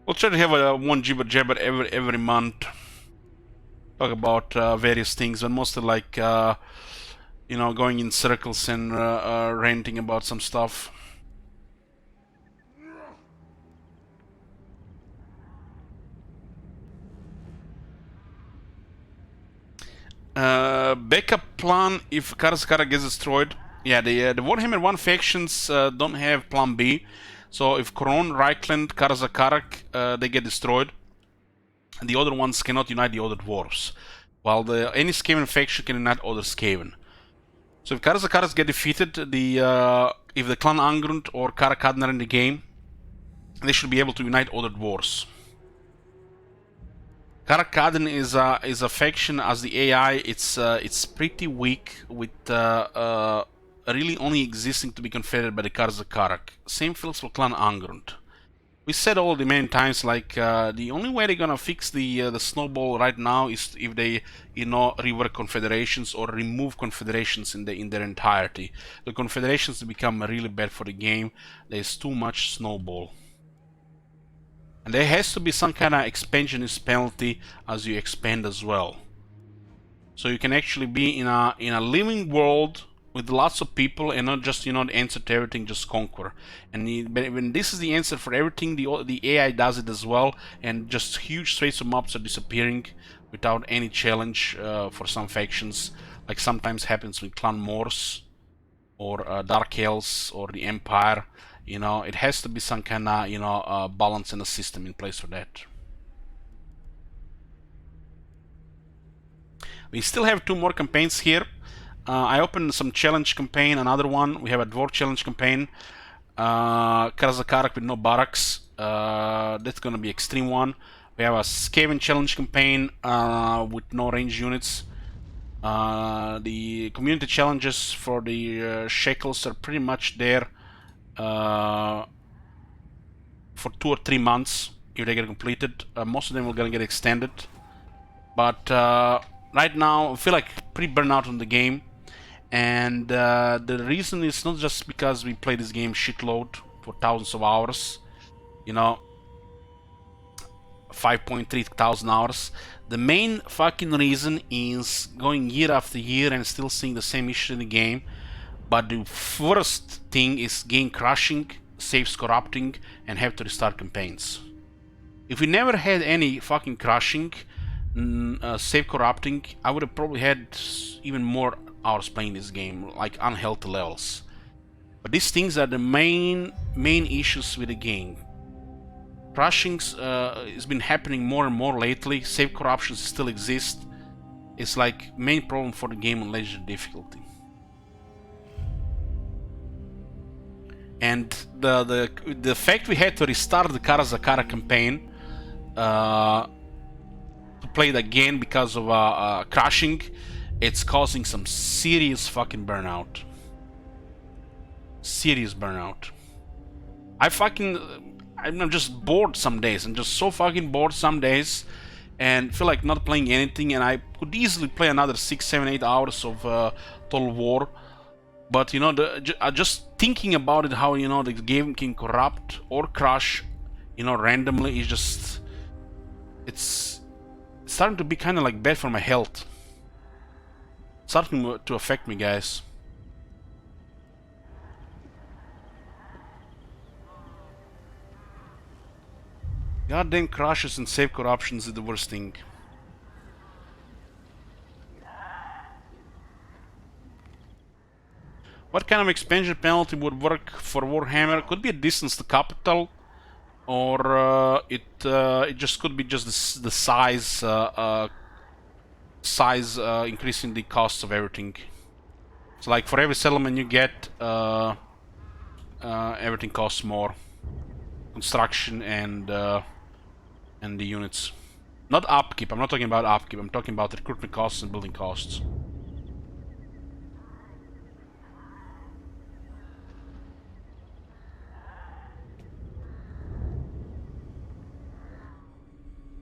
We'll try to have one Jibber Jabber every month. Talk about various things, but mostly like you know, going in circles and ranting about some stuff. Backup plan if Karazakara gets destroyed. Yeah, the Warhammer 1 factions don't have plan B. So if Koron, Reichland, Karazakarak, they get destroyed, the other ones cannot unite the other dwarfs, while any Skaven faction can unite other Skaven. So if Karazakaras get defeated, if the Clan Angrund or Karakadnar are in the game, they should be able to unite other dwarves. Karakadn is a faction as the AI. It's pretty weak, with really only existing to be confederate by the Karazakarak. Same feels for Clan Angrund. We said all the many times, like the only way they're gonna fix the snowball right now is if they, you know, rework confederations or remove confederations in their entirety. The confederations become really bad for the game. There's too much snowball, and there has to be some kind of expansionist penalty as you expand as well. So you can actually be in a living world with lots of people and not just, you know, the answer to everything, just conquer. And when this is the answer for everything, the AI does it as well, and just huge swathes of mobs are disappearing without any challenge for some factions, like sometimes happens with Clan Morse or Dark Hells or the Empire. You know, it has to be some kind of, you know, balance in the system in place for that. We still have 2 more campaigns here. I opened some challenge campaign, another one. We have a Dwarf challenge campaign. Karazakarak with no barracks. That's gonna be extreme one. We have a Skaven challenge campaign with no range units. The community challenges for the shekels are pretty much there for 2 or 3 months if they get completed. Most of them are gonna get extended, but right now I feel like pretty burnt out on the game. And the reason is not just because we play this game shitload for thousands of hours, you know, 5.3 thousand hours. The main fucking reason is going year after year and still seeing the same issue in the game. But the first thing is game crashing, saves corrupting, and have to restart campaigns. If we never had any fucking crashing, save corrupting, I would have probably had even more hours playing this game, like unhealthy levels. But these things are the main issues with the game. Crashings has been happening more and more lately. Save corruptions still exist. It's like main problem for the game on legendary difficulty. And the fact we had to restart the Karazakara campaign to play it again because of crashing, it's causing some serious fucking burnout. Serious burnout. I'm just bored some days. I'm just so fucking bored some days and feel like not playing anything, and I could easily play another 6, 7, 8 hours of Total War. But you know, just thinking about it, how, you know, the game can corrupt or crash, you know, randomly, is just, it's starting to be kind of like bad for my health. It's starting to affect me, guys. Goddamn crashes and save corruptions is the worst thing. What kind of expansion penalty would work for Warhammer? Could be a distance to capital, or it just could be just the size increasing the cost of everything. So like for every settlement you get, everything costs more. Construction and the units. Not upkeep. I'm not talking about upkeep. I'm talking about recruitment costs and building costs.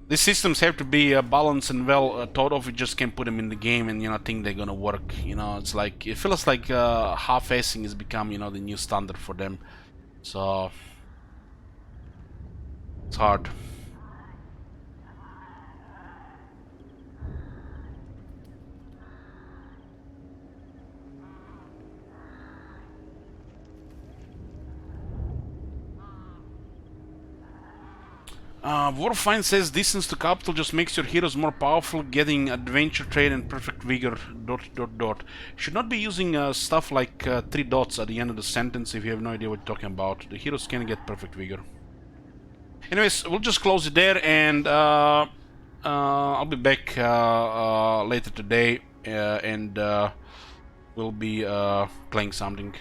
These systems have to be balanced and well thought of. You just can't put them in the game and, you know, think they're gonna work. You know, it's like, it feels like half-assing has become, you know, the new standard for them. So it's hard. Warfine says distance to capital just makes your heroes more powerful, getting adventure trade and perfect vigor ... Should not be using stuff like 3 dots at the end of the sentence if you have no idea what you're talking about. The heroes can get perfect vigor. Anyways, we'll just close it there, and I'll be back later today, and we'll be playing something.